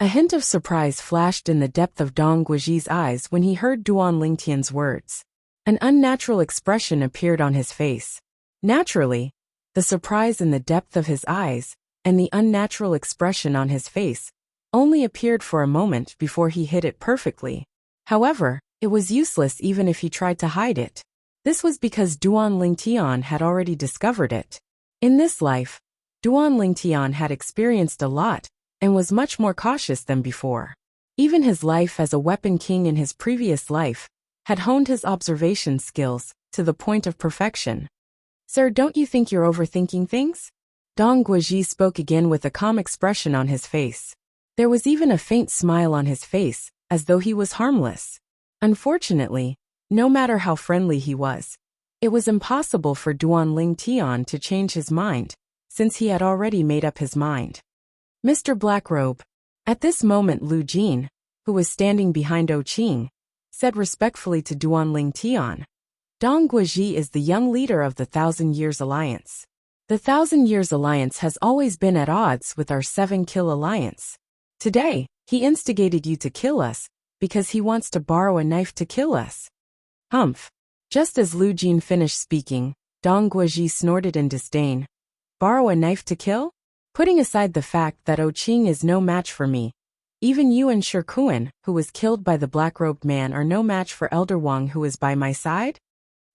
[SPEAKER 1] A hint of surprise flashed in the depth of Dong Guizhi's eyes when he heard Duan Lingtian's words. An unnatural expression appeared on his face. Naturally, the surprise in the depth of his eyes and the unnatural expression on his face only appeared for a moment before he hid it perfectly. However, it was useless even if he tried to hide it. This was because Duan Lingtian had already discovered it. In this life, Duan Lingtian had experienced a lot and was much more cautious than before. Even his life as a weapon king in his previous life had honed his observation skills to the point of perfection. "Sir, don't you think you're overthinking things?" Dong Guizhi spoke again with a calm expression on his face. There was even a faint smile on his face, as though he was harmless. Unfortunately, no matter how friendly he was, it was impossible for Duan Lingtian to change his mind, since he had already made up his mind. "Mr. Blackrobe." At this moment Lu Jin, who was standing behind Qing, said respectfully to Duan Lingtian, "Dong Guizhi is the young leader of the Thousand Years Alliance. The Thousand Years Alliance has always been at odds with our Seven Kill Alliance. Today, he instigated you to kill us, because he wants to borrow a knife to kill us." Humph. Just as Lu Jin finished speaking, Dong Guizhi snorted in disdain. "Borrow a knife to kill? Putting aside the fact that Qing is no match for me, even you and Shikuan, who was killed by the black-robed man, are no match for Elder Wang, who is by my side?"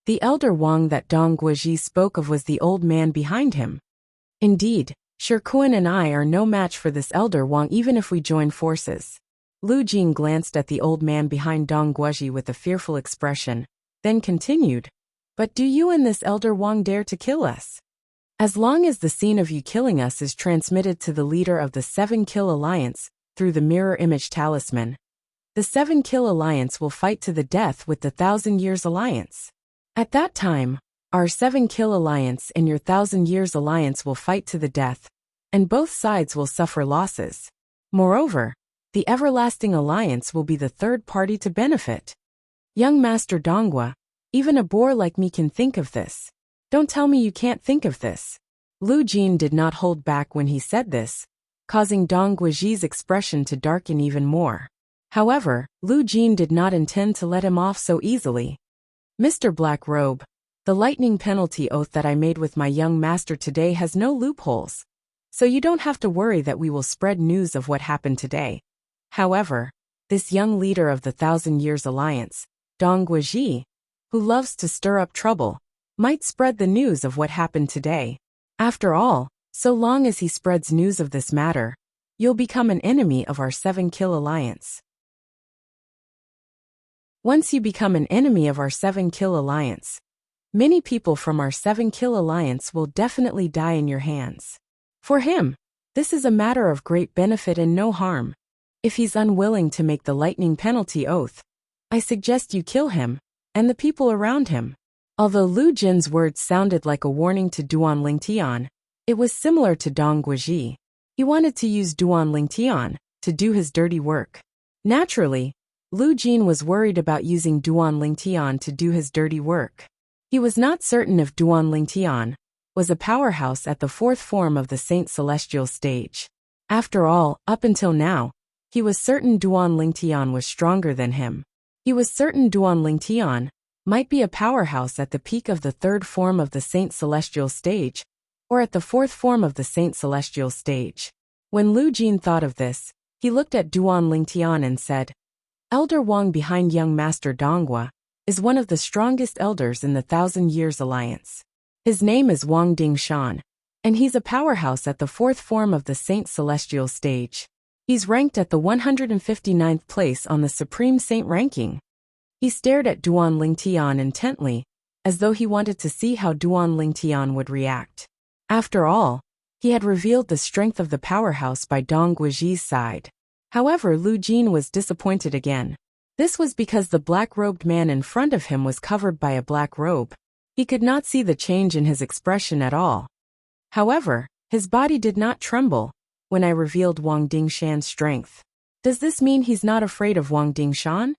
[SPEAKER 1] The Elder Wang that Dong Guizhi spoke of was the old man behind him. "Indeed, Shikuan and I are no match for this Elder Wang even if we join forces." Lu Jin glanced at the old man behind Dong Guizhi with a fearful expression, then continued, "But do you and this Elder Wang dare to kill us? As long as the scene of you killing us is transmitted to the leader of the Seven Kill Alliance through the mirror image talisman, the Seven Kill Alliance will fight to the death with the Thousand Years Alliance. At that time, our Seven Kill Alliance and your Thousand Years Alliance will fight to the death, and both sides will suffer losses. Moreover, the Everlasting Alliance will be the third party to benefit. Young Master Donghua, even a boor like me can think of this. Don't tell me you can't think of this." Lu Jin did not hold back when he said this, causing Dong Guizhi's expression to darken even more. However, Lu Jin did not intend to let him off so easily. "Mr. Black Robe, the lightning penalty oath that I made with my young master today has no loopholes, so you don't have to worry that we will spread news of what happened today. However, this young leader of the Thousand Years Alliance, Dong Guizhi, who loves to stir up trouble, might spread the news of what happened today. After all, so long as he spreads news of this matter, you'll become an enemy of our Seven Kill Alliance. Once you become an enemy of our Seven Kill Alliance, many people from our Seven Kill Alliance will definitely die in your hands. For him, this is a matter of great benefit and no harm. If he's unwilling to make the lightning penalty oath, I suggest you kill him, and the people around him." Although Lu Jin's words sounded like a warning to Duan Lingtian, it was similar to Dong Guizhi. He wanted to use Duan Lingtian to do his dirty work. Naturally, Lu Jin was worried about using Duan Lingtian to do his dirty work. He was not certain if Duan Lingtian was a powerhouse at the fourth form of the Saint Celestial stage. After all, up until now, he was certain Duan Lingtian was stronger than him. He was certain Duan Lingtian might be a powerhouse at the peak of the third form of the Saint Celestial stage, or at the fourth form of the Saint Celestial stage. When Lu Jin thought of this, he looked at Duan Lingtian and said, "Elder Wang behind young Master Donghua is one of the strongest elders in the Thousand Years Alliance. His name is Wang Dingshan, and he's a powerhouse at the fourth form of the Saint Celestial stage. He's ranked at the 159th place on the Supreme Saint ranking." He stared at Duan Lingtian intently, as though he wanted to see how Duan Lingtian would react. After all, he had revealed the strength of the powerhouse by Dong Guizhi's side. However, Lu Jin was disappointed again. This was because the black-robed man in front of him was covered by a black robe. He could not see the change in his expression at all. However, his body did not tremble when I revealed Wang Dingshan's strength. Does this mean he's not afraid of Wang Dingshan?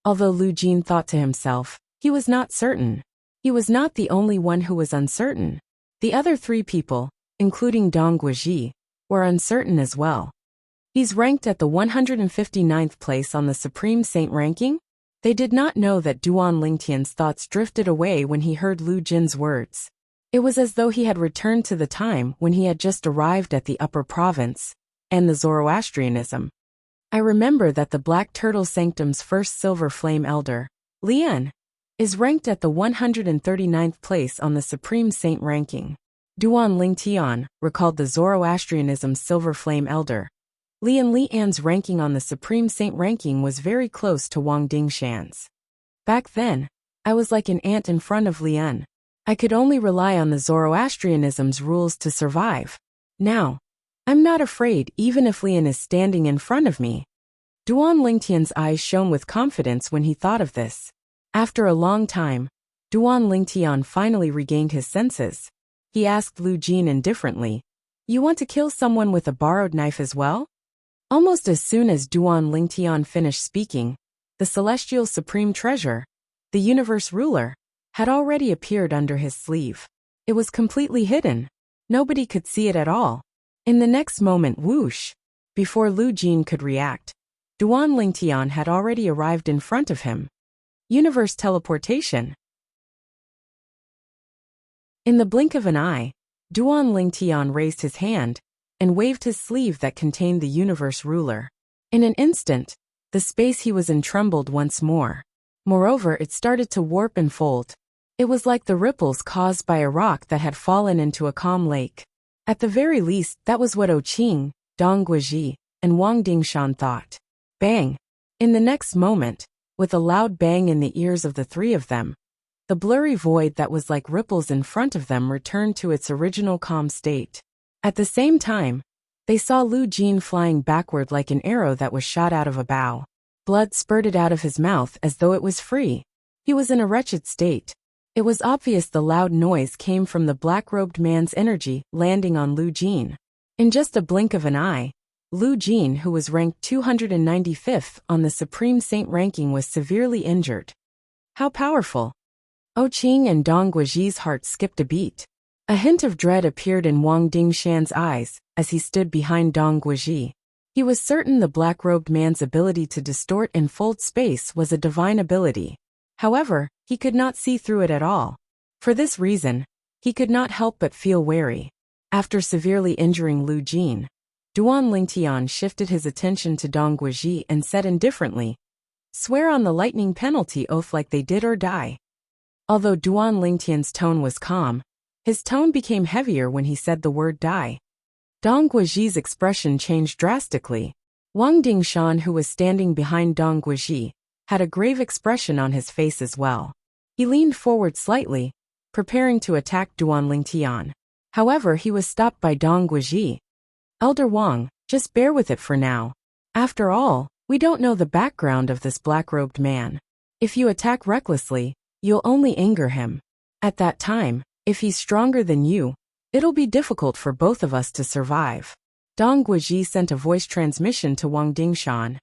[SPEAKER 1] Although Lu Jin thought to himself, he was not certain. He was not the only one who was uncertain. The other 3 people, including Dong Guizhi, were uncertain as well. He's ranked at the 159th place on the Supreme Saint ranking? They did not know that Duan Lingtian's thoughts drifted away when he heard Lu Jin's words. It was as though he had returned to the time when he had just arrived at the Upper Province, and the Zoroastrianism. I remember that the Black Turtle Sanctum's first Silver Flame Elder, Lian, is ranked at the 139th place on the Supreme Saint ranking. Duan Lingtian recalled the Zoroastrianism's Silver Flame Elder. Lian's ranking on the Supreme Saint ranking was very close to Wang Dingshan's. Back then, I was like an ant in front of Lian. I could only rely on the Zoroastrianism's rules to survive. Now, I'm not afraid even if Lian is standing in front of me. Duan Lingtian's eyes shone with confidence when he thought of this. After a long time, Duan Lingtian finally regained his senses. He asked Lu Jin indifferently, "You want to kill someone with a borrowed knife as well?" Almost as soon as Duan Lingtian finished speaking, the celestial supreme treasure, the universe ruler, had already appeared under his sleeve. It was completely hidden. Nobody could see it at all. In the next moment, whoosh! Before Lu Jin could react, Duan Lingtian had already arrived in front of him. Universe teleportation. In the blink of an eye, Duan Lingtian raised his hand and waved his sleeve that contained the universe ruler. In an instant, the space he was in trembled once more. Moreover, it started to warp and fold. It was like the ripples caused by a rock that had fallen into a calm lake. At the very least, that was what Qing, Dong Guizhi, and Wang Dingshan thought. Bang! In the next moment, with a loud bang in the ears of the 3 of them, the blurry void that was like ripples in front of them returned to its original calm state. At the same time, they saw Lu Jin flying backward like an arrow that was shot out of a bow. Blood spurted out of his mouth as though it was free. He was in a wretched state. It was obvious the loud noise came from the black-robed man's energy landing on Lu Jin. In just a blink of an eye, Lu Jin, who was ranked 295th on the Supreme Saint ranking, was severely injured. How powerful! Qing and Dong Guizhi's heart skipped a beat. A hint of dread appeared in Wang Dingshan's eyes as he stood behind Dong Guizhi. He was certain the black-robed man's ability to distort and fold space was a divine ability. However, he could not see through it at all. For this reason, he could not help but feel wary. After severely injuring Lu Jin, Duan Lingtian shifted his attention to Dong Guizhi and said indifferently, "Swear on the lightning penalty oath like they did or die." Although Duan Lingtian's tone was calm, his tone became heavier when he said the word die. Dong Guizhi's expression changed drastically. Wang Dingshan, who was standing behind Dong Guizhi, had a grave expression on his face as well. He leaned forward slightly, preparing to attack Duan Lingtian. However, he was stopped by Dong Guizhi. "Elder Wang, just bear with it for now. After all, we don't know the background of this black-robed man. If you attack recklessly, you'll only anger him. At that time, if he's stronger than you, it'll be difficult for both of us to survive." Dong Guizhi sent a voice transmission to Wang Dingshan.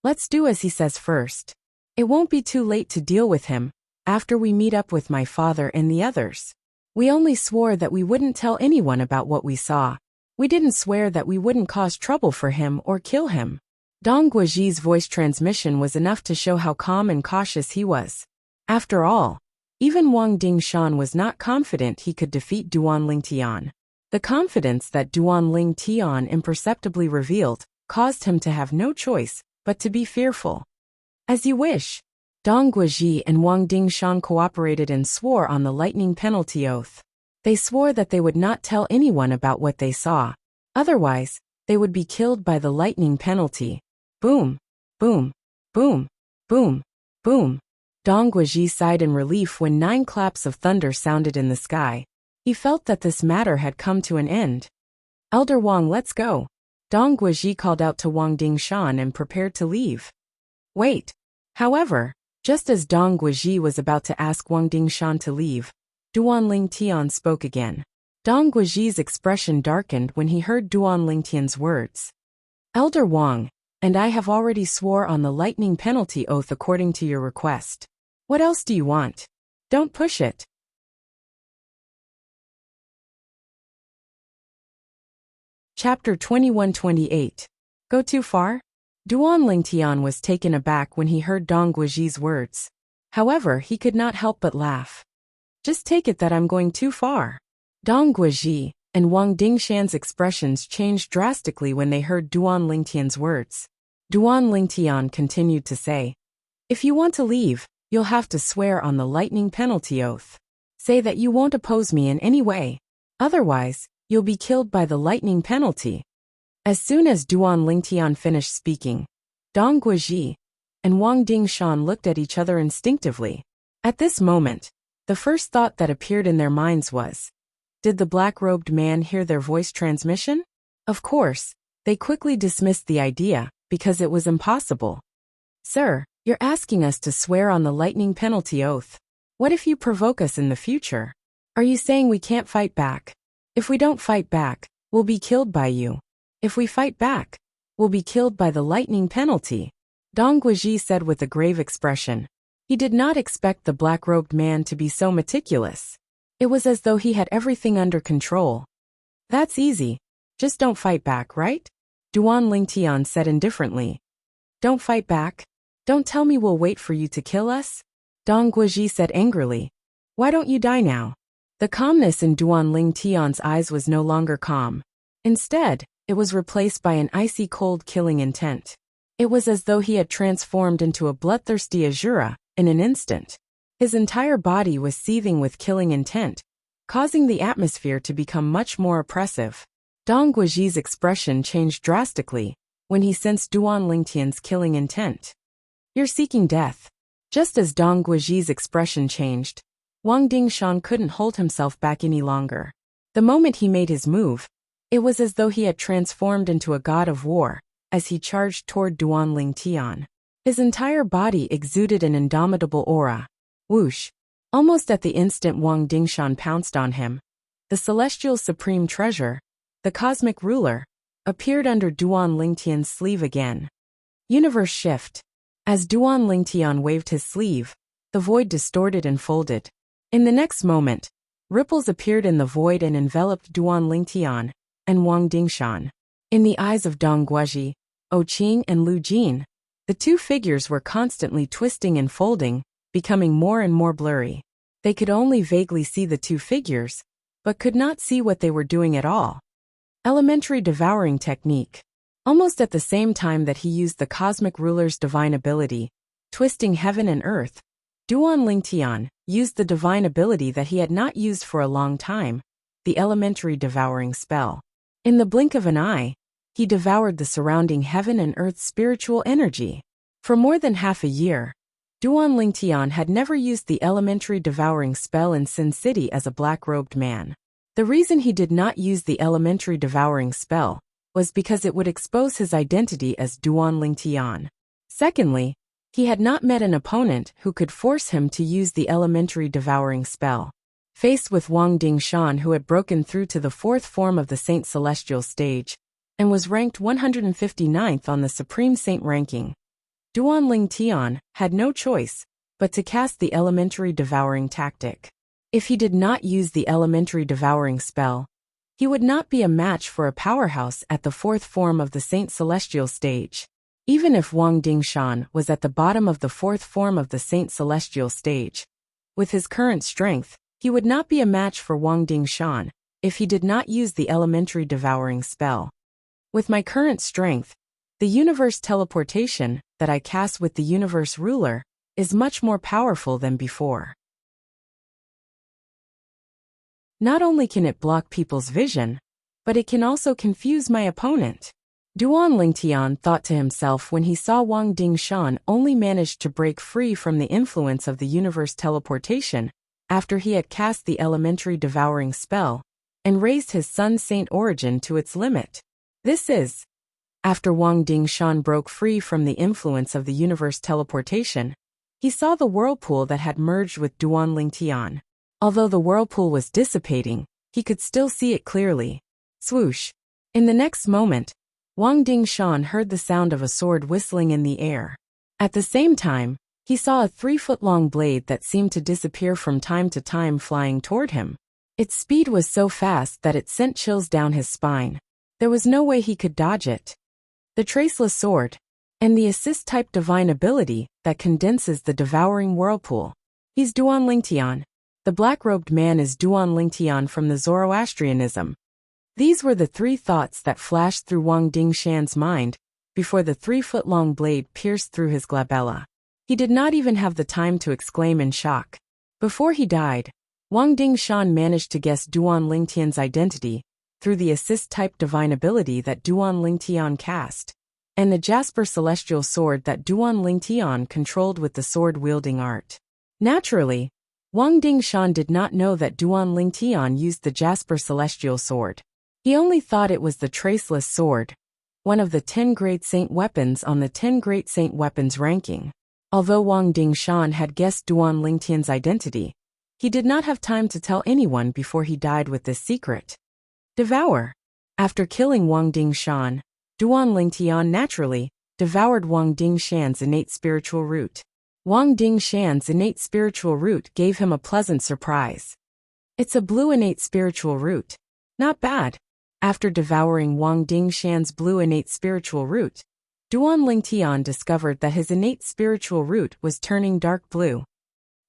[SPEAKER 1] "Let's do as he says first. It won't be too late to deal with him after we meet up with my father and the others. We only swore that we wouldn't tell anyone about what we saw. We didn't swear that we wouldn't cause trouble for him or kill him." Dong Guizhi's voice transmission was enough to show how calm and cautious he was. After all, even Wang Dingshan was not confident he could defeat Duan Lingtian. The confidence that Duan Lingtian imperceptibly revealed caused him to have no choice but to be fearful. "As you wish." Dong Guizhi and Wang Dingshan cooperated and swore on the lightning penalty oath. They swore that they would not tell anyone about what they saw. Otherwise, they would be killed by the lightning penalty. Boom, boom, boom, boom, boom. Dong Guizhi sighed in relief when 9 claps of thunder sounded in the sky. He felt that this matter had come to an end. "Elder Wang, let's go." Dong Guizhi called out to Wang Dingshan and prepared to leave. "Wait. However, just as Dong Guizhi was about to ask Wang Dingshan to leave, Duan Lingtian spoke again. Dong Guizhi's expression darkened when he heard Duan Lingtian's words. Elder Wang, and I have already swore on the lightning penalty oath according to your request. What else do you want? Don't push it. Chapter 21-28. Go too far? Duan Lingtian was taken aback when he heard Dong Guizhi's words. However, he could not help but laugh. Just take it that I'm going too far. Dong Guizhi and Wang Dingshan's expressions changed drastically when they heard Duan Lingtian's words. Duan Lingtian continued to say, if you want to leave, you'll have to swear on the lightning penalty oath. Say that you won't oppose me in any way. Otherwise, you'll be killed by the lightning penalty. As soon as Duan Lingtian finished speaking, Dong Guizhi and Wang Dingshan looked at each other instinctively. At this moment, the first thought that appeared in their minds was, did the black-robed man hear their voice transmission? Of course, they quickly dismissed the idea, because it was impossible. Sir, you're asking us to swear on the lightning penalty oath. What if you provoke us in the future? Are you saying we can't fight back? If we don't fight back, we'll be killed by you. If we fight back, we'll be killed by the lightning penalty. Dong Guizhi said with a grave expression. He did not expect the black-robed man to be so meticulous. It was as though he had everything under control. That's easy. Just don't fight back, right? Duan Lingtian said indifferently. Don't fight back? Don't tell me we'll wait for you to kill us? Dong Guizhi said angrily. Why don't you die now? The calmness in Duan Lingtian's eyes was no longer calm. Instead, it was replaced by an icy cold killing intent. It was as though he had transformed into a bloodthirsty Azura in an instant. His entire body was seething with killing intent, causing the atmosphere to become much more oppressive. Dong Guizhi's expression changed drastically when he sensed Duan Lingtian's killing intent. You're seeking death. Just as Dong Guizhi's expression changed, Wang Dingshan couldn't hold himself back any longer. The moment he made his move, it was as though he had transformed into a god of war as he charged toward Duan Lingtian. His entire body exuded an indomitable aura. Whoosh! Almost at the instant Wang Dingshan pounced on him, the celestial supreme treasure, the cosmic ruler, appeared under Duan Lingtian's sleeve again. Universe shift. As Duan Lingtian waved his sleeve, the void distorted and folded. In the next moment, ripples appeared in the void and enveloped Duan Lingtian and Wang Dingshan. In the eyes of Dong Guizhi, Qing and Lu Jin, the two figures were constantly twisting and folding, becoming more and more blurry. They could only vaguely see the two figures, but could not see what they were doing at all. Elementary devouring technique. Almost at the same time that he used the cosmic ruler's divine ability, twisting heaven and earth, Duan Lingtian used the divine ability that he had not used for a long time, the elementary devouring spell. In the blink of an eye, he devoured the surrounding heaven and earth's spiritual energy. For more than half a year, Duan Lingtian had never used the elementary devouring spell in Sin City as a black-robed man. The reason he did not use the elementary devouring spell was because it would expose his identity as Duan Lingtian. Secondly, he had not met an opponent who could force him to use the elementary devouring spell. Faced with Wang Dingshan, who had broken through to the fourth form of the Saint Celestial stage and was ranked 159th on the Supreme Saint ranking, Duan Lingtian had no choice but to cast the elementary devouring tactic. If he did not use the elementary devouring spell, he would not be a match for a powerhouse at the fourth form of the Saint Celestial stage. Even if Wang Dingshan was at the bottom of the fourth form of the Saint Celestial stage, with his current strength, he would not be a match for Wang Dingshan if he did not use the elementary devouring spell. With my current strength, the universe teleportation that I cast with the universe ruler is much more powerful than before. Not only can it block people's vision, but it can also confuse my opponent. Duan Lingtian thought to himself when he saw Wang Dingshan only managed to break free from the influence of the universe teleportation after he had cast the elementary devouring spell and raised his sun saint origin to its limit. This is After Wang Dingshan broke free from the influence of the universe teleportation, he saw the whirlpool that had merged with Duan Lingtian. Although the whirlpool was dissipating, he could still see it clearly. Swoosh! In the next moment, Wang Dingshan heard the sound of a sword whistling in the air. At the same time, he saw a 3-foot-long blade that seemed to disappear from time to time flying toward him. Its speed was so fast that it sent chills down his spine. There was no way he could dodge it. The Traceless Sword, and the assist-type divine ability that condenses the devouring whirlpool. He's Duan Lingtian. The black-robed man is Duan Lingtian from the Zoroastrianism. These were the 3 thoughts that flashed through Wang Dingshan's mind before the 3-foot-long blade pierced through his glabella. He did not even have the time to exclaim in shock. Before he died, Wang Dingshan managed to guess Duan Lingtian's identity through the assist-type divine ability that Duan Lingtian cast, and the Jasper Celestial Sword that Duan Lingtian controlled with the sword-wielding art. Naturally, Wang Dingshan did not know that Duan Lingtian used the Jasper Celestial Sword. He only thought it was the Traceless Sword, one of the 10 Great Saint weapons on the 10 Great Saint weapons ranking. Although Wang Dingshan had guessed Duan Lingtian's identity, he did not have time to tell anyone before he died with this secret. Devour. After killing Wang Dingshan, Duan Lingtian naturally devoured Wang Dingshan's innate spiritual root. Wang Dingshan's innate spiritual root gave him a pleasant surprise. It's a blue innate spiritual root. Not bad. After devouring Wang Dingshan's blue innate spiritual root, Duan Lingtian discovered that his innate spiritual root was turning dark blue.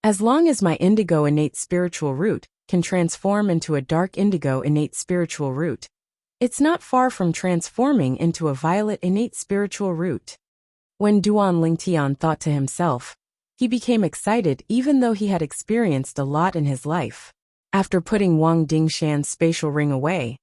[SPEAKER 1] As long as my indigo innate spiritual root can transform into a dark indigo innate spiritual root, it's not far from transforming into a violet innate spiritual root. When Duan Lingtian thought to himself, he became excited even though he had experienced a lot in his life. After putting Wang Dingshan's spatial ring away,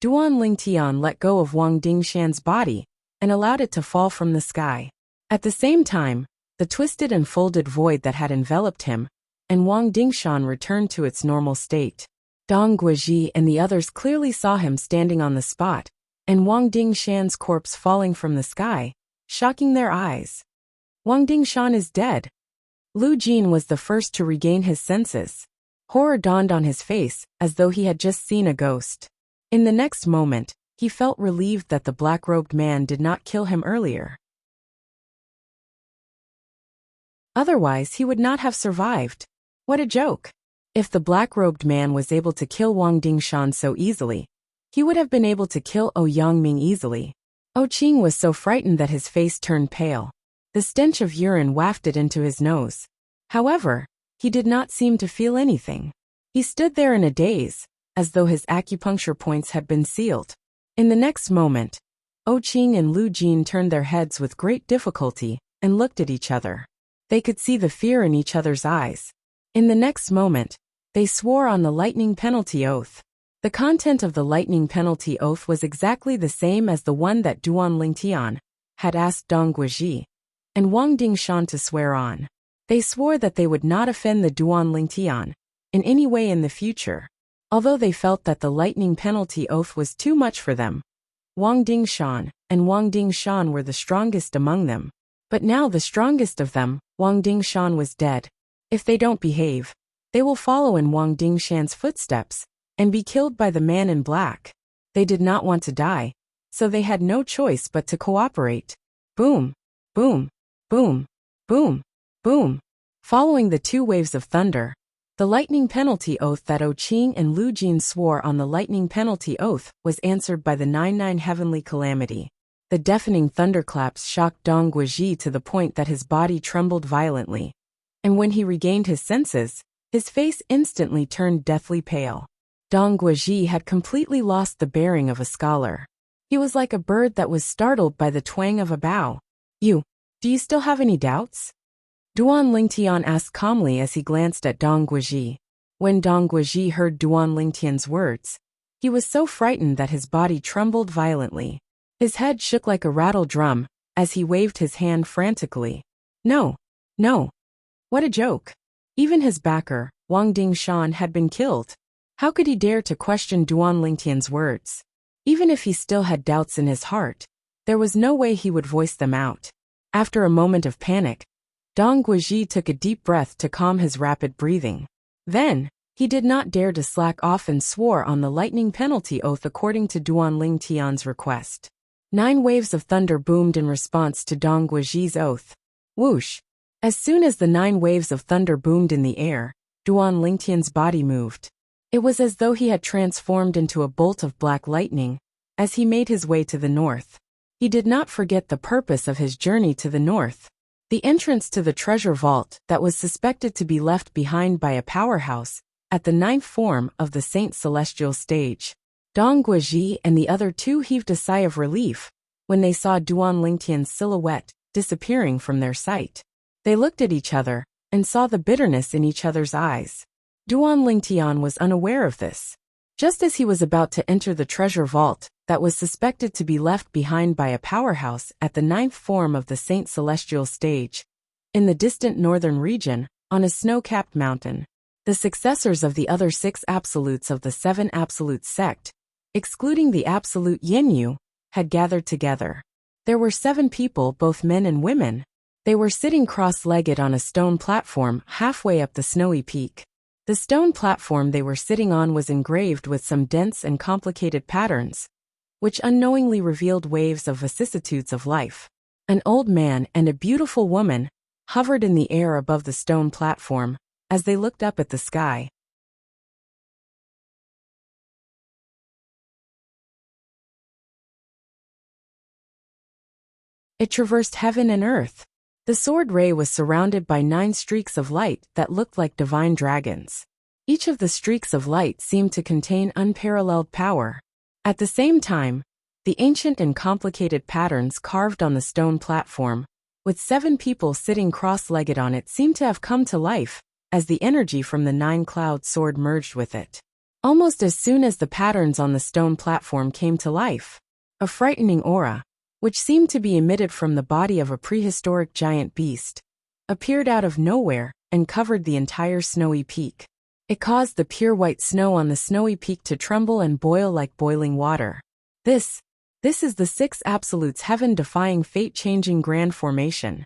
[SPEAKER 1] Duan Lingtian let go of Wang Dingshan's body and allowed it to fall from the sky. At the same time, the twisted and folded void that had enveloped him and Wang Dingshan returned to its normal state. Dong Guizhi and the others clearly saw him standing on the spot, and Wang Dingshan's corpse falling from the sky, shocking their eyes. Wang Dingshan is dead. Lu Jin was the first to regain his senses. Horror dawned on his face as though he had just seen a ghost. In the next moment, he felt relieved that the black-robed man did not kill him earlier. Otherwise, he would not have survived. What a joke! If the black-robed man was able to kill Wang Dingshan so easily, he would have been able to kill O Yangming easily. O Qing was so frightened that his face turned pale. The stench of urine wafted into his nose. However, he did not seem to feel anything. He stood there in a daze, as though his acupuncture points had been sealed. In the next moment, O Qing and Lu Jin turned their heads with great difficulty and looked at each other. They could see the fear in each other's eyes. In the next moment, they swore on the lightning penalty oath. The content of the lightning penalty oath was exactly the same as the one that Duan Lingtian had asked Dong Guizhi and Wang Dingshan to swear on. They swore that they would not offend the Duan Lingtian in any way in the future. Although they felt that the lightning penalty oath was too much for them, Wang Dingshan and Wang Dingshan were the strongest among them. But now the strongest of them, Wang Dingshan, was dead. If they don't behave, they will follow in Wang Dingshan's footsteps and be killed by the man in black. They did not want to die, so they had no choice but to cooperate. Boom, boom, boom, boom, boom. Following the 2 waves of thunder, the lightning penalty oath that O Qing and Lu Jin swore on the lightning penalty oath was answered by the 99 heavenly calamity. The deafening thunderclaps shocked Dong Guizhi to the point that his body trembled violently. And when he regained his senses, his face instantly turned deathly pale. Dong Guizhi had completely lost the bearing of a scholar. He was like a bird that was startled by the twang of a bow. Do you still have any doubts? Duan Lingtian asked calmly as he glanced at Dong Guizhi. When Dong Guizhi heard Duan Lingtian's words, he was so frightened that his body trembled violently. His head shook like a rattle drum as he waved his hand frantically. No, no. What a joke. Even his backer, Wang Dingshan, had been killed. How could he dare to question Duan Lingtian's words? Even if he still had doubts in his heart, There was no way he would voice them out. After a moment of panic, Dong Guizhi took a deep breath to calm his rapid breathing. Then, he did not dare to slack off and swore on the lightning penalty oath according to Duanling Tian's request. 9 waves of thunder boomed in response to Dong Guizhi's oath. Whoosh! As soon as the 9 waves of thunder boomed in the air, Duanling Tian's body moved. It was as though he had transformed into a bolt of black lightning as he made his way to the north. He did not forget the purpose of his journey to the north. The entrance to the treasure vault that was suspected to be left behind by a powerhouse at the 9th form of the Saint Celestial stage. Dong Guizhi and the other 2 heaved a sigh of relief when they saw Duanling Tian's silhouette disappearing from their sight. They looked at each other and saw the bitterness in each other's eyes. Duanling Tian was unaware of this. Just as he was about to enter the treasure vault that was suspected to be left behind by a powerhouse at the 9th form of the Saint Celestial stage, in the distant northern region, on a snow-capped mountain, the successors of the other 6 absolutes of the 7 absolute sect, excluding the absolute Yenyu, had gathered together. There were 7 people, both men and women. They were sitting cross-legged on a stone platform halfway up the snowy peak. The stone platform they were sitting on was engraved with some dense and complicated patterns, which unknowingly revealed waves of vicissitudes of life. An old man and a beautiful woman hovered in the air above the stone platform as they looked up at the sky. It traversed heaven and earth. The sword ray was surrounded by 9 streaks of light that looked like divine dragons. Each of the streaks of light seemed to contain unparalleled power. At the same time, the ancient and complicated patterns carved on the stone platform, with 7 people sitting cross-legged on it, seemed to have come to life as the energy from the 9-cloud sword merged with it. Almost as soon as the patterns on the stone platform came to life, a frightening aura, which seemed to be emitted from the body of a prehistoric giant beast, appeared out of nowhere and covered the entire snowy peak. It caused the pure white snow on the snowy peak to tremble and boil like boiling water. This is the 6 absolutes heaven-defying fate-changing grand formation.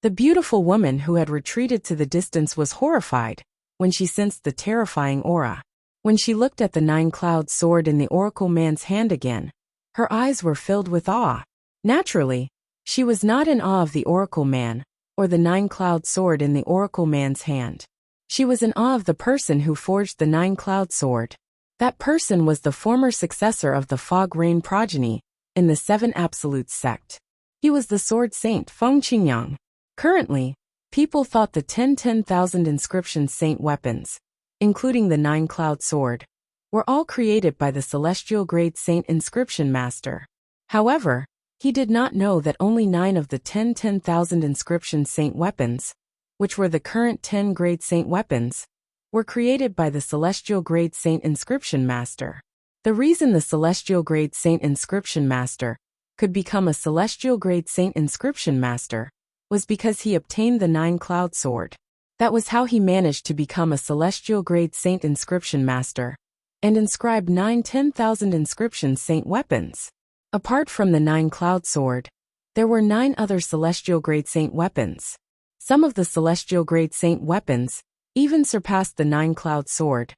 [SPEAKER 1] The beautiful woman who had retreated to the distance was horrified when she sensed the terrifying aura. When she looked at the 9-cloud sword in the oracle man's hand again, her eyes were filled with awe. Naturally, she was not in awe of the oracle man, or the 9-cloud sword in the oracle man's hand. She was in awe of the person who forged the 9-cloud sword. That person was the former successor of the Fog Rain progeny in the 7 Absolute sect. He was the sword saint Feng Qingyang. Currently, people thought the 10,000 inscription saint weapons, including the 9-cloud sword, were all created by the celestial grade saint inscription master. However, he did not know that only 9 of the 10,000 inscription saint weapons, which were the current 10 grade saint weapons, were created by the celestial grade saint inscription master. The reason the celestial grade saint inscription master could become a celestial grade saint inscription master was because he obtained the 9-cloud sword. That was how he managed to become a celestial grade saint inscription master and inscribe 9 10,000 inscription saint weapons. Apart from the 9-cloud sword, there were 9 other celestial grade saint weapons. Some of the celestial grade saint weapons even surpassed the 9-cloud sword,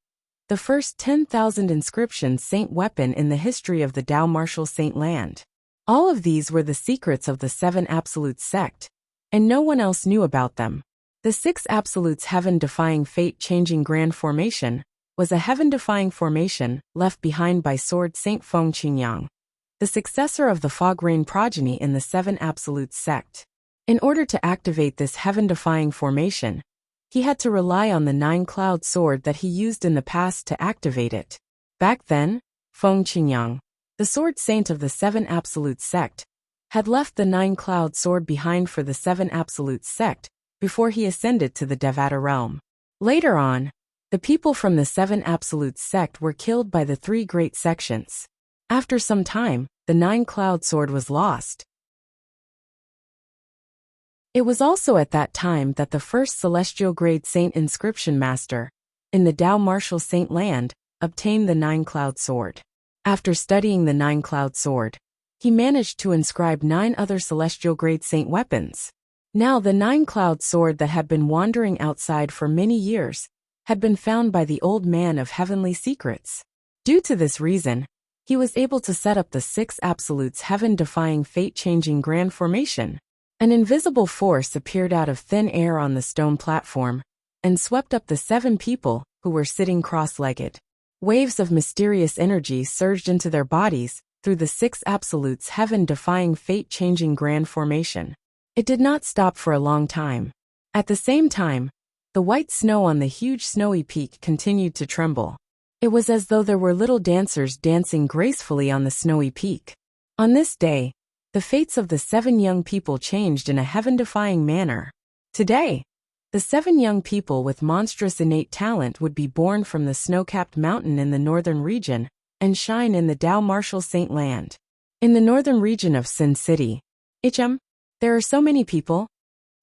[SPEAKER 1] the first 10,000 inscription saint weapon in the history of the Dao Martial Saint Land. All of these were the secrets of the 7 Absolute sect, and no one else knew about them. The 6 Absolutes heaven-defying fate-changing grand formation was a heaven-defying formation left behind by Sword Saint Feng Qingyang, the successor of the Fog Rain progeny in the 7 Absolute sect. In order to activate this heaven-defying formation, he had to rely on the 9-cloud sword that he used in the past to activate it. Back then, Feng Qingyang, the sword saint of the 7 Absolute sect, had left the 9-cloud sword behind for the 7 Absolute sect before he ascended to the Devata realm. Later on, the people from the 7 Absolute sect were killed by the 3 great sections. After some time, the 9-cloud sword was lost. It was also at that time that the first celestial grade saint inscription master, in the Dao Martial Saint Land, obtained the 9-cloud sword. After studying the 9-cloud sword, he managed to inscribe 9 other celestial-grade saint weapons. Now the 9-cloud sword that had been wandering outside for many years had been found by the old man of heavenly secrets. Due to this reason, he was able to set up the 6 absolutes heaven-defying fate-changing grand formation. An invisible force appeared out of thin air on the stone platform and swept up the 7 people who were sitting cross-legged. Waves of mysterious energy surged into their bodies through the 6 absolutes heaven-defying fate-changing grand formation. It did not stop for a long time. At the same time, the white snow on the huge snowy peak continued to tremble. It was as though there were little dancers dancing gracefully on the snowy peak. On this day, the fates of the 7 young people changed in a heaven-defying manner. Today, the 7 young people with monstrous innate talent would be born from the snow-capped mountain in the northern region and shine in the Dao Martial Saint Land. In the northern region of Sin City, there are so many people.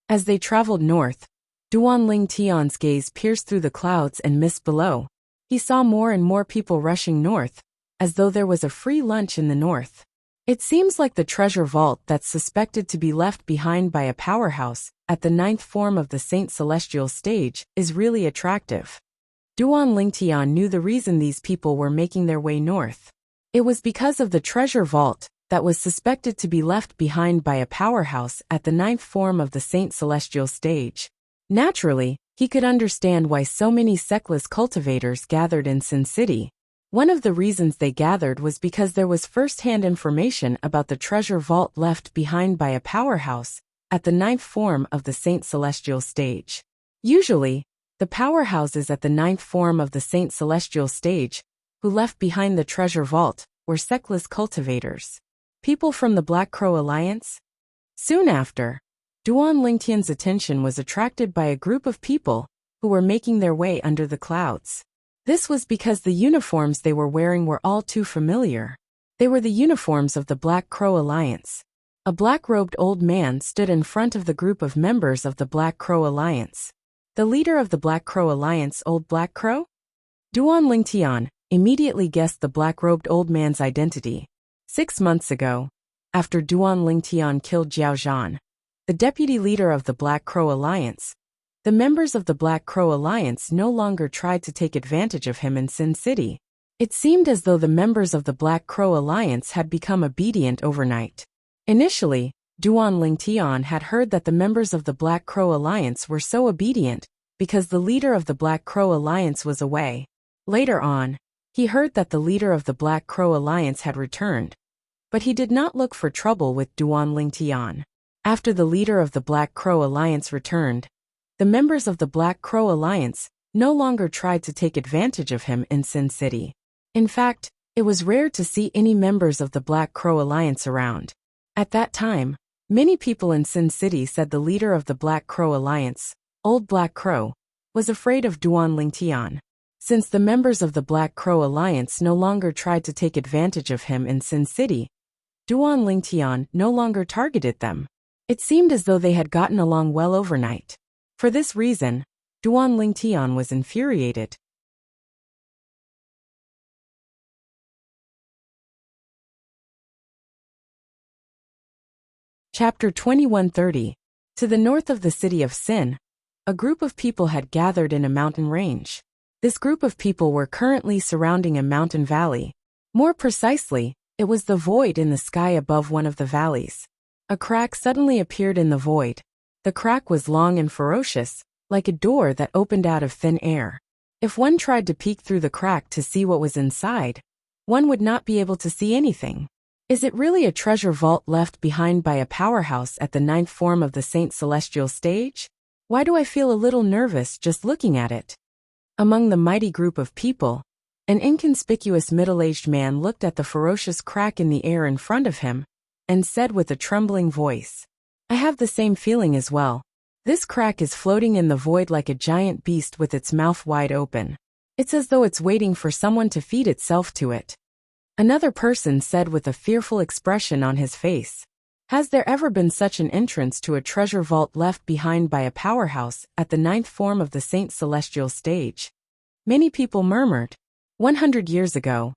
[SPEAKER 1] As they traveled north, Duan Ling Tian's gaze pierced through the clouds and mist below. He saw more and more people rushing north, as though there was a free lunch in the north. It seems like the treasure vault that's suspected to be left behind by a powerhouse at the 9th form of the Saint Celestial stage is really attractive. Duan Lingtian knew the reason these people were making their way north. It was because of the treasure vault that was suspected to be left behind by a powerhouse at the 9th form of the Saint Celestial stage. Naturally, he could understand why so many Sectless cultivators gathered in Sin City. One of the reasons they gathered was because there was first-hand information about the treasure vault left behind by a powerhouse at the 9th form of the Saint Celestial stage. Usually, the powerhouses at the 9th form of the Saint Celestial stage who left behind the treasure vault were Sectless cultivators. People from the Black Crow Alliance? Soon after, Duan Lingtian's attention was attracted by a group of people who were making their way under the clouds. This was because the uniforms they were wearing were all too familiar. They were the uniforms of the Black Crow Alliance. A black-robed old man stood in front of the group of members of the Black Crow Alliance. The leader of the Black Crow Alliance, Old Black Crow? Duan Lingtian immediately guessed the black-robed old man's identity. 6 months ago, after Duan Lingtian killed Jiao Zhan, the deputy leader of the Black Crow Alliance, the members of the Black Crow Alliance no longer tried to take advantage of him in Sin City. It seemed as though the members of the Black Crow Alliance had become obedient overnight. Initially, Duan Lingtian had heard that the members of the Black Crow Alliance were so obedient because the leader of the Black Crow Alliance was away. Later on, he heard that the leader of the Black Crow Alliance had returned, but he did not look for trouble with Duan Lingtian. After the leader of the Black Crow Alliance returned, the members of the Black Crow Alliance no longer tried to take advantage of him in Sin City. In fact, it was rare to see any members of the Black Crow Alliance around. At that time, many people in Sin City said the leader of the Black Crow Alliance, Old Black Crow, was afraid of Duan Lingtian. Since the members of the Black Crow Alliance no longer tried to take advantage of him in Sin City, Duan Lingtian no longer targeted them. It seemed as though they had gotten along well overnight. For this reason, Duan Lingtian was infuriated. Chapter 2130. To the north of the city of Sin, a group of people had gathered in a mountain range. This group of people were currently surrounding a mountain valley. More precisely, it was the void in the sky above one of the valleys. A crack suddenly appeared in the void. The crack was long and ferocious, like a door that opened out of thin air. If one tried to peek through the crack to see what was inside, one would not be able to see anything. Is it really a treasure vault left behind by a powerhouse at the 9th form of the Saint Celestial stage? Why do I feel a little nervous just looking at it? Among the mighty group of people, an inconspicuous middle-aged man looked at the ferocious crack in the air in front of him and said with a trembling voice, "I have the same feeling as well. This crack is floating in the void like a giant beast with its mouth wide open. It's as though it's waiting for someone to feed itself to it." Another person said with a fearful expression on his face, "Has there ever been such an entrance to a treasure vault left behind by a powerhouse at the 9th form of the Saint Celestial stage?" Many people murmured. 100 years ago,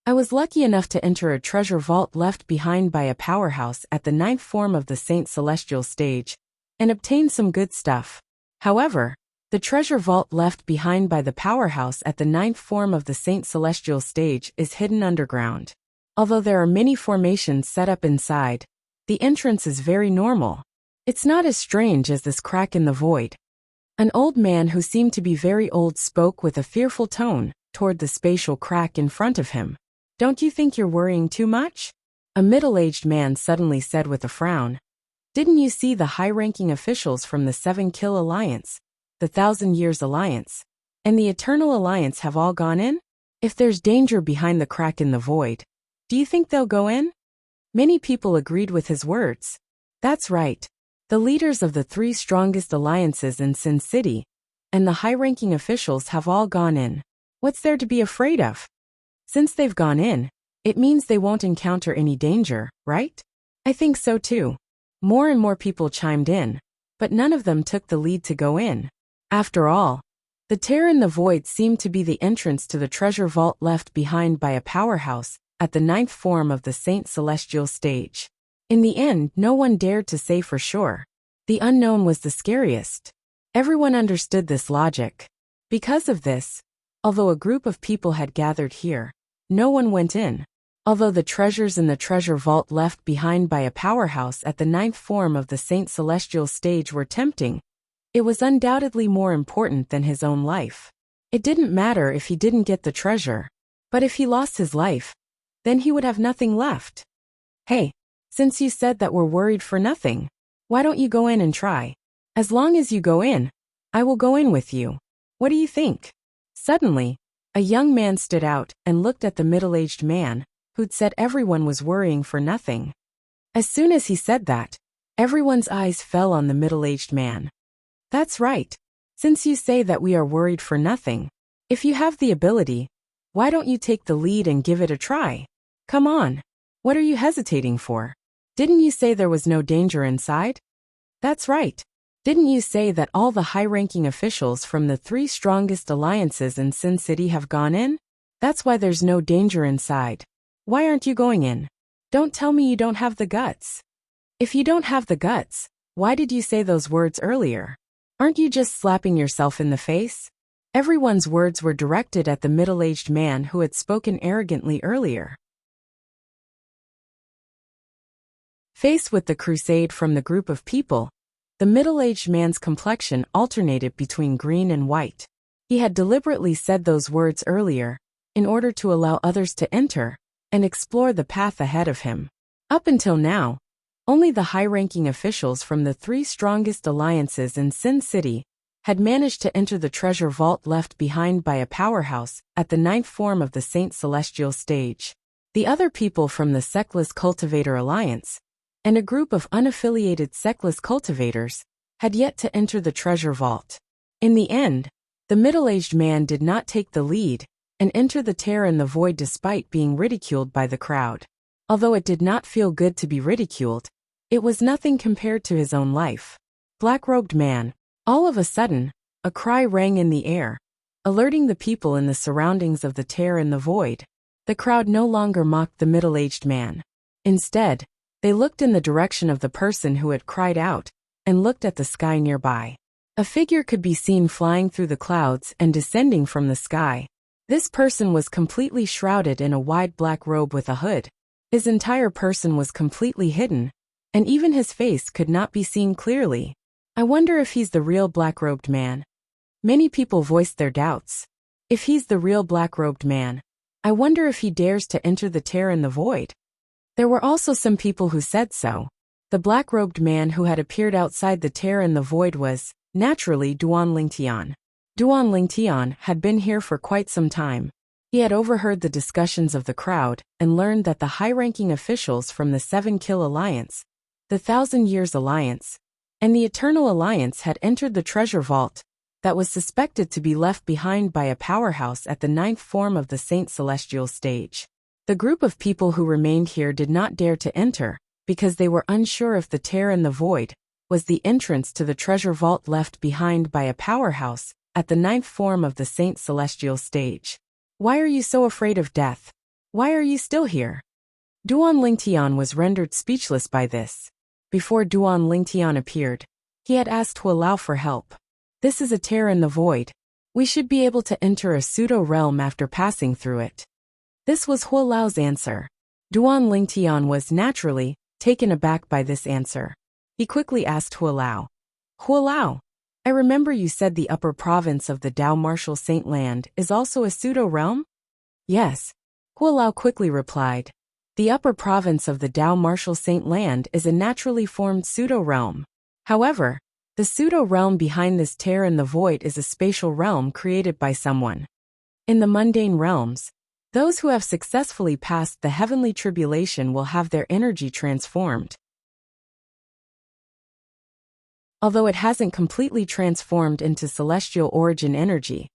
[SPEAKER 1] I was lucky enough to enter a treasure vault left behind by a powerhouse at the ninth form of the Saint Celestial stage, and obtained some good stuff. However, the treasure vault left behind by the powerhouse at the ninth form of the Saint Celestial stage is hidden underground. Although there are many formations set up inside, the entrance is very normal. It's not as strange as this crack in the void. An old man who seemed to be very old spoke with a fearful tone toward the spatial crack in front of him. Don't you think you're worrying too much? A middle-aged man suddenly said with a frown. Didn't you see the high-ranking officials from the 7-Kill Alliance, the 1,000 Years Alliance, and the Eternal Alliance have all gone in? If there's danger behind the crack in the void, do you think they'll go in? Many people agreed with his words. That's right. The leaders of the 3 strongest alliances in Sin City and the high-ranking officials have all gone in. What's there to be afraid of? Since they've gone in, it means they won't encounter any danger, right? I think so too. More and more people chimed in, but none of them took the lead to go in. After all, the tear in the void seemed to be the entrance to the treasure vault left behind by a powerhouse at the ninth form of the Saint Celestial stage. In the end, no one dared to say for sure. The unknown was the scariest. Everyone understood this logic. Because of this, although a group of people had gathered here, no one went in. Although the treasures in the treasure vault left behind by a powerhouse at the ninth form of the Saint Celestial stage were tempting, it was undoubtedly more important than his own life. It didn't matter if he didn't get the treasure, but if he lost his life, then he would have nothing left. Hey, since you said that we're worried for nothing, why don't you go in and try? As long as you go in, I will go in with you. What do you think? Suddenly, a young man stood out and looked at the middle-aged man, who'd said everyone was worrying for nothing. As soon as he said that, everyone's eyes fell on the middle-aged man. That's right. Since you say that we are worried for nothing, if you have the ability, why don't you take the lead and give it a try? Come on. What are you hesitating for? Didn't you say there was no danger inside? That's right. Didn't you say that all the high-ranking officials from the 3 strongest alliances in Sin City have gone in? That's why there's no danger inside. Why aren't you going in? Don't tell me you don't have the guts. If you don't have the guts, why did you say those words earlier? Aren't you just slapping yourself in the face? Everyone's words were directed at the middle-aged man who had spoken arrogantly earlier. Faced with the crusade from the group of people, the middle-aged man's complexion alternated between green and white. He had deliberately said those words earlier, in order to allow others to enter and explore the path ahead of him. Up until now, only the high-ranking officials from the 3 strongest alliances in Sin City had managed to enter the treasure vault left behind by a powerhouse at the ninth form of the Saint Celestial stage. The other people from the Sectless Cultivator Alliance, and a group of unaffiliated Sectless cultivators, had yet to enter the treasure vault. In the end, the middle-aged man did not take the lead and enter the tear in the void despite being ridiculed by the crowd. Although it did not feel good to be ridiculed, it was nothing compared to his own life. Black-robed man. All of a sudden, a cry rang in the air, alerting the people in the surroundings of the tear in the void. The crowd no longer mocked the middle-aged man. Instead, they looked in the direction of the person who had cried out, and looked at the sky nearby. A figure could be seen flying through the clouds and descending from the sky. This person was completely shrouded in a wide black robe with a hood. His entire person was completely hidden, and even his face could not be seen clearly. I wonder if he's the real black-robed man. Many people voiced their doubts. If he's the real black-robed man, I wonder if he dares to enter the tear in the void. There were also some people who said so. The black-robed man who had appeared outside the tear in the void was, naturally, Duan Lingtian. Duan Lingtian had been here for quite some time. He had overheard the discussions of the crowd and learned that the high-ranking officials from the 7-Kill Alliance, the 1,000 Years Alliance, and the Eternal Alliance had entered the treasure vault that was suspected to be left behind by a powerhouse at the ninth form of the Saint Celestial stage. The group of people who remained here did not dare to enter, because they were unsure if the tear in the void was the entrance to the treasure vault left behind by a powerhouse at the ninth form of the Saint Celestial stage. Why are you so afraid of death? Why are you still here? Duan Lingtian was rendered speechless by this. Before Duan Lingtian appeared, he had asked Hualao for help. This is a tear in the void. We should be able to enter a pseudo-realm after passing through it. This was Hualao's answer. Duan Lingtian was, naturally, taken aback by this answer. He quickly asked Hualao. Hualao, I remember you said the upper province of the Dao Martial Saint Land is also a pseudo-realm? Yes. Hualao quickly replied. The upper province of the Dao Martial Saint Land is a naturally formed pseudo-realm. However, the pseudo-realm behind this tear in the void is a spatial realm created by someone. In the mundane realms, those who have successfully passed the heavenly tribulation will have their energy transformed. Although it hasn't completely transformed into celestial origin energy,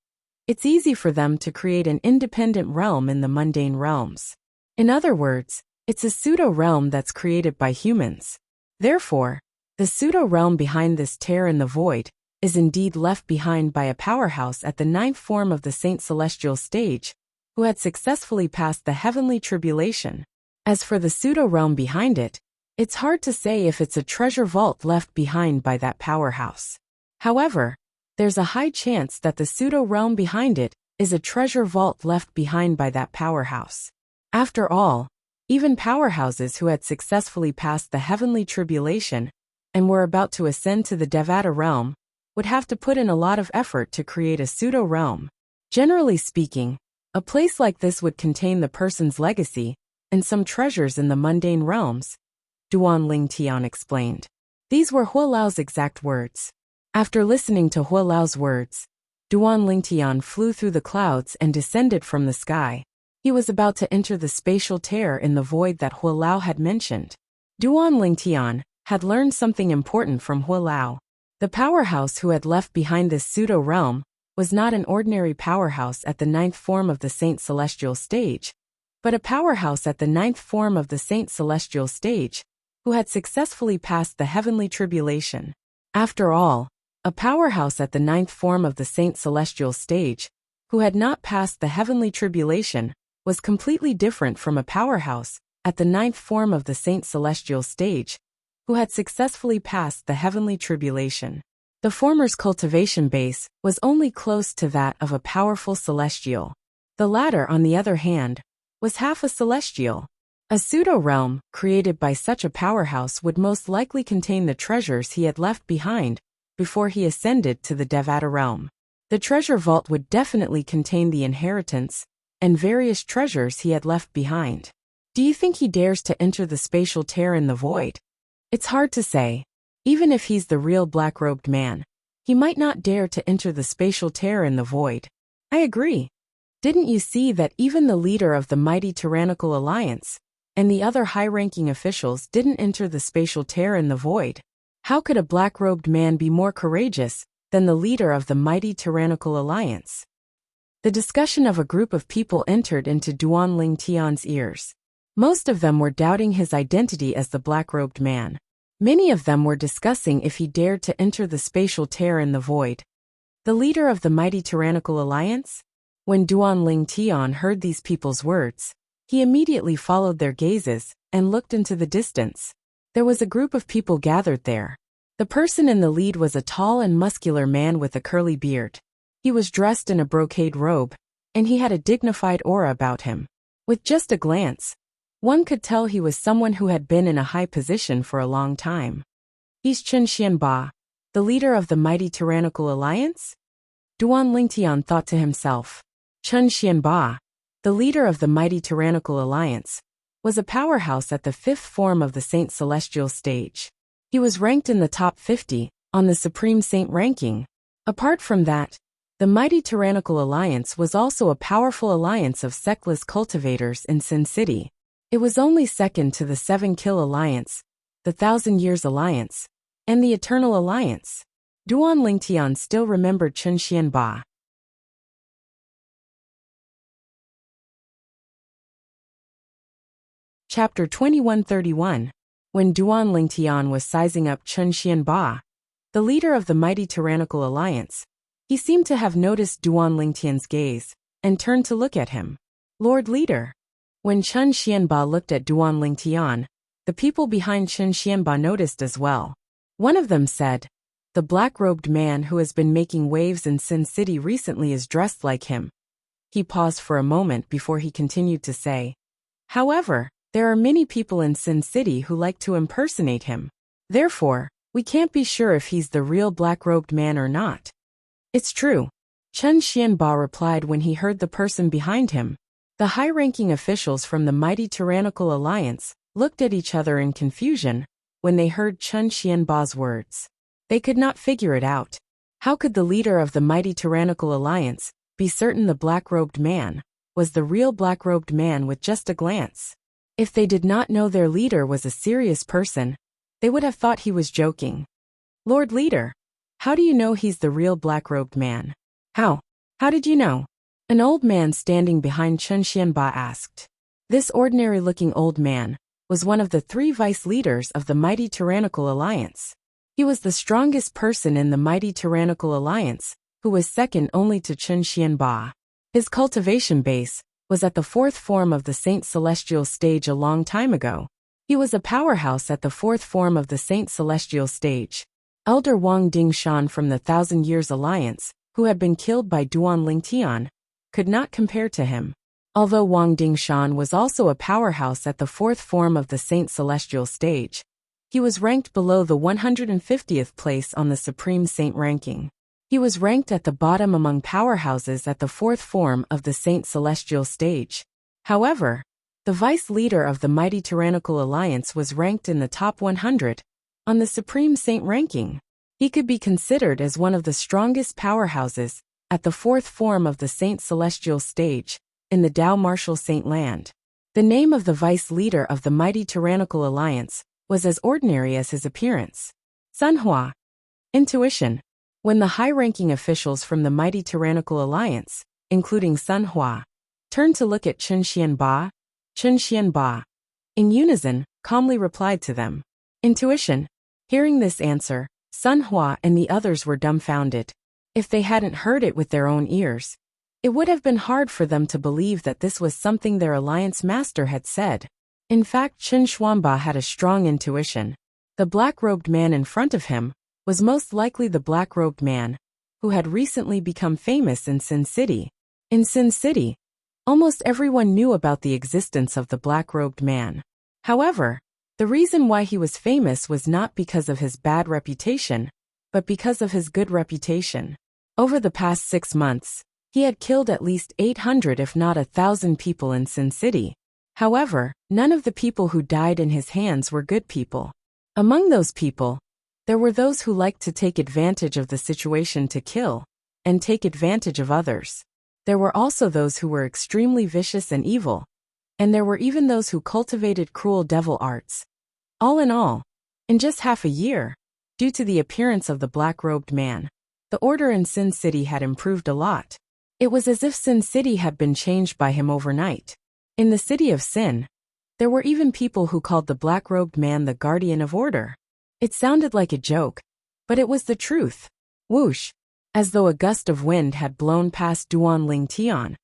[SPEAKER 1] it's easy for them to create an independent realm in the mundane realms. In other words, it's a pseudo-realm that's created by humans. Therefore, the pseudo-realm behind this tear in the void is indeed left behind by a powerhouse at the 9th form of the Saint Celestial stage, who had successfully passed the heavenly tribulation. As for the pseudo-realm behind it, it's hard to say if it's a treasure vault left behind by that powerhouse. However, there's a high chance that the pseudo-realm behind it is a treasure vault left behind by that powerhouse. After all, even powerhouses who had successfully passed the heavenly tribulation and were about to ascend to the Devata realm would have to put in a lot of effort to create a pseudo-realm. Generally speaking, a place like this would contain the person's legacy and some treasures in the mundane realms, Duan Lingtian explained. These were Hualao's exact words. After listening to Hualao's words, Duan Lingtian flew through the clouds and descended from the sky. He was about to enter the spatial tear in the void that Hualao had mentioned. Duan Lingtian had learned something important from Hualao. The powerhouse who had left behind this pseudo-realm was not an ordinary powerhouse at the 9th form of the Saint Celestial stage, but a powerhouse at the 9th form of the Saint Celestial stage, who had successfully passed the heavenly tribulation. After all, a powerhouse at the 9th form of the Saint Celestial stage, who had not passed the heavenly tribulation, was completely different from a powerhouse at the 9th form of the Saint Celestial stage, who had successfully passed the heavenly tribulation. The former's cultivation base was only close to that of a powerful celestial. The latter, on the other hand, was half a celestial. A pseudo-realm created by such a powerhouse would most likely contain the treasures he had left behind before he ascended to the Devata realm. The treasure vault would definitely contain the inheritance and various treasures he had left behind. Do you think he dares to enter the spatial tear in the void? It's hard to say. Even if he's the real black-robed man, he might not dare to enter the spatial tear in the void. I agree. Didn't you see that even the leader of the mighty tyrannical alliance and the other high-ranking officials didn't enter the spatial tear in the void? How could a black-robed man be more courageous than the leader of the mighty tyrannical alliance? The discussion of a group of people entered into Duan Lingtian's ears. Most of them were doubting his identity as the black-robed man. Many of them were discussing if he dared to enter the spatial tear in the void. The leader of the mighty tyrannical alliance? When Duan Lingtian heard these people's words, he immediately followed their gazes and looked into the distance. There was a group of people gathered there. The person in the lead was a tall and muscular man with a curly beard. He was dressed in a brocade robe, and he had a dignified aura about him. With just a glance, one could tell he was someone who had been in a high position for a long time. He's Chen Xianba, the leader of the mighty tyrannical alliance? Duan Lingtian thought to himself. Chen Xianba, the leader of the mighty tyrannical alliance, was a powerhouse at the 5th form of the Saint Celestial stage. He was ranked in the top 50 on the Supreme Saint ranking. Apart from that, the mighty tyrannical alliance was also a powerful alliance of sectless cultivators in Sin City. It was only second to the 7 Kill Alliance, the 1,000 Years Alliance, and the Eternal Alliance. Duan Lingtian still remembered Chen Xianba. Chapter 2131. When Duan Lingtian was sizing up Chen Xianba, the leader of the mighty tyrannical alliance, he seemed to have noticed Duan Lingtian's gaze and turned to look at him. Lord Leader. When Chen Xianba looked at Duan Lingtian, the people behind Chen Xianba noticed as well. One of them said, "The black-robed man who has been making waves in Sin City recently is dressed like him." He paused for a moment before he continued to say, "However, there are many people in Sin City who like to impersonate him. Therefore, we can't be sure if he's the real black-robed man or not." "It's true," Chen Xianba replied when he heard the person behind him. The high-ranking officials from the mighty tyrannical alliance looked at each other in confusion when they heard Chen Xianba's words. They could not figure it out. How could the leader of the mighty tyrannical alliance be certain the black-robed man was the real black-robed man with just a glance? If they did not know their leader was a serious person, they would have thought he was joking. "Lord Leader, how do you know he's the real black-robed man?" How did you know?" An old man standing behind Chen Xianba asked. This ordinary-looking old man was one of the 3 vice leaders of the mighty tyrannical alliance. He was the strongest person in the mighty tyrannical alliance, who was second only to Chen Xianba. His cultivation base was at the 4th form of the Saint Celestial stage a long time ago. He was a powerhouse at the 4th form of the Saint Celestial stage. Elder Wang Dingshan from the Thousand Years Alliance, who had been killed by Duan Lingtian, could not compare to him. Although Wang Dingshan was also a powerhouse at the 4th form of the Saint Celestial stage, he was ranked below the 150th place on the Supreme Saint ranking. He was ranked at the bottom among powerhouses at the 4th form of the Saint Celestial stage. However, the vice leader of the mighty tyrannical alliance was ranked in the top 100 on the Supreme Saint ranking. He could be considered as one of the strongest powerhouses at the 4th form of the Saint Celestial stage in the Dao Martial Saint land. The name of the vice leader of the mighty tyrannical alliance was as ordinary as his appearance. Sunhua. Intuition. When the high-ranking officials from the mighty tyrannical alliance, including Sunhua, turned to look at Chen Xianba, in unison, calmly replied to them. Intuition. Hearing this answer, Sunhua and the others were dumbfounded. If they hadn't heard it with their own ears, it would have been hard for them to believe that this was something their alliance master had said. In fact, Chen Xuanba had a strong intuition. The black-robed man in front of him was most likely the black-robed man who had recently become famous in Sin City. In Sin City, almost everyone knew about the existence of the black-robed man. However, the reason why he was famous was not because of his bad reputation, but because of his good reputation. Over the past 6 months, he had killed at least 800 if not 1,000 people in Sin City. However, none of the people who died in his hands were good people. Among those people, there were those who liked to take advantage of the situation to kill and take advantage of others. There were also those who were extremely vicious and evil, and there were even those who cultivated cruel devil arts. All in just half a year, due to the appearance of the black-robed man, the order in Sin City had improved a lot. It was as if Sin City had been changed by him overnight. In the city of Sin, there were even people who called the black-robed man the guardian of order. It sounded like a joke, but it was the truth. Whoosh! As though a gust of wind had blown past Duan Lingtian,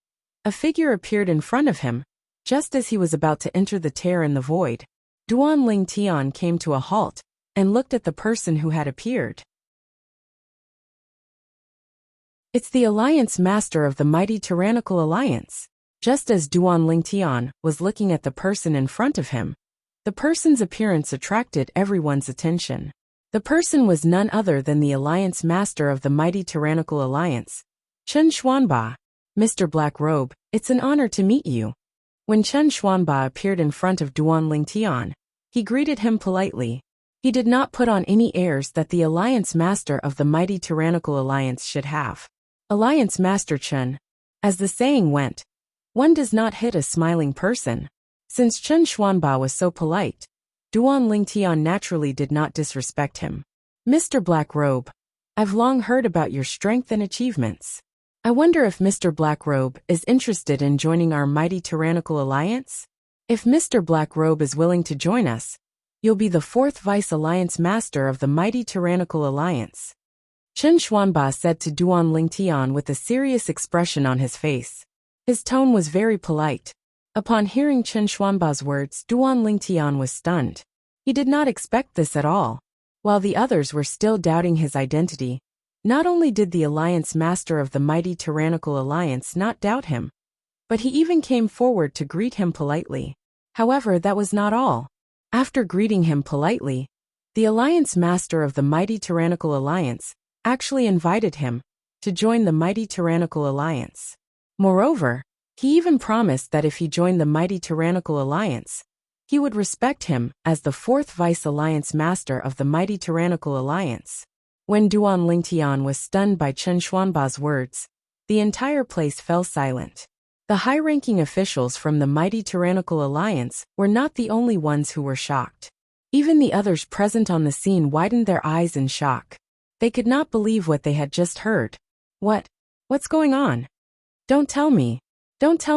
[SPEAKER 1] a figure appeared in front of him, just as he was about to enter the tear in the void. Duan Lingtian came to a halt and looked at the person who had appeared. It's the Alliance Master of the mighty tyrannical alliance. Just as Duan Lingtian was looking at the person in front of him, the person's appearance attracted everyone's attention. The person was none other than the Alliance Master of the mighty tyrannical alliance, Chen Xuanba. "Mr. Black Robe, it's an honor to meet you." When Chen Xuanba appeared in front of Duan Lingtian, he greeted him politely. He did not put on any airs that the Alliance Master of the mighty tyrannical alliance should have. Alliance Master Chen. As the saying went, one does not hit a smiling person. Since Chen Xuanba was so polite, Duan Lingtian naturally did not disrespect him. "Mr. Black Robe, I've long heard about your strength and achievements. I wonder if Mr. Black Robe is interested in joining our mighty tyrannical alliance? If Mr. Black Robe is willing to join us, you'll be the 4th Vice Alliance Master of the mighty tyrannical alliance." Chen Xuanba said to Duan Lingtian with a serious expression on his face. His tone was very polite. Upon hearing Chen Xuanba's words, Duan Lingtian was stunned. He did not expect this at all. While the others were still doubting his identity, not only did the Alliance Master of the mighty Tyrannical Alliance not doubt him, but he even came forward to greet him politely. However, that was not all. After greeting him politely, the Alliance Master of the mighty Tyrannical Alliance actually invited him to join the mighty Tyrannical Alliance. Moreover, he even promised that if he joined the mighty Tyrannical Alliance, he would respect him as the fourth Vice Alliance Master of the mighty Tyrannical Alliance. When Duan Lingtian was stunned by Chen Xuanba's words, the entire place fell silent. The high-ranking officials from the mighty Tyrannical Alliance were not the only ones who were shocked. Even the others present on the scene widened their eyes in shock. They could not believe what they had just heard. What's going on? Don't tell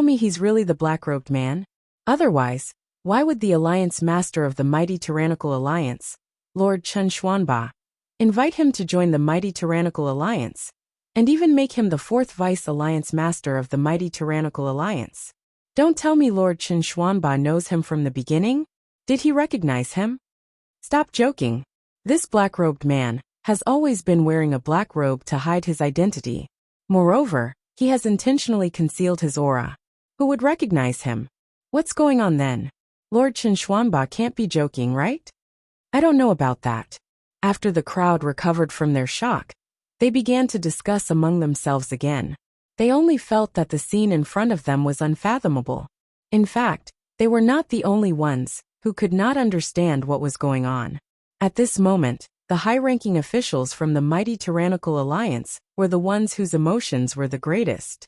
[SPEAKER 1] me he's really the black-robed man? Otherwise, why would the Alliance Master of the mighty Tyrannical Alliance, Lord Chen Xuanba, invite him to join the mighty Tyrannical Alliance, and even make him the fourth Vice Alliance Master of the mighty Tyrannical Alliance? Don't tell me Lord Chen Xuanba knows him from the beginning? Did he recognize him? Stop joking. This black-robed man has always been wearing a black robe to hide his identity. Moreover, he has intentionally concealed his aura. Who would recognize him? What's going on then? Lord Chen Xuanba can't be joking, right? I don't know about that. After the crowd recovered from their shock, they began to discuss among themselves again. They only felt that the scene in front of them was unfathomable. In fact, they were not the only ones who could not understand what was going on. At this moment, the high-ranking officials from the mighty Tyrannical Alliance were the ones whose emotions were the greatest.